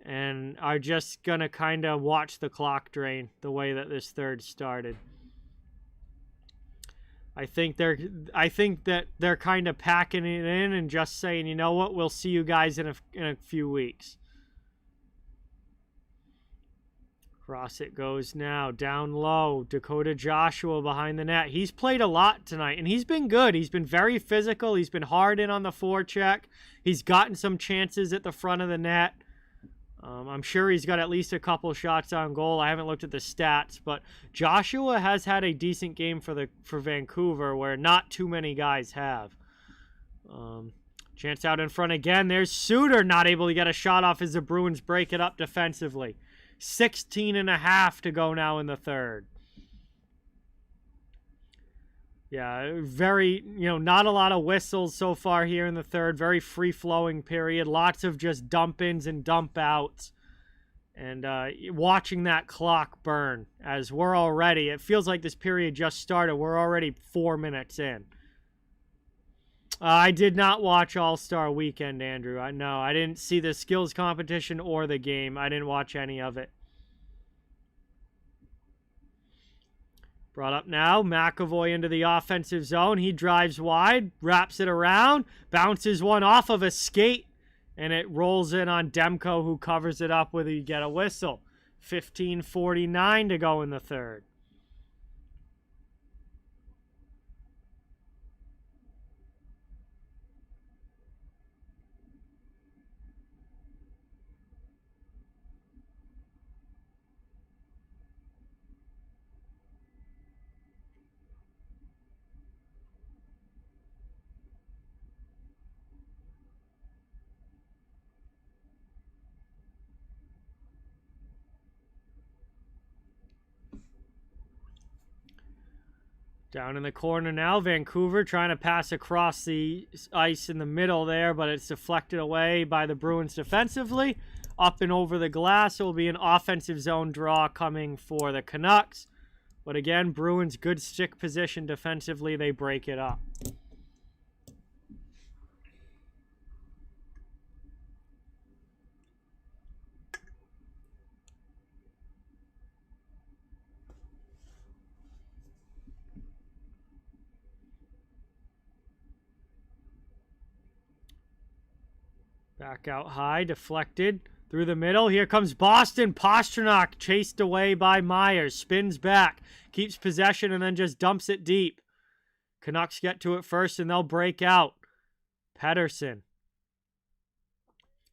and are just going to kind of watch the clock drain the way that this third started. I think that they're kind of packing it in and just saying, you know what, we'll see you guys in a few weeks. Cross it goes now, down low. Dakota Joshua behind the net. He's played a lot tonight, and he's been good. He's been very physical. He's been hard in on the forecheck. He's gotten some chances at the front of the net. I'm sure he's got at least a couple shots on goal. I haven't looked at the stats, but Joshua has had a decent game for Vancouver, where not too many guys have. Chance out in front again. There's Suter, not able to get a shot off as the Bruins break it up defensively. 16.5 to go now in the third. Yeah, very, not a lot of whistles so far here in the third. Very free-flowing period. Lots of just dump-ins and dump-outs. And watching that clock burn as we're already, it feels like this period just started. We're already 4 minutes in. I did not watch All-Star Weekend, Andrew. I didn't see the skills competition or the game. I didn't watch any of it. Brought up now, McAvoy into the offensive zone. He drives wide, wraps it around, bounces one off of a skate, and it rolls in on Demko, who covers it up with you get a whistle. 15:49 to go in the third. Down in the corner now, Vancouver trying to pass across the ice in the middle there, but it's deflected away by the Bruins defensively. Up and over the glass, it will be an offensive zone draw coming for the Canucks. But again, Bruins good stick position defensively. They break it up. Back out high, deflected through the middle. Here comes Boston. Pastrnak chased away by Myers. Spins back, keeps possession, and then just dumps it deep. Canucks get to it first, and they'll break out. Pettersson.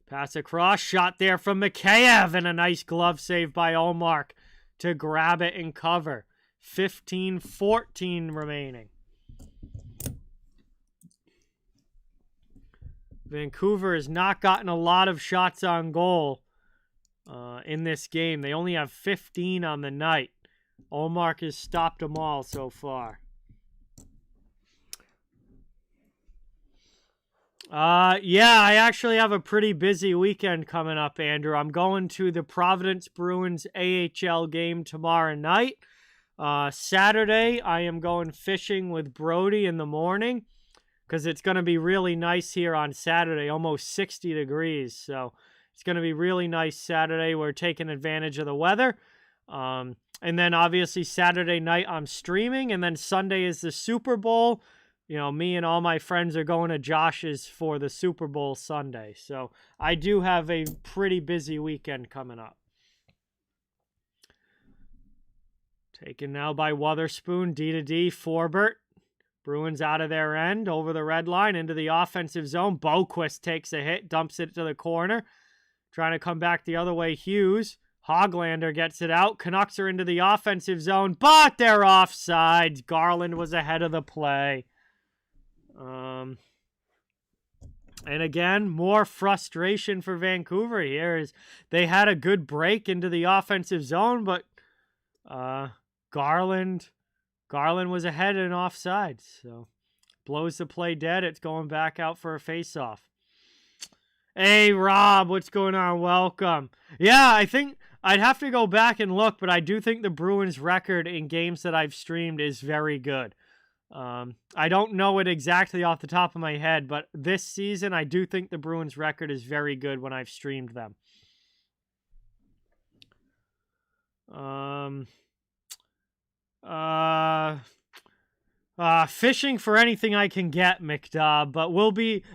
Pass across, shot there from Mikheyev, and a nice glove save by Ullmark to grab it and cover. 15:14 remaining. Vancouver has not gotten a lot of shots on goal in this game. They only have 15 on the night. Ullmark has stopped them all so far. Yeah, I actually have a pretty busy weekend coming up, Andrew. I'm going to the Providence Bruins AHL game tomorrow night. Saturday, I am going fishing with Brody in the morning, because it's going to be really nice here on Saturday, almost 60 degrees. So it's going to be really nice Saturday. We're taking advantage of the weather. And then obviously Saturday night I'm streaming, and then Sunday is the Super Bowl. You know, me and all my friends are going to Josh's for the Super Bowl Sunday. So I do have a pretty busy weekend coming up. Taken now by Wotherspoon, D to D, Forbert. Bruins out of their end, over the red line, into the offensive zone. Boquist takes a hit, dumps it to the corner. Trying to come back the other way, Hughes. Hoglander gets it out. Canucks are into the offensive zone, but they're offside. Garland was ahead of the play. And again, more frustration for Vancouver here is they had a good break into the offensive zone, but Garland was ahead and offside, so blows the play dead. It's going back out for a face-off. Hey, Rob, what's going on? Welcome. Yeah, I think I'd have to go back and look, but I do think the Bruins' record in games that I've streamed is very good. I don't know it exactly off the top of my head, but this season I do think the Bruins' record is very good when I've streamed them. Fishing for anything I can get, McDobb, but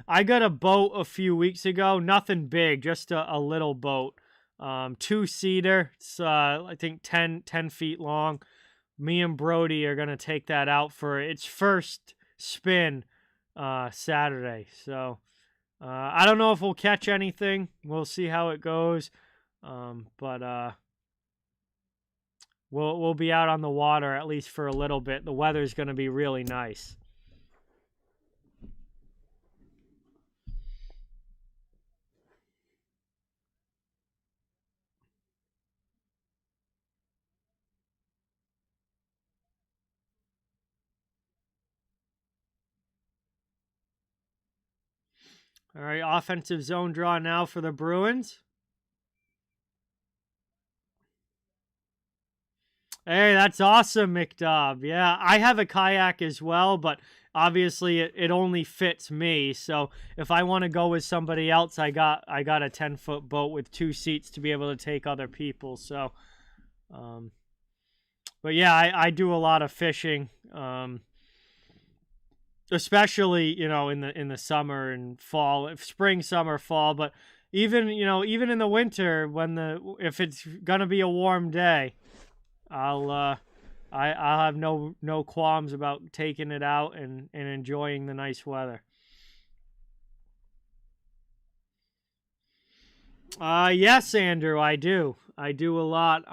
I got a boat a few weeks ago, nothing big, just a little boat, 2-seater, it's, I think 10 feet long. Me and Brody are going to take that out for its first spin, Saturday, so, I don't know if we'll catch anything, we'll see how it goes, but, We'll be out on the water at least for a little bit. The weather's going to be really nice. All right, offensive zone draw now for the Bruins. Hey, that's awesome, McDobb. Yeah, I have a kayak as well, but obviously it only fits me. So if I want to go with somebody else, I got a 10-foot boat with 2 seats to be able to take other people. So, but yeah, I do a lot of fishing, especially in the summer and fall, spring, summer, fall. But even in the winter if it's gonna be a warm day, I'll have no qualms about taking it out and enjoying the nice weather. Yes, Andrew, I do. I do a lot.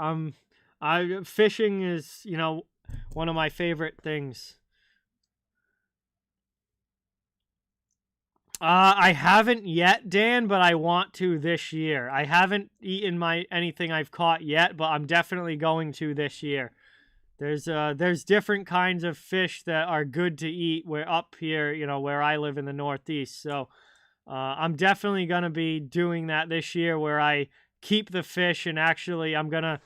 Fishing is, one of my favorite things. I haven't yet, Dan, but I want to this year. I haven't eaten anything I've caught yet, but I'm definitely going to this year. There's different kinds of fish that are good to eat. We're up here, where I live in the Northeast. So, I'm definitely gonna be doing that this year, where I keep the fish and actually I'm gonna,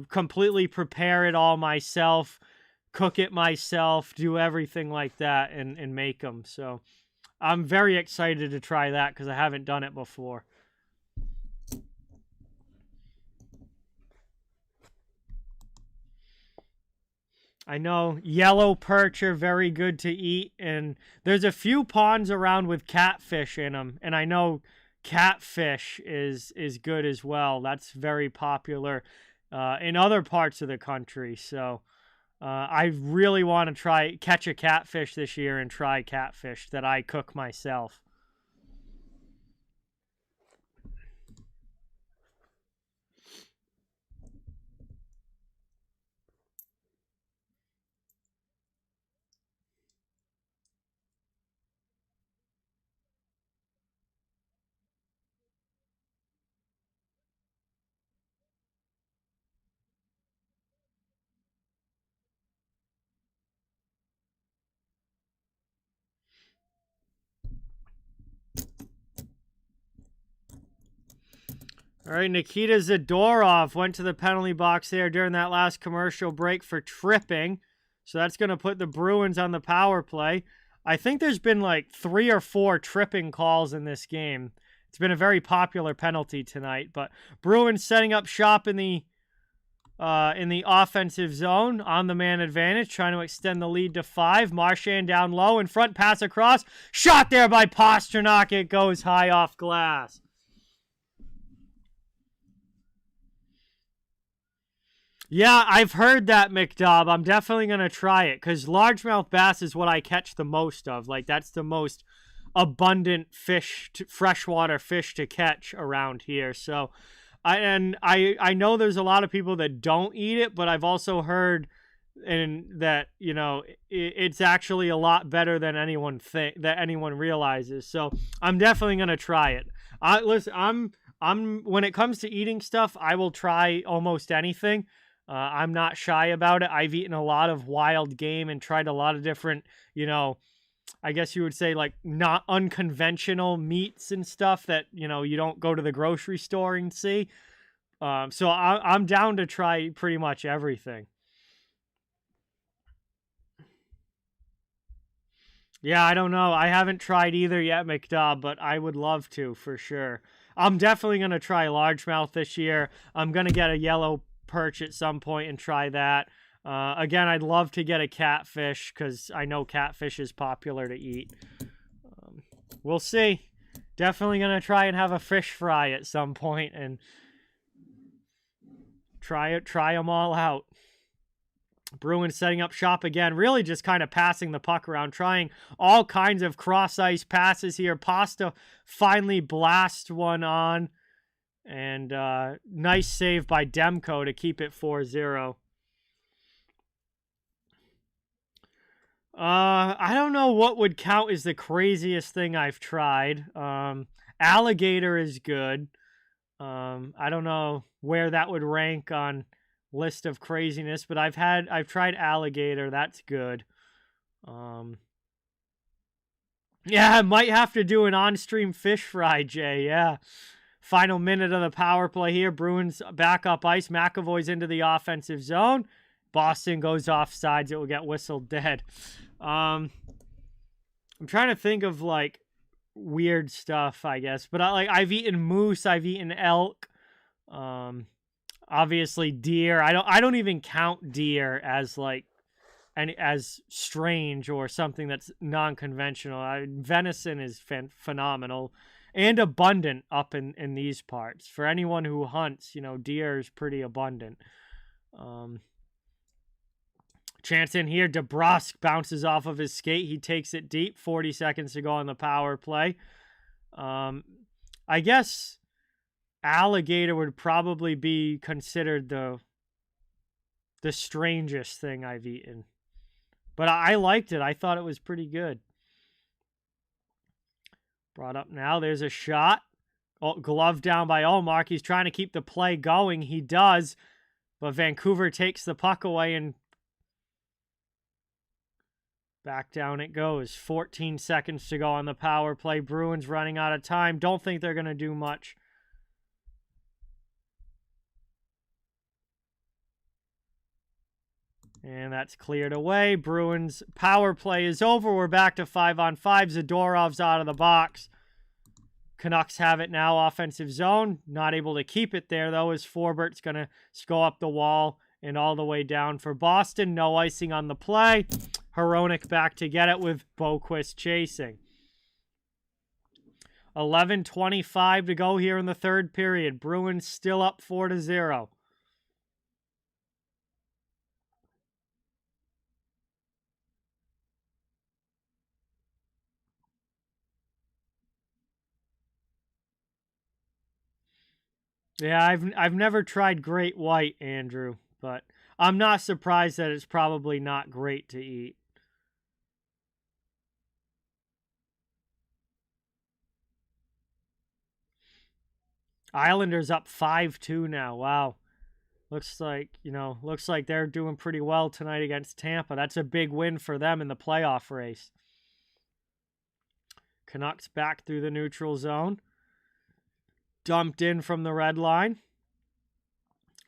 completely prepare it all myself, cook it myself, do everything like that, and make them. So. I'm very excited to try that because I haven't done it before. I know yellow perch are very good to eat, and there's a few ponds around with catfish in them, and I know catfish is good as well. That's very popular in other parts of the country, so... I really want to catch a catfish this year and try catfish that I cook myself. All right, Nikita Zadorov went to the penalty box there during that last commercial break for tripping. So that's going to put the Bruins on the power play. I think there's been like 3 or 4 tripping calls in this game. It's been a very popular penalty tonight. But Bruins setting up shop in the in the offensive zone on the man advantage, trying to extend the lead to 5. Marchand down low, in front, pass across. Shot there by Pastrnak. It goes high off glass. Yeah, I've heard that, McDobb. I'm definitely going to try it because largemouth bass is what I catch the most of. Like, that's the most abundant freshwater fish to catch around here. So, I know there's a lot of people that don't eat it, but I've also heard that, you know, it's actually a lot better than anyone realizes. So, I'm definitely going to try it. Listen, I'm when it comes to eating stuff, I will try almost anything. I'm not shy about it. I've eaten a lot of wild game and tried a lot of different, you know, I guess you would say like not unconventional meats and stuff that, you know, you don't go to the grocery store and see. So I'm down to try pretty much everything. Yeah, I don't know. I haven't tried either yet, McDowell, but I would love to for sure. I'm definitely going to try largemouth this year. I'm going to get a yellow perch at some point and try that. Again, I'd love to get a catfish because I know catfish is popular to eat. We'll see. Definitely going to try and have a fish fry at some point and try them all out. Bruins setting up shop again, really just kind of passing the puck around, trying all kinds of cross-ice passes here. Pasta finally blasts one on. And nice save by Demko to keep it 4-0. I don't know what would count as the craziest thing I've tried. Alligator is good. I don't know where that would rank on list of craziness, but I've tried alligator. That's good. Yeah, I might have to do an on-stream fish fry, Jay. Yeah. Final minute of the power play here. Bruins back up ice. McAvoy's into the offensive zone. Boston goes off sides. It will get whistled dead. I'm trying to think of like weird stuff, I guess. But I've eaten moose. I've eaten elk. Obviously deer. I don't even count deer as like as strange or something that's non-conventional. Venison is phenomenal. And abundant up in these parts. For anyone who hunts, you know, deer is pretty abundant. Chance in here. DeBrusque bounces off of his skate. He takes it deep. 40 seconds to go on the power play. I guess alligator would probably be considered the strangest thing I've eaten. But I liked it. I thought it was pretty good. Brought up now. There's a shot. Oh, glove down by Ullmark. He's trying to keep the play going. He does. But Vancouver takes the puck away and back down it goes. 14 seconds to go on the power play. Bruins running out of time. Don't think they're going to do much. And that's cleared away. Bruins power play is over. We're back to 5-on-5. Zadorov's out of the box. Canucks have it now, offensive zone. Not able to keep it there, though, as Forbert's going to go up the wall and all the way down for Boston. No icing on the play. Hronek back to get it with Boquist chasing. 11:25 to go here in the third period. Bruins still up 4-0. Yeah, I've never tried great white, Andrew, but I'm not surprised that it's probably not great to eat. Islanders up 5-2 now. Wow. Looks like they're doing pretty well tonight against Tampa. That's a big win for them in the playoff race. Canucks back through the neutral zone. Dumped in from the red line.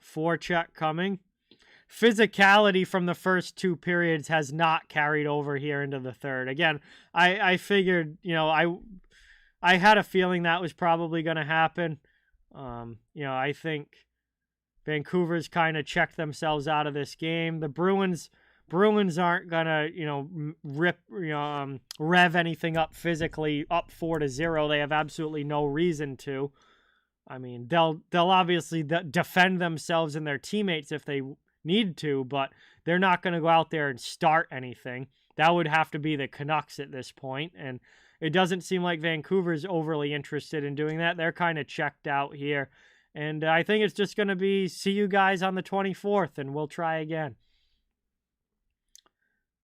Forecheck coming. Physicality from the first two periods has not carried over here into the third. Again, I figured, I had a feeling that was probably going to happen. I think Vancouver's kind of checked themselves out of this game. The Bruins aren't gonna, rev anything up physically up 4-0. They have absolutely no reason to. I mean, they'll obviously defend themselves and their teammates if they need to, but they're not going to go out there and start anything. That would have to be the Canucks at this point, and it doesn't seem like Vancouver's overly interested in doing that. They're kind of checked out here, and I think it's just going to be see you guys on the 24th, and we'll try again.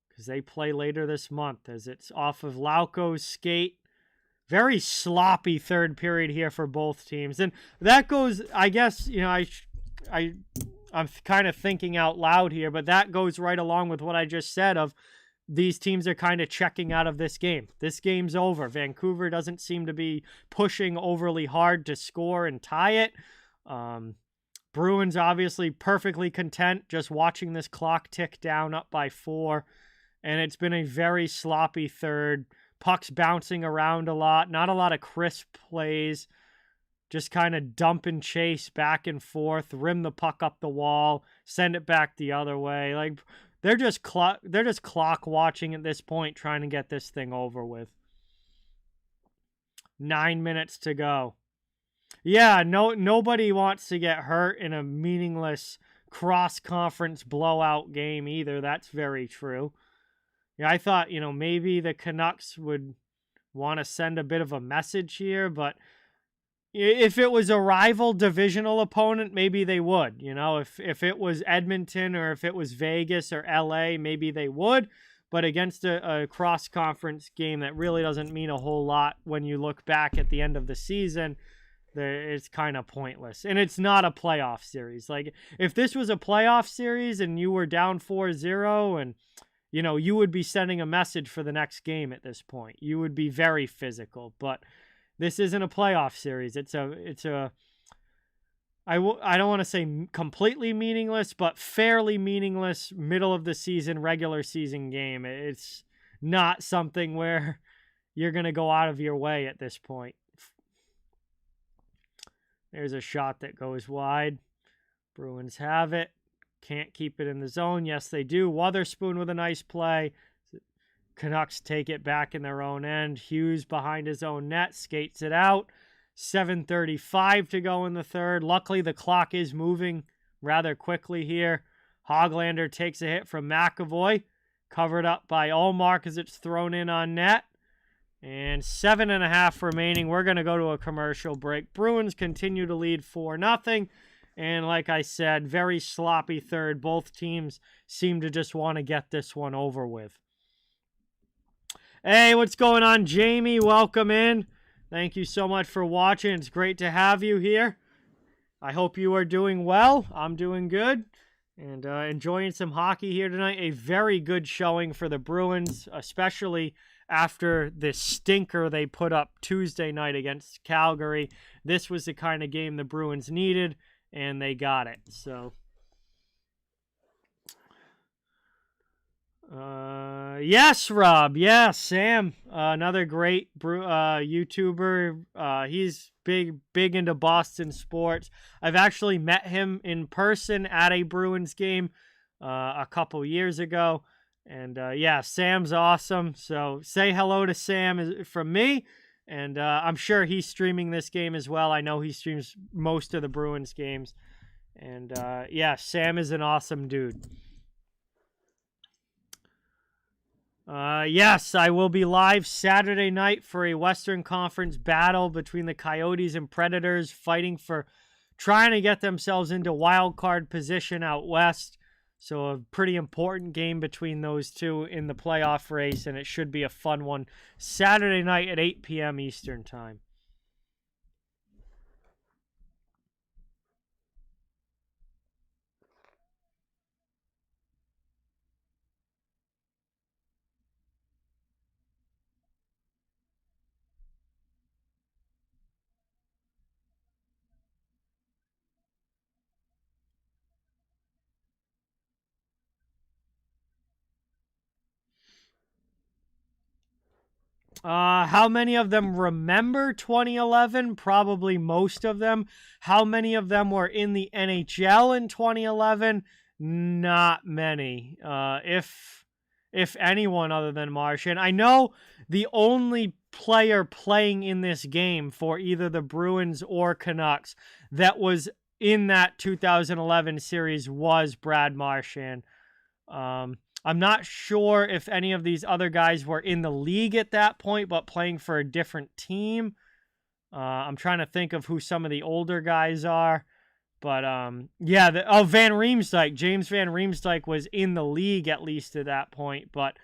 Because they play later this month, as it's off of Lauko's skate. Very sloppy third period here for both teams. And that goes, I guess, I'm kind of thinking out loud here, but that goes right along with what I just said of these teams are kind of checking out of this game. This game's over. Vancouver doesn't seem to be pushing overly hard to score and tie it. Bruins obviously perfectly content just watching this clock tick down up by 4. And it's been a very sloppy third. Pucks bouncing around a lot. Not a lot of crisp plays. Just kind of dump and chase back and forth. Rim the puck up the wall. Send it back the other way. Like they're just clock watching at this point, trying to get this thing over with. 9 minutes to go. Yeah, nobody wants to get hurt in a meaningless cross-conference blowout game either. That's very true. Yeah, I thought, maybe the Canucks would want to send a bit of a message here, but if it was a rival divisional opponent, maybe they would. If it was Edmonton or if it was Vegas or LA, maybe they would. But against a cross-conference game that really doesn't mean a whole lot when you look back at the end of the season, it's kind of pointless. And it's not a playoff series. Like, if this was a playoff series and you were down 4-0 and you would be sending a message for the next game at this point. You would be very physical, but this isn't a playoff series. I don't want to say completely meaningless, but fairly meaningless middle of the season, regular season game. It's not something where you're going to go out of your way at this point. There's a shot that goes wide. Bruins have it. Can't keep it in the zone. Yes, they do. Wotherspoon with a nice play. Canucks take it back in their own end. Hughes behind his own net. Skates it out. 7:35 to go in the third. Luckily, the clock is moving rather quickly here. Hoglander takes a hit from McAvoy. Covered up by Ullmark as it's thrown in on net. And 7.5 remaining. We're going to go to a commercial break. Bruins continue to lead 4-0. And like I said, very sloppy third. Both teams seem to just want to get this one over with. Hey, what's going on, Jamie? Welcome in. Thank you so much for watching. It's great to have you here. I hope you are doing well. I'm doing good. And enjoying some hockey here tonight. A very good showing for the Bruins, especially after the stinker they put up Tuesday night against Calgary. This was the kind of game the Bruins needed. And they got it. So, yes, Rob. Yeah, Sam. Another great YouTuber. He's big into Boston sports. I've actually met him in person at a Bruins game a couple years ago. And, yeah, Sam's awesome. So, say hello to Sam from me. And I'm sure he's streaming this game as well. I know he streams most of the Bruins games. And yeah, Sam is an awesome dude. Yes, I will be live Saturday night for a Western Conference battle between the Coyotes and Predators, trying to get themselves into wild card position out west. So a pretty important game between those two in the playoff race, and it should be a fun one. Saturday night at 8 p.m. Eastern Time. How many of them remember 2011? Probably most of them. How many of them were in the NHL in 2011? Not many. If anyone other than Martian. I know the only player playing in this game for either the Bruins or Canucks that was in that 2011 series was Brad Marchand. I'm not sure if any of these other guys were in the league at that point, but playing for a different team. I'm trying to think of who some of the older guys are. But, yeah, Van Riemsdyk. James Van Riemsdyk was in the league at least at that point. But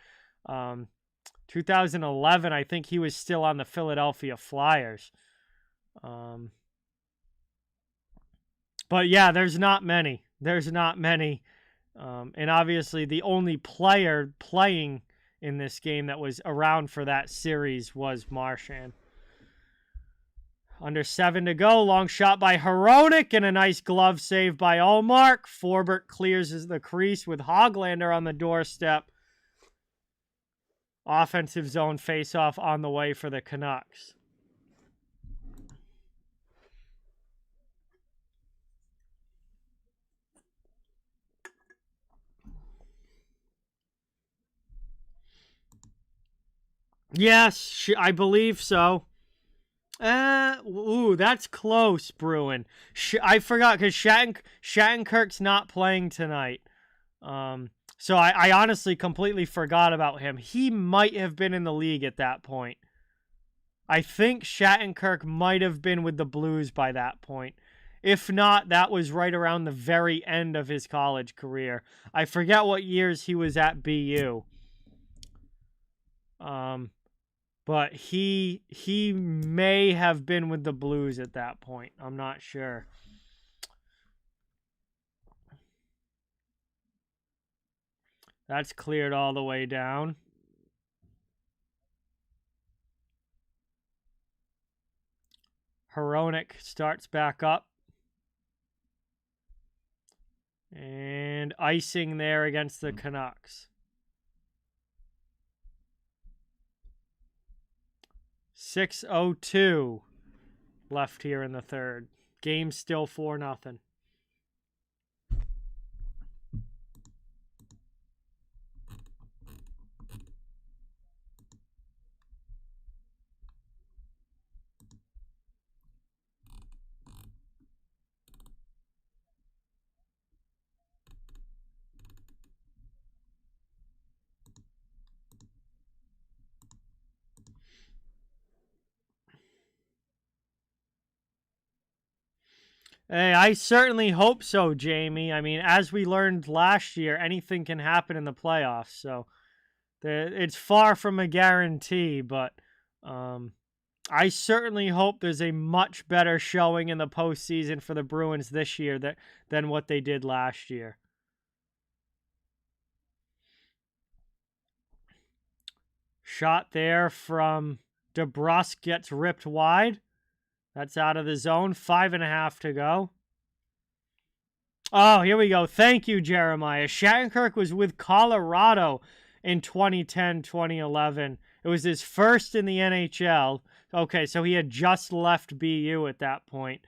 2011, I think he was still on the Philadelphia Flyers. But, yeah, there's not many. There's not many. And obviously the only player playing in this game that was around for that series was Marchand. Under 7 to go. Long shot by Hronek and a nice glove save by Ullmark. Forbort clears the crease with Hoglander on the doorstep. Offensive zone faceoff on the way for the Canucks. Yes, I believe so. That's close, Bruin. I forgot because Shattenkirk's not playing tonight. So I honestly completely forgot about him. He might have been in the league at that point. I think Shattenkirk might have been with the Blues by that point. If not, that was right around the very end of his college career. I forget what years he was at BU. But he may have been with the Blues at that point. I'm not sure. That's cleared all the way down. Hronek starts back up. And icing there against the Canucks. 6:02 left here in the third. Game still 4-0. Hey, I certainly hope so, Jamie. I mean, as we learned last year, anything can happen in the playoffs. So it's far from a guarantee, but I certainly hope there's a much better showing in the postseason for the Bruins this year than what they did last year. Shot there from DeBrusk gets ripped wide. That's out of the zone. 5.5 to go. Oh, here we go. Thank you, Jeremiah. Shattenkirk was with Colorado in 2010-2011. It was his first in the NHL. Okay, so he had just left BU at that point.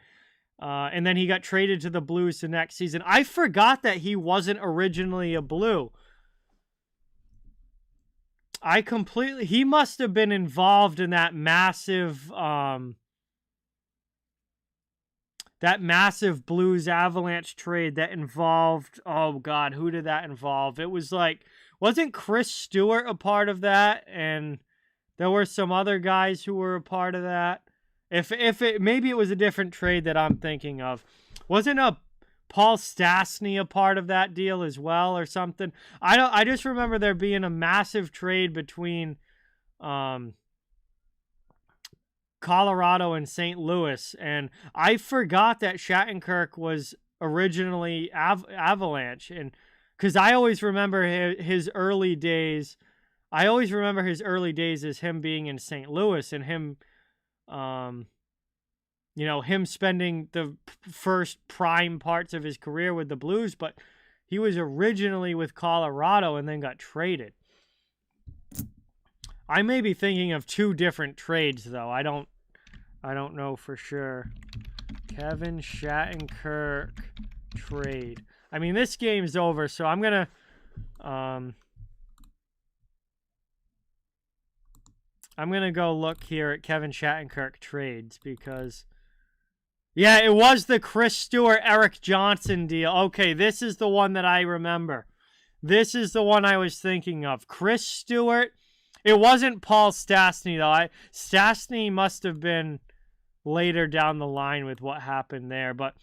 And then he got traded to the Blues the next season. I forgot that he wasn't originally a Blue. He must have been involved in that massive Blues Avalanche trade that involved, oh God, who did that involve? It was like, wasn't Chris Stewart a part of that? And there were some other guys who were a part of that. Maybe it was a different trade that I'm thinking of. Wasn't Paul Stastny a part of that deal as well or something? I just remember there being a massive trade between Colorado and St. Louis, and I forgot that Shattenkirk was originally Avalanche, and because I always remember his early days. I always remember his early days as him being in St. Louis and him, him spending the first prime parts of his career with the Blues, but he was originally with Colorado and then got traded. I may be thinking of two different trades, though. I don't know for sure. Kevin Shattenkirk trade. I mean, this game's over, so I'm gonna go look here at Kevin Shattenkirk trades because, yeah, it was the Chris Stewart, Eric Johnson deal. Okay, this is the one that I remember. This is the one I was thinking of. Chris Stewart. It wasn't Paul Stastny, though. Stastny must have been later down the line with what happened there. But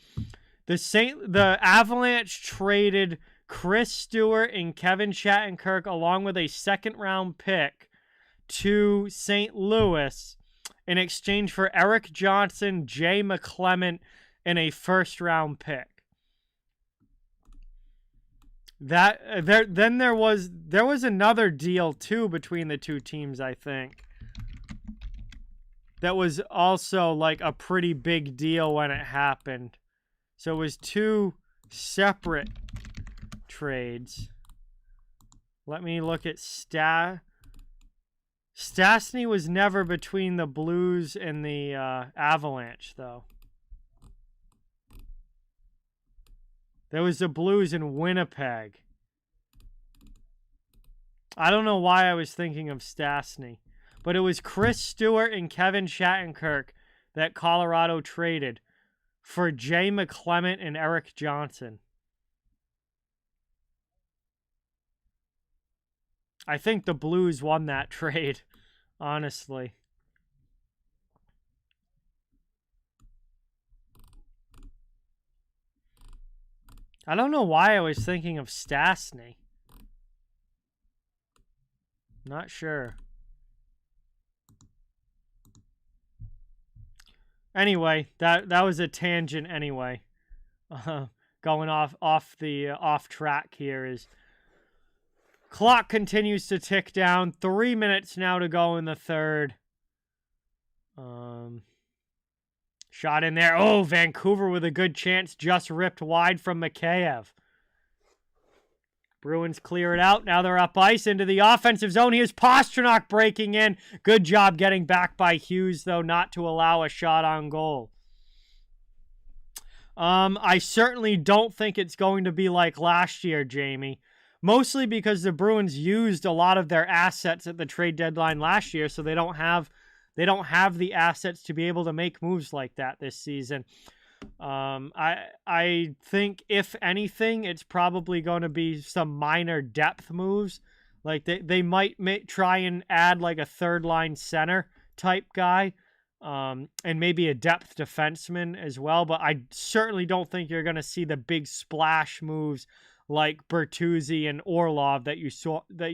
the Avalanche traded Chris Stewart and Kevin Shattenkirk along with a second-round pick to St. Louis in exchange for Eric Johnson, Jay McClement, and a first-round pick. Then there was another deal too between the two teams, I think. That was also like a pretty big deal when it happened. So it was two separate trades. Let me look at Stastny was never between the Blues and the Avalanche, though. There was the Blues in Winnipeg. I don't know why I was thinking of Stastny. But it was Chris Stewart and Kevin Shattenkirk that Colorado traded for Jay McClement and Eric Johnson. I think the Blues won that trade, honestly. I don't know why I was thinking of Stastny. Not sure. Anyway, that was a tangent anyway. Going off track here is clock continues to tick down. 3 minutes now to go in the third. Shot in there. Oh, Vancouver with a good chance. Just ripped wide from Mikheyev. Bruins clear it out. Now they're up ice into the offensive zone. Here's Pastrnak breaking in. Good job getting back by Hughes, though, not to allow a shot on goal. I certainly don't think it's going to be like last year, Jamie. Mostly because the Bruins used a lot of their assets at the trade deadline last year, so they don't have the assets to be able to make moves like that this season. I think if anything, it's probably going to be some minor depth moves. Like they might try and add like a third line center type guy, and maybe a depth defenseman as well. But I certainly don't think you're going to see the big splash moves like Bertuzzi and Orlov that you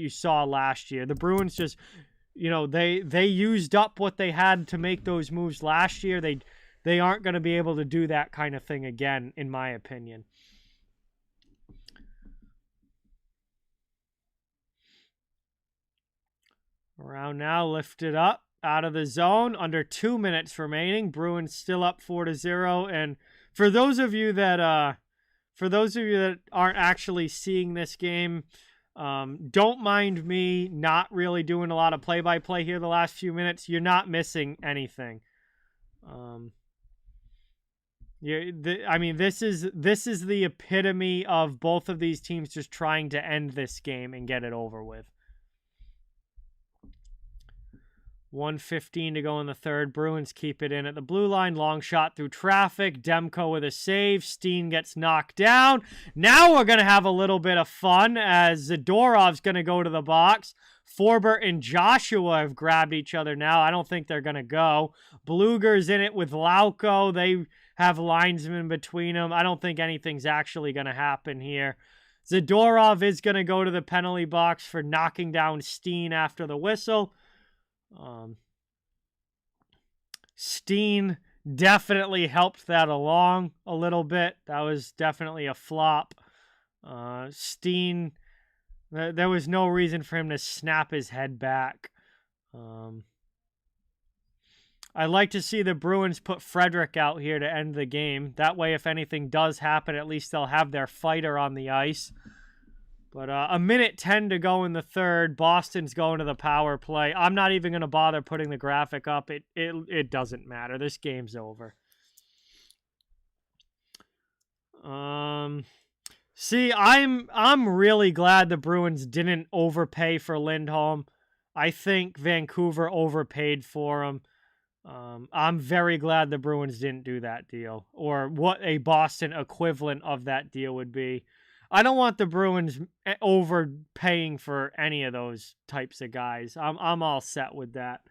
saw last year. The Bruins just, they used up what they had to make those moves last year. They aren't going to be able to do that kind of thing again, in my opinion. Around now, lifted up out of the zone. Under 2 minutes remaining. Bruins still up 4-0. And for those of you that aren't actually seeing this game, don't mind me not really doing a lot of play-by-play here the last few minutes. You're not missing anything. This is the epitome of both of these teams just trying to end this game and get it over with. 1:15 to go in the third. Bruins keep it in at the blue line. Long shot through traffic. Demko with a save. Steen gets knocked down. Now we're going to have a little bit of fun as Zadorov's going to go to the box. Forbert and Joshua have grabbed each other now. I don't think they're going to go. Bluger's in it with Lauko. They have linesmen between them. I don't think anything's actually going to happen here. Zadorov is going to go to the penalty box for knocking down Steen after the whistle. Steen definitely helped that along a little bit. That was definitely a flop. Steen, there was no reason for him to snap his head back. I'd like to see the Bruins put Frederick out here to end the game. That way, if anything does happen, at least they'll have their fighter on the ice. But a minute 10 to go in the third. Boston's going to the power play. I'm not even going to bother putting the graphic up. It doesn't matter. This game's over. See, I'm really glad the Bruins didn't overpay for Lindholm. I think Vancouver overpaid for him. I'm very glad the Bruins didn't do that deal, or what a Boston equivalent of that deal would be. I don't want the Bruins overpaying for any of those types of guys. I'm all set with that.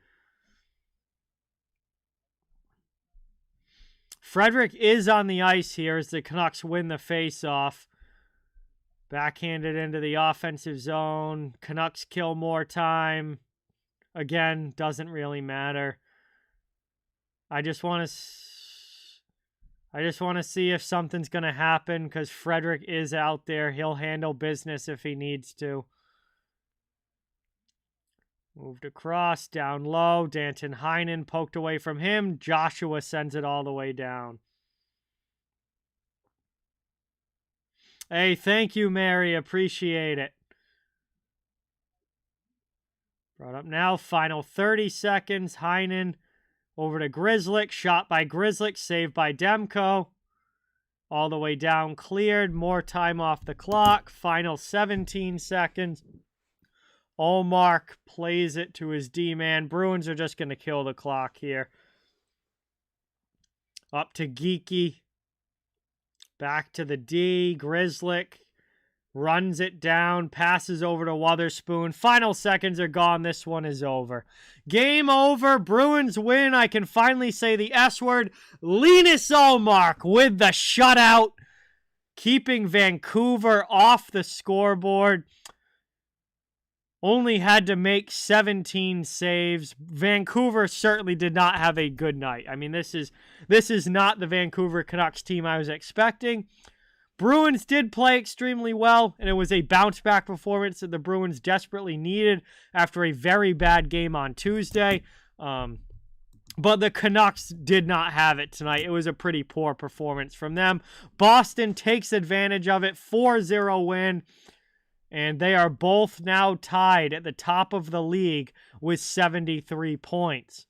Frederick is on the ice here as the Canucks win the face-off. Backhanded into the offensive zone. Canucks kill more time. Again, doesn't really matter. I just want to see if something's going to happen because Frederick is out there. He'll handle business if he needs to. Moved across, down low. Danton Heinen poked away from him. Joshua sends it all the way down. Hey, thank you, Mary. Appreciate it. Brought up now. Final 30 seconds. Heinen over to Grzelcyk. Shot by Grzelcyk. Saved by Demko. All the way down. Cleared. More time off the clock. Final 17 seconds. Ullmark plays it to his D-man. Bruins are just going to kill the clock here. Up to Geeky. Back to the D. Grzelcyk runs it down. Passes over to Wotherspoon. Final seconds are gone. This one is over. Game over. Bruins win. I can finally say the S word. Linus Ullmark with the shutout. Keeping Vancouver off the scoreboard. Only had to make 17 saves. Vancouver certainly did not have a good night. I mean, this is not the Vancouver Canucks team I was expecting. Bruins did play extremely well, and it was a bounce-back performance that the Bruins desperately needed after a very bad game on Tuesday. But the Canucks did not have it tonight. It was a pretty poor performance from them. Boston takes advantage of it. 4-0 win. And they are both now tied at the top of the league with 73 points.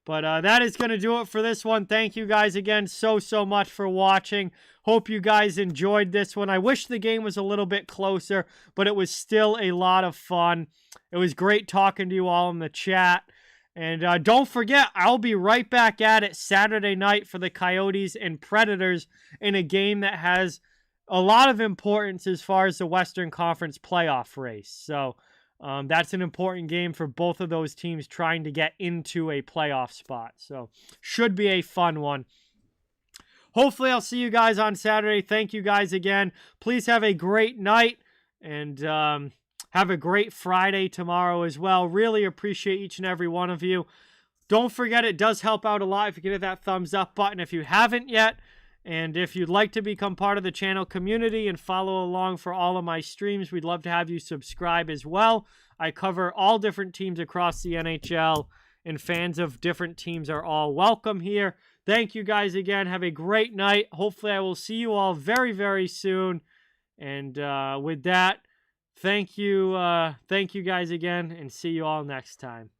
But that is going to do it for this one. Thank you guys again so much for watching. Hope you guys enjoyed this one. I wish the game was a little bit closer, but it was still a lot of fun. It was great talking to you all in the chat. And don't forget, I'll be right back at it Saturday night for the Coyotes and Predators in a game that has a lot of importance as far as the Western Conference playoff race. So that's an important game for both of those teams trying to get into a playoff spot. So should be a fun one. Hopefully I'll see you guys on Saturday. Thank you guys again. Please have a great night and have a great Friday tomorrow as well. Really appreciate each and every one of you. Don't forget, it does help out a lot if you can hit that thumbs up button if you haven't yet. And if you'd like to become part of the channel community and follow along for all of my streams, we'd love to have you subscribe as well. I cover all different teams across the NHL, and fans of different teams are all welcome here. Thank you guys again. Have a great night. Hopefully I will see you all very, very soon. And with that, thank you guys again, and see you all next time.